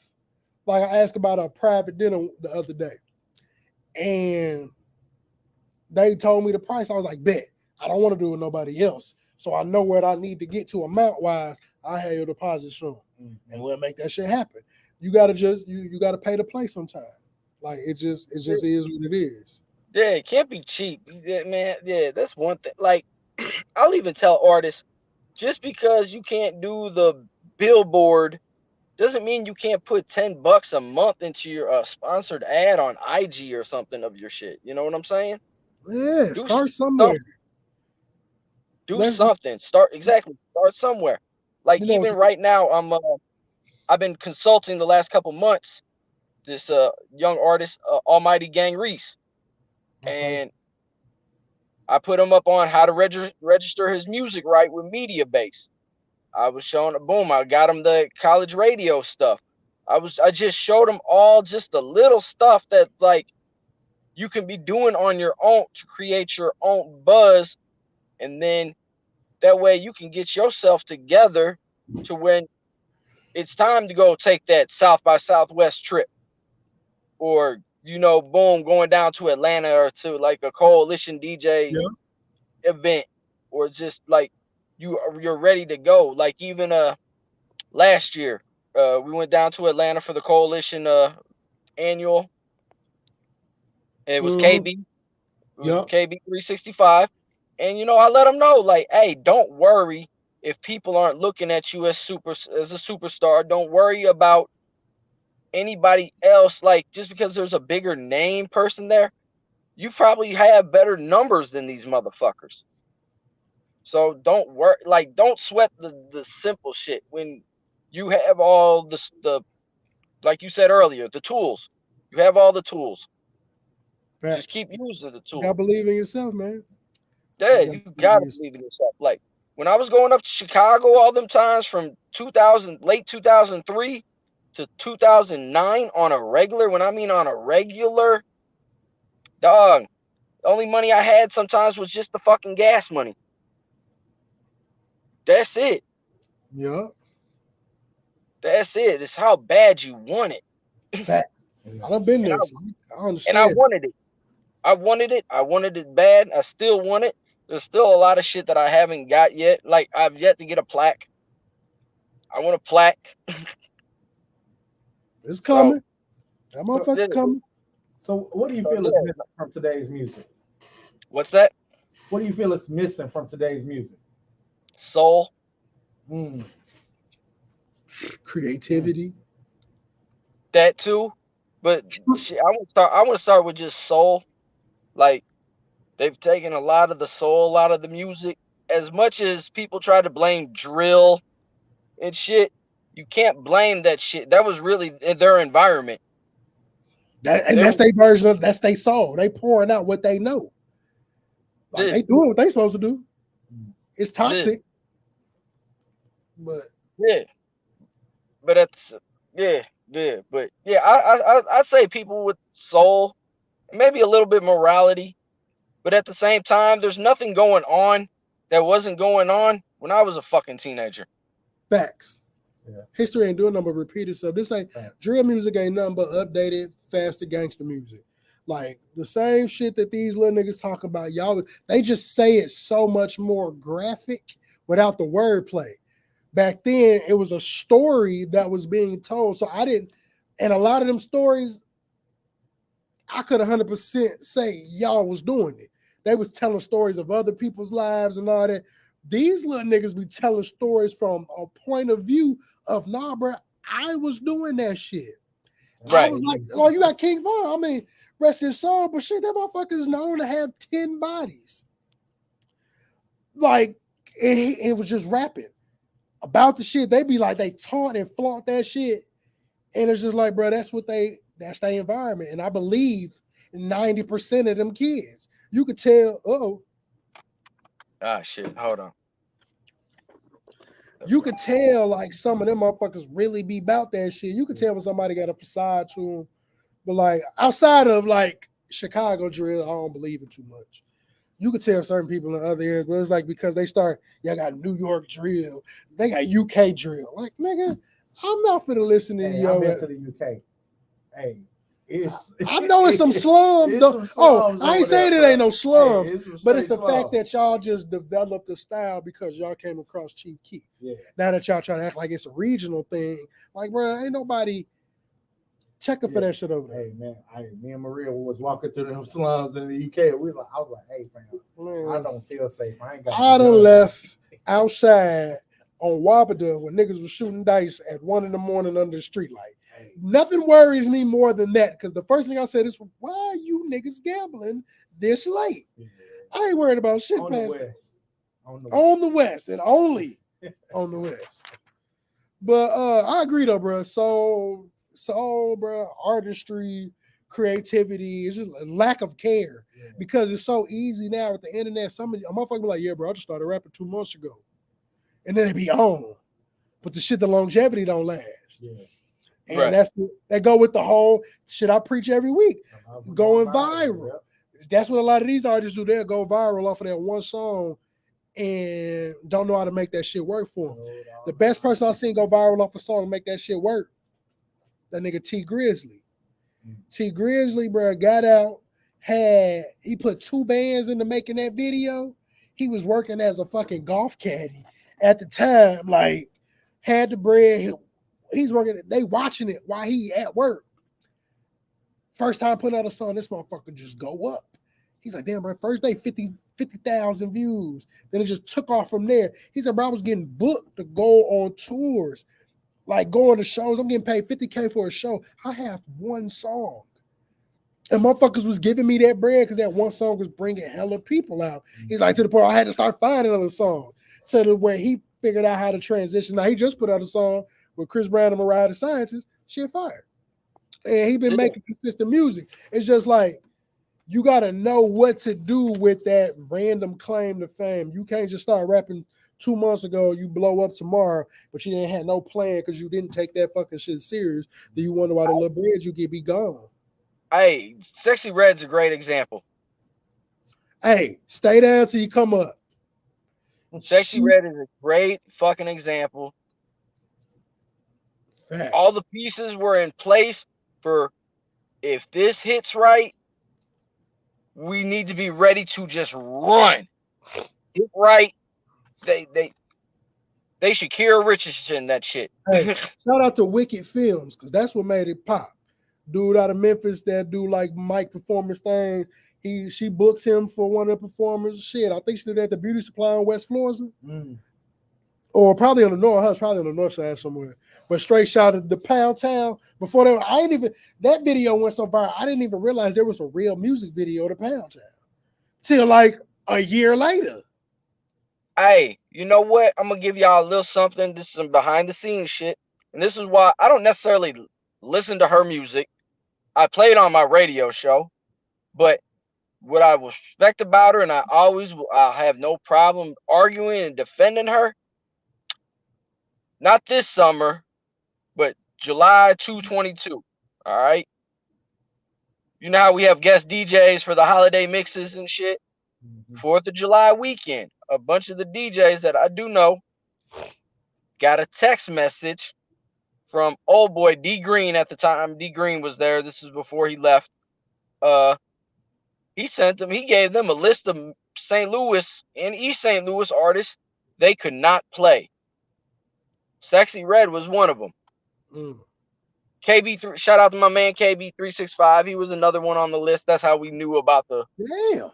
Like I asked about a private dinner the other day, and they told me the price. I was like, bet. I don't want to do it with nobody else. So I know what I need to get to amount wise. I have your deposit soon, and we'll make that shit happen. You gotta just you gotta pay to play sometime. Like it just is what it is.
Yeah, it can't be cheap, man. Yeah, that's one thing. Like I'll even tell artists, just because you can't do the billboard doesn't mean you can't put $10 a month into your sponsored ad on IG or something of your shit. You know what I'm saying?
Yeah, start somewhere.
Do something. Start somewhere. Like even right now, I've been consulting the last couple months this young artist, Almighty Gang Reese, and I put him up on how to register his music right with MediaBase. I was showing boom. I got him the college radio stuff. I just showed him all just the little stuff that like you can be doing on your own to create your own buzz, and then that way you can get yourself together to when it's time to go take that South by Southwest trip, or boom, going down to Atlanta or to like a coalition DJ event, or just like you're ready to go. Like even last year, we went down to Atlanta for the coalition annual. It was KB. It was KB 365. And I let them know, like, hey, don't worry if people aren't looking at you as a superstar. Don't worry about anybody else. Like, just because there's a bigger name person there, you probably have better numbers than these motherfuckers. So don't worry, like, don't sweat the simple shit when you have all the like you said earlier, the tools. You have all the tools. Facts. Just keep using the tools.
You gotta believe in yourself, man.
Yeah, you gotta believe in yourself. Like when I was going up to Chicago all them times from late 2003 to 2009 on a regular, when I mean on a regular, dog, the only money I had sometimes was just the fucking gas money. That's it.
Yeah.
That's it. It's how bad you want it.
Facts. I've been there. I understand.
And I wanted it. I wanted it bad. I still want it. There's still a lot of shit that I haven't got yet. Like I've yet to get a plaque. I want a plaque.
It's coming. That motherfucker's coming.
So what do you feel is missing from today's music?
What's that?
What do you feel is missing from today's music?
Soul.
Creativity.
That too. But shit, I want to start with just soul. Like they've taken a lot of the soul out of the music. As much as people try to blame drill and shit, you can't blame that shit. That was really their environment.
That's their version of that's their soul. They pouring out what they know. Like they doing what they supposed to do. It's toxic. But
I'd say people with soul, maybe a little bit morality, but at the same time, there's nothing going on that wasn't going on when I was a fucking teenager.
Facts. Yeah. History ain't doing nothing but repeat itself. This ain't drill music ain't nothing but updated, faster gangster music. Like the same shit that these little niggas talk about, y'all, they just say it so much more graphic without the wordplay. Back then, it was a story that was being told. So and a lot of them stories, I could 100% say y'all was doing it. They was telling stories of other people's lives and all that. These little niggas be telling stories from a point of view of, nah, bro, I was doing that shit. Right. I was like, oh, you got King Von. I mean, rest his soul, but shit, that motherfucker is known to have 10 bodies. Like, it was just rapping. about the shit. They be like, they taunt and flaunt that shit. And it's just like, bro, that's their environment. And I believe 90% of them kids, you could tell,
Ah, shit. Hold on.
You could tell like some of them motherfuckers really be about that shit. You could tell when somebody got a facade to them. But like outside of like Chicago drill, I don't believe it too much. You could tell certain people in other areas, but it's like because they start, got New York drill, they got UK drill. Like, nigga, I'm not finna listen to you.
I've been to the UK. Hey,
I know it's some slums though. I ain't saying it ain't no slums, but it's the fact that y'all just developed the style because y'all came across Chief Keef.
Yeah.
Now that y'all try to act like it's a regional thing, like, bro, ain't nobody checking for that shit over there.
Hey man, me and Maria was walking through them slums in the UK. I was like, hey fam, I don't feel safe. I
done left outside on Wabada when niggas was shooting dice at 1 a.m. under the street light. Hey. Nothing worries me more than that, because the first thing I said is, why are you niggas gambling this late? Yeah. I ain't worried about shit past that. On the West and only on the West. But I agree though, bro. So bro, artistry, creativity, it's just a lack of care, because it's so easy now with the internet. Some of you, I'm motherfucking like, yeah, bro, I just started rapping 2 months ago, and then it be on, but the longevity don't last. Yeah. And that go with the whole shit I preach every week, going viral. That's what a lot of these artists do. They'll go viral off of that one song and don't know how to make that shit work for them. The best person I've seen go viral off a song and make that shit work, that nigga T Grizzly. T Grizzly, bro, got out, he put 2 bands into making that video. He was working as a fucking golf caddy at the time, like, had the bread. He's working, they watching it while he at work. First time putting out a song, this motherfucker just go up. He's like, damn, bro, first day 50,000 views. Then it just took off from there. He said, bro, I was getting booked to go on tours, like going to shows. I'm getting paid $50K for a show. I have 1 song. And motherfuckers was giving me that bread because that 1 song was bringing hella people out. He's like, to the point I had to start finding another song. So the way he figured out how to transition. Now, he just put out a song with Chris Brown and Mariah the Scientists, shit fire. And he been making consistent music. It's just like, you got to know what to do with that random claim to fame. You can't just start rapping 2 months ago, you blow up tomorrow, but you didn't have no plan because you didn't take that fucking shit serious. Do you wonder why the little bread you get be gone?
Hey, Sexy Red's a great example.
Hey, stay down till you come up.
Sexy Red is a great fucking example. Facts. All the pieces were in place for, if this hits right, we need to be ready to just run. Hit right. They Shakira Richardson that shit.
Hey, shout out to Wicked Films, because that's what made it pop. Dude out of Memphis that do like mic performance things. She booked him for one of the performers. Shit, I think she did at the Beauty Supply on West Florida. Or probably on the north side somewhere. But straight shot at the Pound Town. Before that, that video went so viral, I didn't even realize there was a real music video of the Pound Town till like a year later.
Hey, you know what? I'm gonna give y'all a little something. This is some behind the scenes shit. And this is why I don't necessarily listen to her music. I played on my radio show, but what I respect about her, and I'll have no problem arguing and defending her. Not this summer, but July 2022. All right. You know how we have guest DJs for the holiday mixes and shit? 4th of July weekend. A bunch of the DJs that I do know got a text message from old boy D Green at the time. D Green was there. This is before he left. He gave them a list of St. Louis and East St. Louis artists they could not play. Sexy Red was one of them. KB3, shout out to my man KB365. He was another one on the list. That's how we knew about the.
Damn.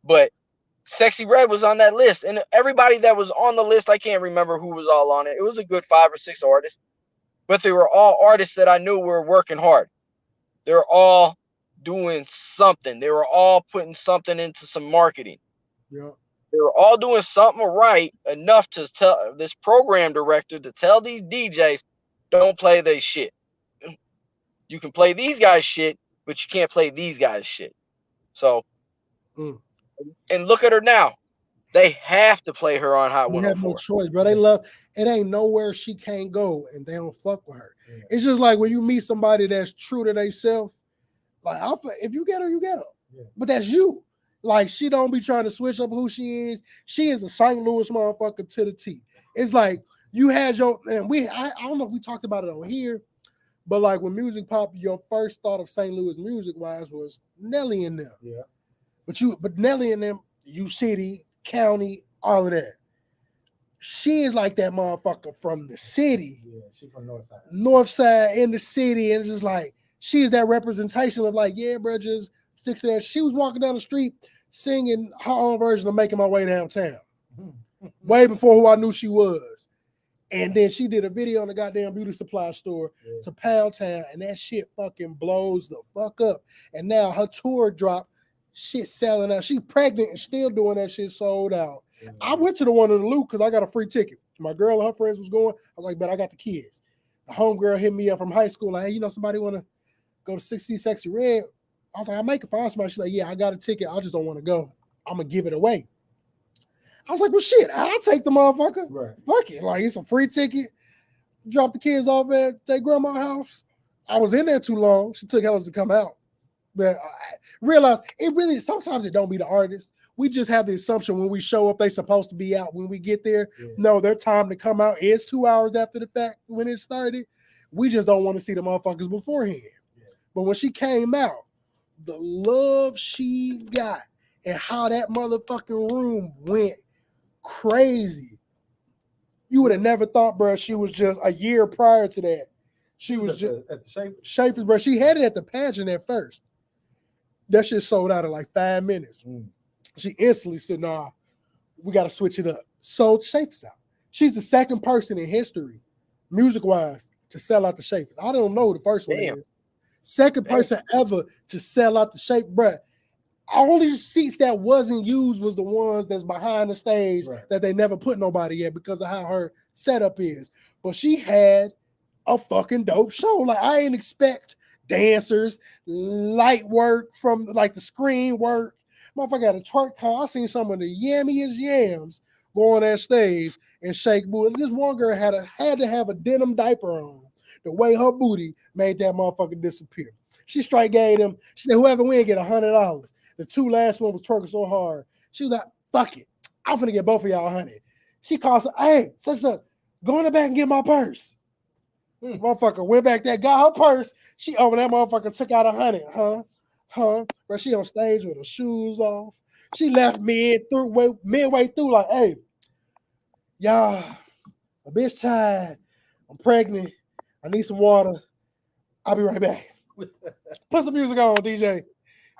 But Sexy Red was on that list, and everybody that was on the list, I can't remember who was all on it. It was a good 5 or 6 artists, but they were all artists that I knew were working hard. They were all doing something. They were all putting something into some marketing.
Yeah.
They were all doing something right enough to tell this program director to tell these DJs, don't play their shit. You can play these guys' shit, but you can't play these guys' shit. So, and look at her now. They have to play her on Hot 104.
They have no choice, bro. They love it. Ain't nowhere she can't go, and they don't fuck with her. Yeah. It's just like when you meet somebody that's true to themselves. Like, if you get her, you get her. Yeah. But that's you. Like, she don't be trying to switch up who she is. She is a St. Louis motherfucker to the T. It's like you had your and I don't know if we talked about it on here, but like when music pop, your first thought of St. Louis music wise was Nelly and them. Yeah. But Nelly and them, U City, County, all of that. She is like that motherfucker from the city.
Yeah, she from North Side. North
Side in the city, and it's just like she is that representation of like, yeah, bro, just stick to that. She was walking down the street singing her own version of Making My Way Downtown. Way before who I knew she was. And then she did a video on the goddamn beauty supply store to Pound Town, and that shit fucking blows the fuck up. And now her tour dropped. Shit selling out. She pregnant and still doing that shit sold out. Yeah. I went to the one in the Loop because I got a free ticket. My girl and her friends was going. I was like, but I got the kids. The homegirl hit me up from high school. Like, hey, you know, somebody want to go to 60 Sexy Red? I was like, I make it find somebody. She's like, yeah, I got a ticket. I just don't want to go. I'm going to give it away. I was like, well, shit, I'll take the motherfucker. Right. Fuck it. Like, it's a free ticket. Drop the kids off at their grandma's house. I was in there too long. She took hours to come out. But I realize it really sometimes it don't be the artist. We just have the assumption when we show up, they supposed to be out when we get there. Yeah. No, their time to come out is 2 hours after the fact when it started. We just don't want to see the motherfuckers beforehand. Yeah. But when she came out, the love she got and how that motherfucking room went crazy. You would have never thought, bro, she was just a year prior to that. She was just
at the
Schaefer's, bro. She had it at the pageant at first. That shit sold out in like 5 minutes. She instantly said, nah, we got to switch it up. Sold Schaefer's out. She's the second person in history, music-wise, to sell out the Schaefer's. I don't know who the first one is. Second person ever to sell out the Schaefer, bruh. Only seats that wasn't used was the ones that's behind the stage that they never put nobody at because of how her setup is. But she had a fucking dope show. Like, I didn't expect dancers, light work from like the screen work. Motherfucker had a twerk con. I seen some of the yammiest yams go on that stage and shake booty. This one girl had to have a denim diaper on. The way her booty made that motherfucker disappear. She straight gave them. She said, whoever win get $100. The two last one was twerking so hard. She was like, fuck it. I'm finna get both of y'all 100. She calls her, hey, go in the back and get my purse. Motherfucker went back there, got her purse. She over that motherfucker took out 100. But she on stage with her shoes off. She left midway through like, hey, y'all, a bitch tired. I'm pregnant. I need some water. I'll be right back. Put some music on, DJ.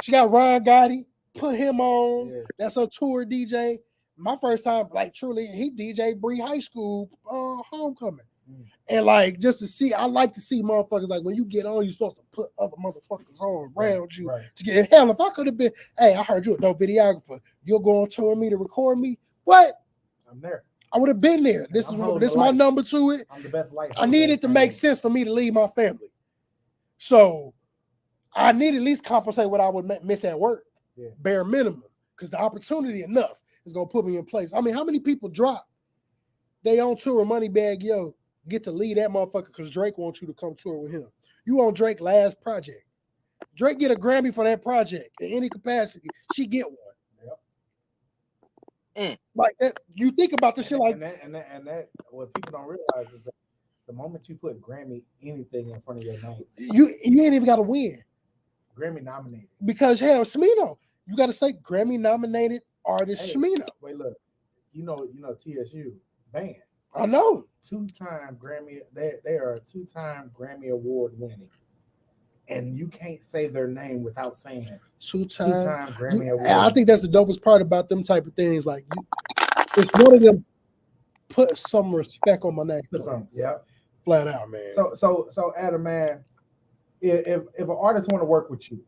She got Ron Gotti. Put him on. Yeah. That's her tour DJ. My first time, like truly, he DJ Bree High School homecoming. And like just to see, I like to see motherfuckers like when you get on, you're supposed to put other motherfuckers on around you to get hell. If I could have been, hey, I heard you a dope videographer. You'll go on tour with me to record me. What?
I'm there.
I would have been there. This is my number to it.
I'm the best light.
I need it to make sense for me to leave my family. So I need at least compensate what I would miss at work. Yeah. Bare minimum. Because the opportunity enough is gonna put me in place. I mean, how many people drop? They on tour with Moneybag Yo. Get to lead that motherfucker because Drake wants you to come tour with him. You on Drake's last project. Drake get a Grammy for that project in any capacity. She get one. Yep. Like that. You think about this shit like
and that. What people don't realize is that the moment you put Grammy anything in front of your name,
you ain't even got to win.
Grammy nominated
because hell, Smino, you got to say Grammy nominated artist Smino.
Wait, look, you know TSU band.
I know.
2-time Grammy, they are a 2-time Grammy Award winning. And you can't say their name without saying 2-time Grammy Award.
I think that's the dopest part about them type of things. Like, it's one of them put some respect on my name.
Yeah.
Flat out, man.
So Adam, man, if an artist want to work with you,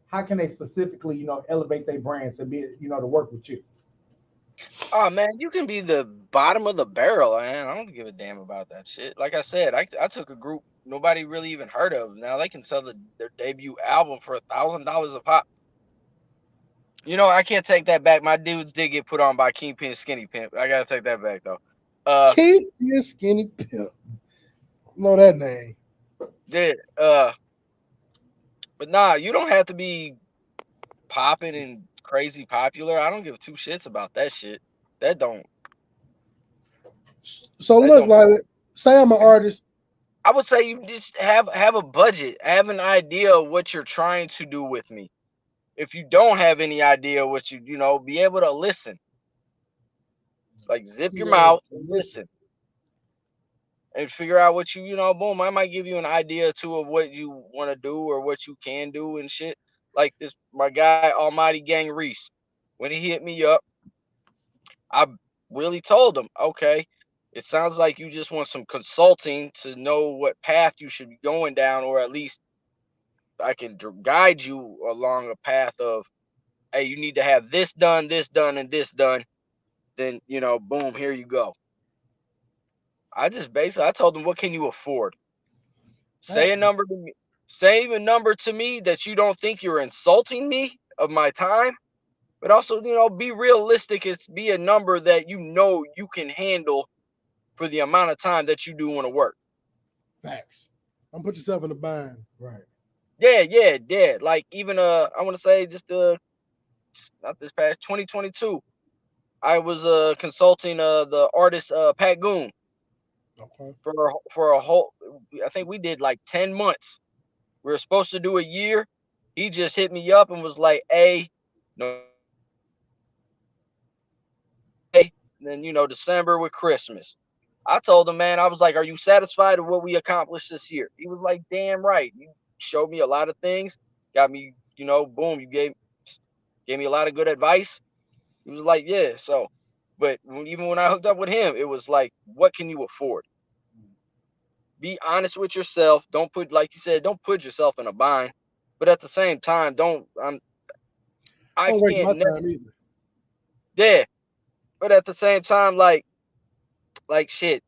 how can they specifically, elevate their brand to be, to work with you?
Oh man, you can be the bottom of the barrel, man. I don't give a damn about that shit. Like I said, I took a group nobody really even heard of. Now they can sell their debut album for $1,000 a pop. You know, I can't take that back. My dudes did get put on by Kingpin Skinny Pimp. I gotta take that back though.
Kingpin Skinny Pimp. Know that name.
Yeah. But nah, you don't have to be popping and crazy popular. I don't give two shits about that shit. That don't.
So
That
look,
don't.
like, say I'm an artist.
I would say you just have a budget, have an idea of what you're trying to do with me. If you don't have any idea what you know, be able to listen. Like zip your mouth and listen. And figure out what you know, boom, I might give you an idea too of what you want to do or what you can do and shit. Like this, my guy Almighty Gang Reese, when he hit me up, I really told him, okay, it sounds like you just want some consulting to know what path you should be going down, or at least I can guide you along a path of, hey, you need to have this done, and this done. Then, you know, boom, here you go. I just basically, I told them, what can you afford? Say a number to me. Say a number to me that you don't think you're insulting me of my time, but also, you know, be realistic. It's be a number that you know you can handle for the amount of time that you do want to work.
Facts. Don't put yourself in a bind.
Right.
Yeah. Like even I want to say just not this past 2022, I was consulting the artist Pat Goon.
Okay.
For a whole, I think we did like 10 months. We were supposed to do a year. He just hit me up and was like, "Hey, no." Then you know, December with Christmas. I told him, man, I was like, "Are you satisfied with what we accomplished this year?" He was like, "Damn right. You showed me a lot of things. Got me, you know, boom. You gave me a lot of good advice." He was like, "Yeah." So, but even when I hooked up with him, it was like, "What can you afford?" Be honest with yourself. Don't put, like you said, don't put yourself in a bind. But at the same time, I
Don't waste
can't
my
never,
time either.
yeah. But at the same time, like shit,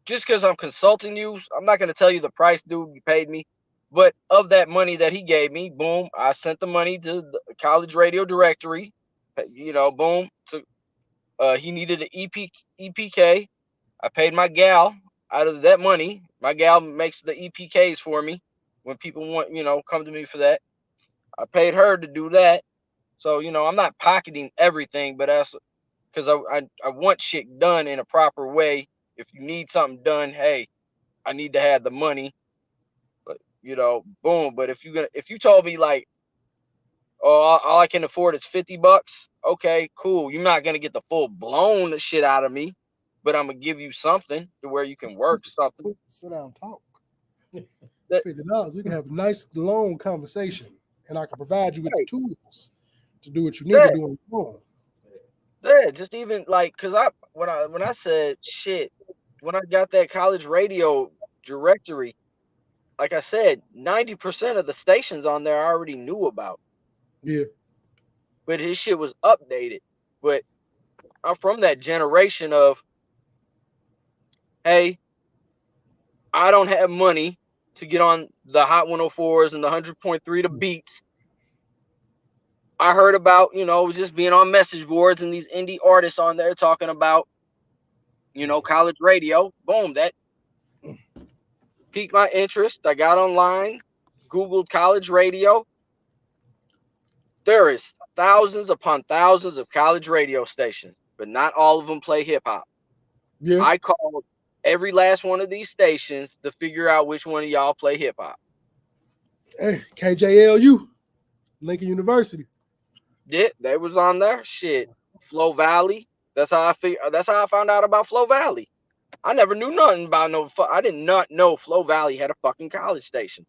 just because I'm consulting you, I'm not gonna tell you the price, dude, you paid me. But of that money that he gave me, boom, I sent the money to the college radio directory. You know, boom. To he needed an EPK. I paid my gal out of that money. My gal makes the EPKs for me when people want, you know, come to me for that. I paid her to do that. So, you know, I'm not pocketing everything, but that's because I want shit done in a proper way. If you need something done, hey, I need to have the money. But you know, boom. But if you told me like, oh, all I can afford is $50, okay, cool. You're not gonna get the full blown shit out of me, but I'm gonna give you something to where you can work something.
Sit down and talk.
That,
$50, we can have a nice long conversation, and I can provide you with the tools to do what you need
that,
to do on your own.
yeah, just even like, cause when I said shit, when I got that college radio directory, like I said, 90% of the stations on there I already knew about.
Yeah.
But his shit was updated. But I'm from that generation of, hey, I don't have money to get on the Hot 104s and the 100.3 the beats. I heard about, you know, just being on message boards and these indie artists on there talking about, you know, college radio. Boom, that piqued my interest. I got online, Googled college radio. There is thousands upon thousands of college radio stations, but not all of them play hip hop.
Yeah.
I called every last one of these stations to figure out which one of y'all play hip hop.
Hey, KJLU, Lincoln University.
Yeah, they was on there. Shit, Flow Valley. That's how I found out about Flow Valley. I never knew nothing about no. I did not know Flow Valley had a fucking college station.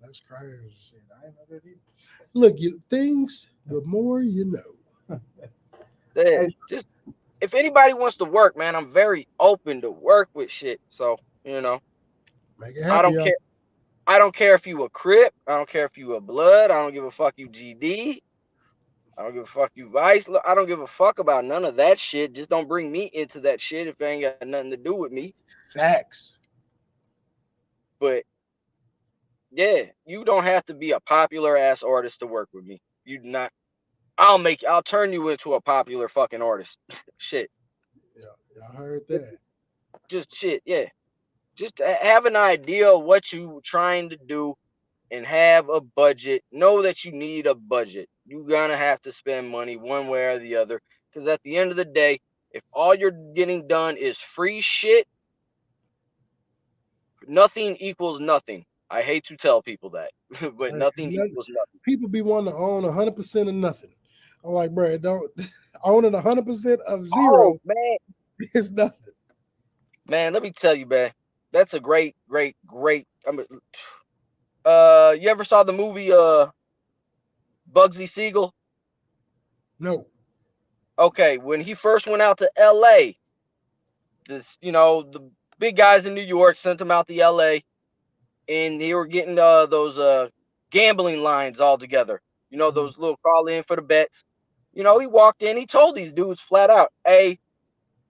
That's crazy. Shit, I didn't know that either. Look, things. The more you know.
Yeah, just if anybody wants to work, man, I'm very open to work with shit. So you know,
make it happen. I
don't care. I don't care if you a Crip. I don't care if you a Blood. I don't give a fuck you GD. I don't give a fuck you Vice. Look, I don't give a fuck about none of that shit. Just don't bring me into that shit if it ain't got nothing to do with me.
Facts.
But yeah, you don't have to be a popular ass artist to work with me. You not. I'll turn you into a popular fucking artist. Shit.
Yeah, I heard that.
Just shit. Yeah. Just have an idea of what you trying to do and have a budget. Know that you need a budget. You're gonna have to spend money one way or the other. Because at the end of the day, if all you're getting done is free shit, nothing equals nothing. I hate to tell people that, but nothing equals nothing.
People be wanting to own 100% of nothing. I'm like, bro, don't owning 100% of zero.
Oh, man,
is nothing.
Man, let me tell you, man, that's a great. I mean, you ever saw the movie Bugsy Siegel?
No.
Okay, when he first went out to L.A., the big guys in New York sent him out to L.A. and they were getting those gambling lines all together. Those little call in for the bets. He walked in, he told these dudes flat out, "Hey,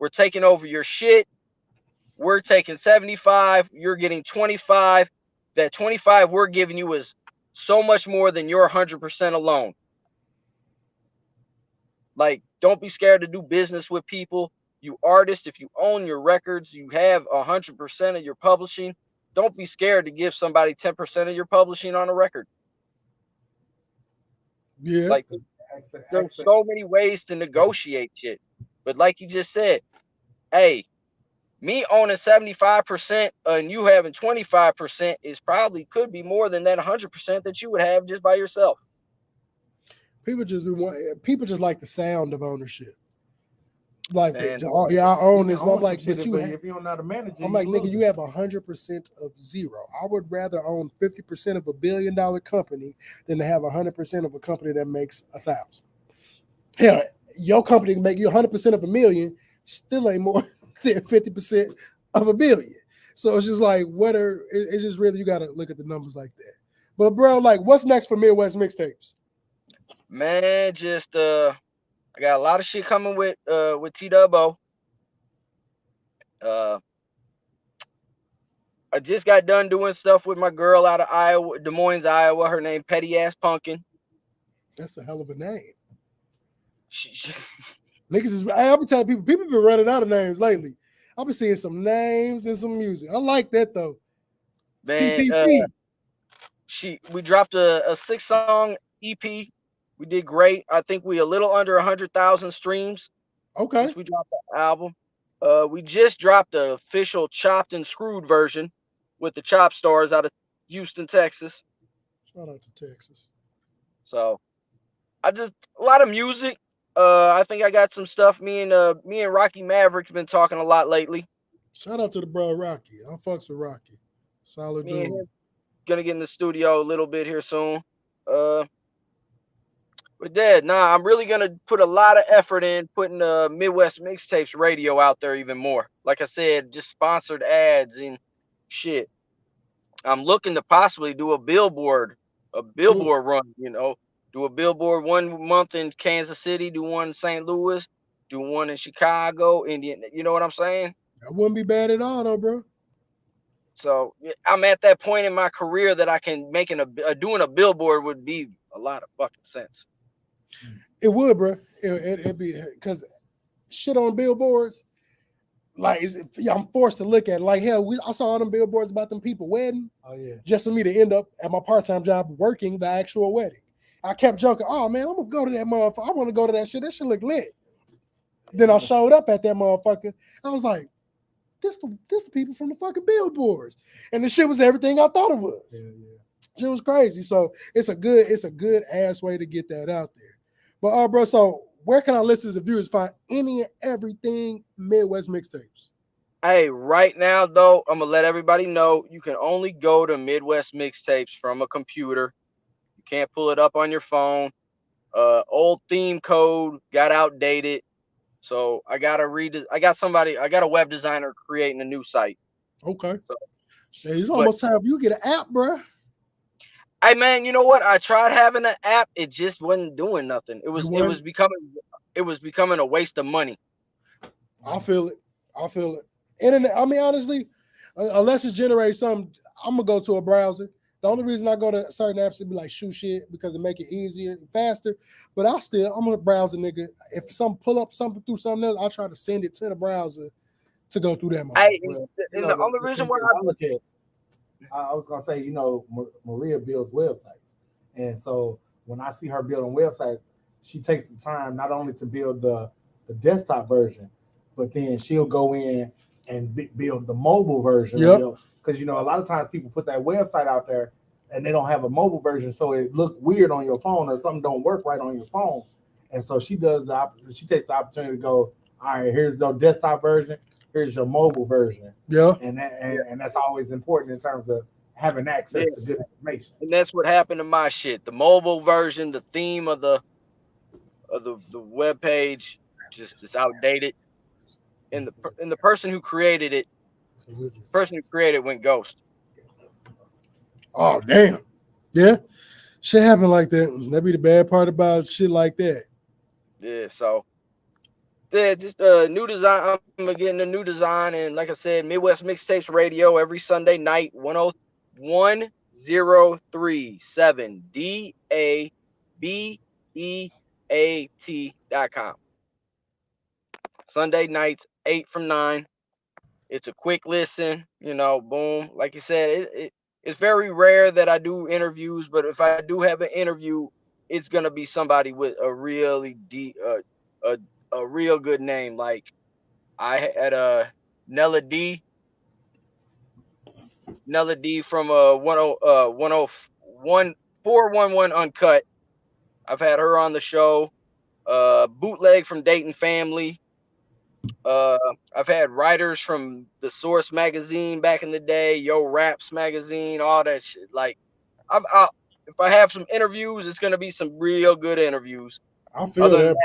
we're taking over your shit. We're taking 75, you're getting 25. That 25 we're giving you is so much more than your 100% alone. Like, don't be scared to do business with people. You artists, if you own your records, you have 100% of your publishing. Don't be scared to give somebody 10% of your publishing on a record."
Yeah.
Like, there's so many ways to negotiate shit. But like you just said, hey, me owning 75% and you having 25% could be more than that 100% that you would have just by yourself.
People just like the sound of ownership. Like, I own this. I'm like, but
if you don't know how to manage it,
I'm like, nigga, you have 100% of zero. I would rather own 50% of $1 billion company than to have 100% of a company that makes 1,000. Hell, your company can make you 100% of $1 million, still ain't more than 50% of $1 billion. So it's just like, it's just really, you got to look at the numbers like that. But bro, like, what's next for Midwest Mixtapes?
Man, just I got a lot of shit coming with T-Dubbo. I just got done doing stuff with my girl out of Iowa, Des Moines, Iowa. Her name Petty Ass Pumpkin.
That's a hell of a name. Niggas I've been telling people been running out of names lately. I've been seeing some names and some music. I like that though.
Man, we dropped a 6-song EP. We did great. I think we a little under 100,000 streams.
Okay.
Since we dropped the album. We just dropped the official chopped and screwed version with the Chop Stars out of Houston, Texas.
Shout out to Texas.
So a lot of music. I think I got some stuff. Me and Rocky Maverick have been talking a lot lately.
Shout out to the bro Rocky. I fucks with Rocky. Solid dude.
Gonna get in the studio a little bit here soon. But I'm really gonna put a lot of effort in putting Midwest Mixtapes radio out there even more. Like I said, just sponsored ads and shit. I'm looking to possibly do a billboard run, do a billboard 1 month in Kansas City, do one in St. Louis, do one in Chicago, Indiana. You know what I'm saying?
That wouldn't be bad at all, though, bro.
So I'm at that point in my career that I can doing a billboard would be a lot of fucking sense.
It would, bro. It'd be because shit on billboards. Like, I'm forced to look at it. Like, hell, I saw all them billboards about them people wedding.
Oh yeah.
Just for me to end up at my part-time job working the actual wedding. I kept joking. Oh man, I'm gonna go to that motherfucker. I want to go to that shit. That shit look lit. Then I showed up at that motherfucker. I was like, this the people from the fucking billboards, and the shit was everything I thought it was. Yeah. It was crazy. So it's a good ass way to get that out there. But bro, so where can our listeners and viewers find any and everything Midwest Mixtapes?
Hey, right now though, I'm gonna let everybody know you can only go to Midwest Mixtapes from a computer. You can't pull it up on your phone. Old theme code got outdated. So I got a web designer creating a new site.
Okay. So, it's almost time you get an app, bro.
Hey man, you know what? I tried having an app. It just wasn't doing nothing. It was becoming a waste of money.
I feel it. Internet. I mean, honestly, unless it generates something, I'm gonna go to a browser. The only reason I go to certain apps is be like shoot shit because it make it easier and faster. But I'm a browser nigga. If some pull up something through something else, I'll try to send it to the browser to go through that.
And the only reason why
I look at, I was gonna say, Maria builds websites, and so when I see her building websites, she takes the time not only to build the desktop version, but then she'll go in and build the mobile version. Because a lot of times people put that website out there and they don't have a mobile version, so it look weird on your phone or something don't work right on your phone. And so she takes the opportunity to go, all right, here's your desktop version, here's your mobile version. And that's always important in terms of having access to good information.
And that's what happened to my shit. The mobile version, the theme of the web page just is outdated. And the person who created it, went ghost.
Oh damn. Yeah. Shit happen like that. That'd be the bad part about shit like that.
Yeah, so just a new design. I'm getting a new design, and like I said, Midwest Mixtapes Radio every Sunday night, 1037 DABEAT.com. Sunday nights, 8 from 9. It's a quick listen, boom. Like you said, it's very rare that I do interviews, but if I do have an interview, it's gonna be somebody with a really deep, a real good name. Like I had Nella D from 411 Uncut. I've had her on the show. Bootleg from Dayton Family. I've had writers from the Source magazine back in the day, Yo Raps magazine, all that shit. Like, if I have some interviews, it's gonna be some real good interviews.
I feel that.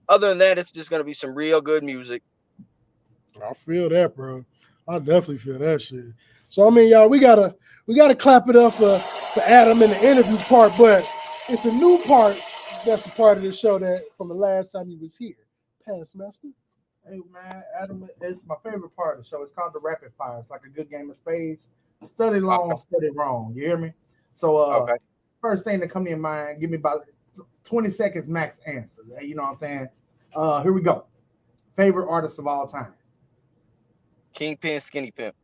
Other than that, it's just gonna be some real good music.
I feel that, bro. I definitely feel that shit. So I mean, y'all, we gotta clap it up for Adam in the interview part, but it's a new part that's a part of the show that from the last time he was here. Past Master.
Hey man, Adam, it's my favorite part of the show. It's called the rapid fire. It's like a good game of spades. Study long, study wrong. You hear me? So first thing that come to your mind, give me about 20 seconds max answer. You know what I'm saying? Here we go. Favorite artist of all time.
Kingpin, Skinny Pimp.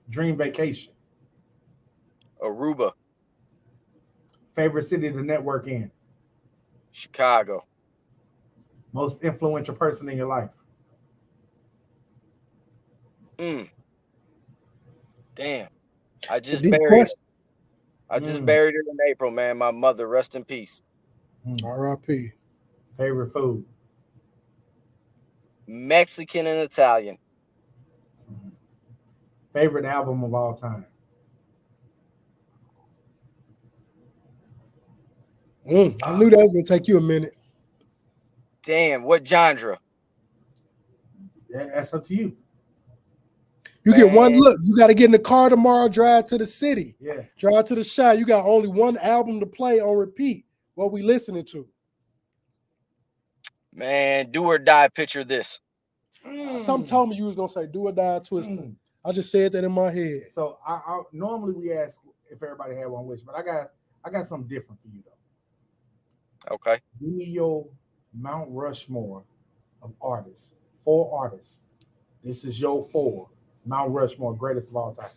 Dream vacation.
Aruba.
Favorite city to network in.
Chicago.
Most influential person in your life.
Damn. I just buried her in April, man. My mother, rest in peace.
R.I.P.
Favorite food.
Mexican and Italian.
Favorite album of all time.
I knew that was gonna take you a minute.
Damn, what genre?
That's up to you.
You get one look. You got to get in the car tomorrow, drive to the city.
Yeah.
Drive to the shop. You got only one album to play on repeat. What we listening to?
Man, Do or Die, Picture This.
Something told me you was going to say Do or Die, Twister. I just said that in my head.
So I normally we ask if everybody had one wish, but I got something different for you though.
Okay.
Give me your Mount Rushmore of artists. 4 artists. This is your 4. Mount Rushmore, greatest of all time.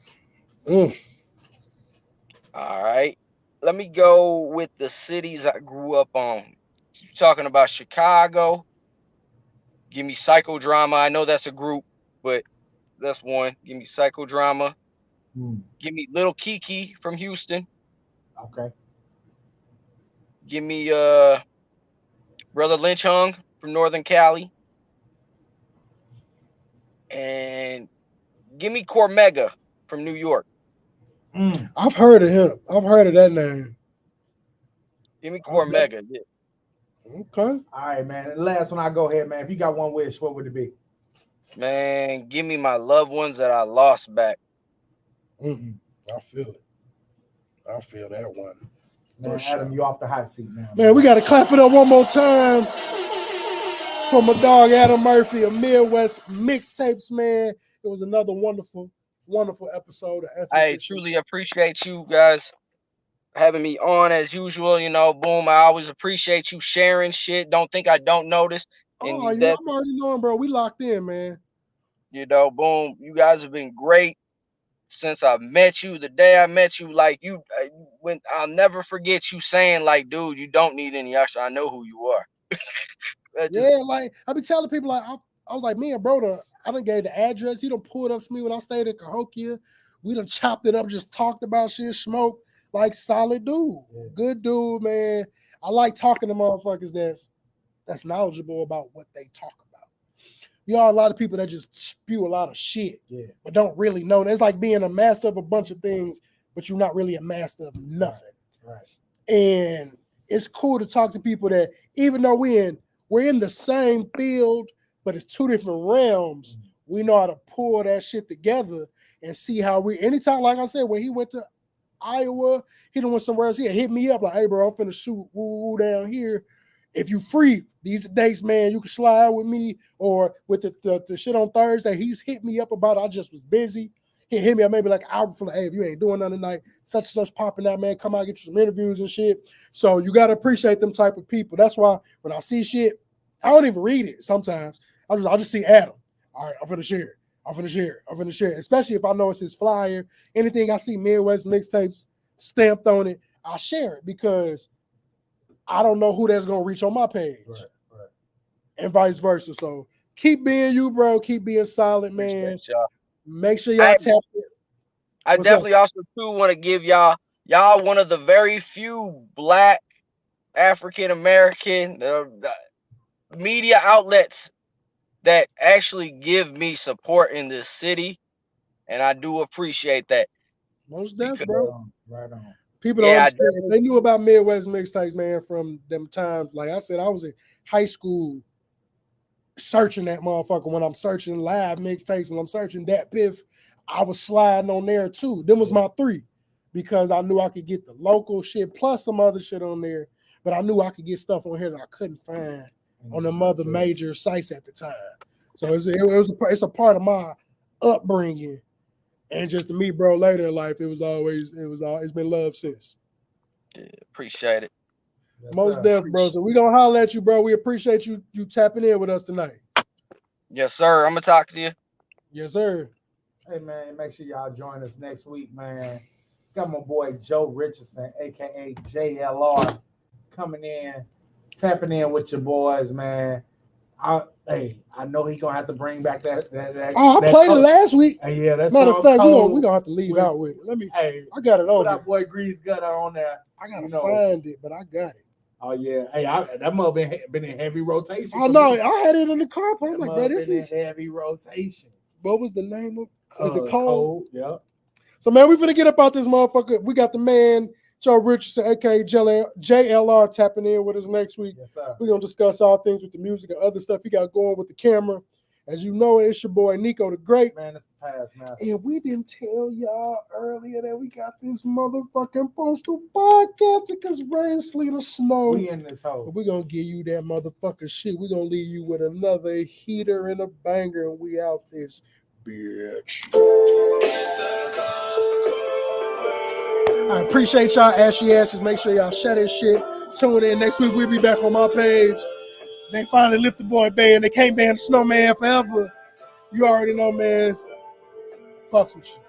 All right. Let me go with the cities I grew up on. You're talking about Chicago. Give me Psychodrama. I know that's a group, but that's one. Give me Psychodrama. Give me Little Kiki from Houston.
Okay.
Give me Brother Lynch Hung from Northern Cali. And give me Cormega from New York.
I've heard of him. I've heard of that name.
Give me Cormega. Yeah.
Okay.
All right, man. Last one, I go ahead, man. If you got one wish, what would it be?
Man, give me my loved ones that I lost back.
I feel it. I feel that one.
Man, Adam, you off the hot seat now.
Man, we got to clap it up one more time for my dog Adam Murphy of Midwest Mixtapes, man. It was another wonderful episode of
I truly appreciate you guys having me on as usual. You know, boom. I always appreciate you sharing shit. Don't think I don't notice.
Oh, I'm already knowing, bro. We locked in, man.
You know, boom. You guys have been great since I met you. The day I met you, like when I'll never forget you saying, like, dude, you don't need any extra. I know who you are.
Like I be telling people, like I was like, me and bro, I done gave the address. He done pulled up to me when I stayed in Cahokia. We done chopped it up, just talked about shit, smoked, like solid dude. Yeah. Good dude, man. I like talking to motherfuckers that's knowledgeable about what they talk about. You know, a lot of people that just spew a lot of shit, but don't really know. It's like being a master of a bunch of things, but you're not really a master of nothing. Right. And it's cool to talk to people that, even though we're in the same field, but it's two different realms, we know how to pull that shit together and see how anytime, like I said, when he went to Iowa, he done went somewhere else, he hit me up like, hey, bro, I'm finna shoot woo down here. If you free these days, man, you can slide with me, or with the shit on Thursday. He's hit me up about it. I just was busy. He hit me up maybe like an hour before, like, hey, if you ain't doing nothing tonight, such and such popping out, man, come out, get you some interviews and shit. So you got to appreciate them type of people. That's why when I see shit, I don't even read it sometimes. I just see Adam. All right, I'm finna share it. Especially if I know it's his flyer. Anything I see Midwest Mixtapes stamped on it, I'll share it because I don't know who that's going to reach on my page. Right. And vice versa. So keep being you, bro. Keep being solid, man. Make sure y'all tap it.
I definitely also too want to give y'all one of the very few Black African American media outlets that actually give me support in this city, and I do appreciate that.
Most definitely, bro.
Right on.
People don't understand. They knew about Midwest Mixtapes, man, from them times. Like I said, I was in high school searching that motherfucker. When I'm searching live mixtapes, when I'm searching that Piff, I was sliding on there too. Them was my 3 because I knew I could get the local shit plus some other shit on there. But I knew I could get stuff on here that I couldn't find on them other major sites at the time. So it's a part of my upbringing. And just to meet bro later in life, it's been love since.
Yeah, appreciate it.
Most definitely, bro. So we gonna holler at you, bro. We appreciate you tapping in with us tonight.
Yes, sir. I'm gonna talk to you.
Yes, sir.
Hey man, make sure y'all join us next week, man. Got my boy Joe Richardson, aka JLR, coming in, tapping in with your boys, man. I know he gonna have to bring back that.
I played it last week.
Yeah, that's
matter of fact. We gonna have to leave out with it. I got it on.
That boy Grease got on there.
I gotta find it, but I got it.
Oh yeah, hey, that must have been in heavy rotation.
I know. I had it in the car. I'm like, bro, this is
heavy rotation.
What was the name of? Is it Cold?
Yeah.
So man, we finna get up out this motherfucker. We got the man Joe Richardson, aka JLR, tapping in with us next week.
Yes, sir.
We're gonna discuss all things with the music and other stuff he got going with the camera. As you know, it's your boy NicoThaGreat.
Man, it's the Past Master.
And we didn't tell y'all earlier that we got this motherfucking postal podcast because rain, sleet, or snow.
We in this hole.
But we're gonna give you that motherfucking shit. We're gonna leave you with another heater and a banger, and we out this bitch. I appreciate y'all, ashy asses. Make sure y'all share this shit. Tune in next week. We'll be back on my page. They finally lift the boy ban. They can't ban the snowman forever. You already know, man. Fucks with you.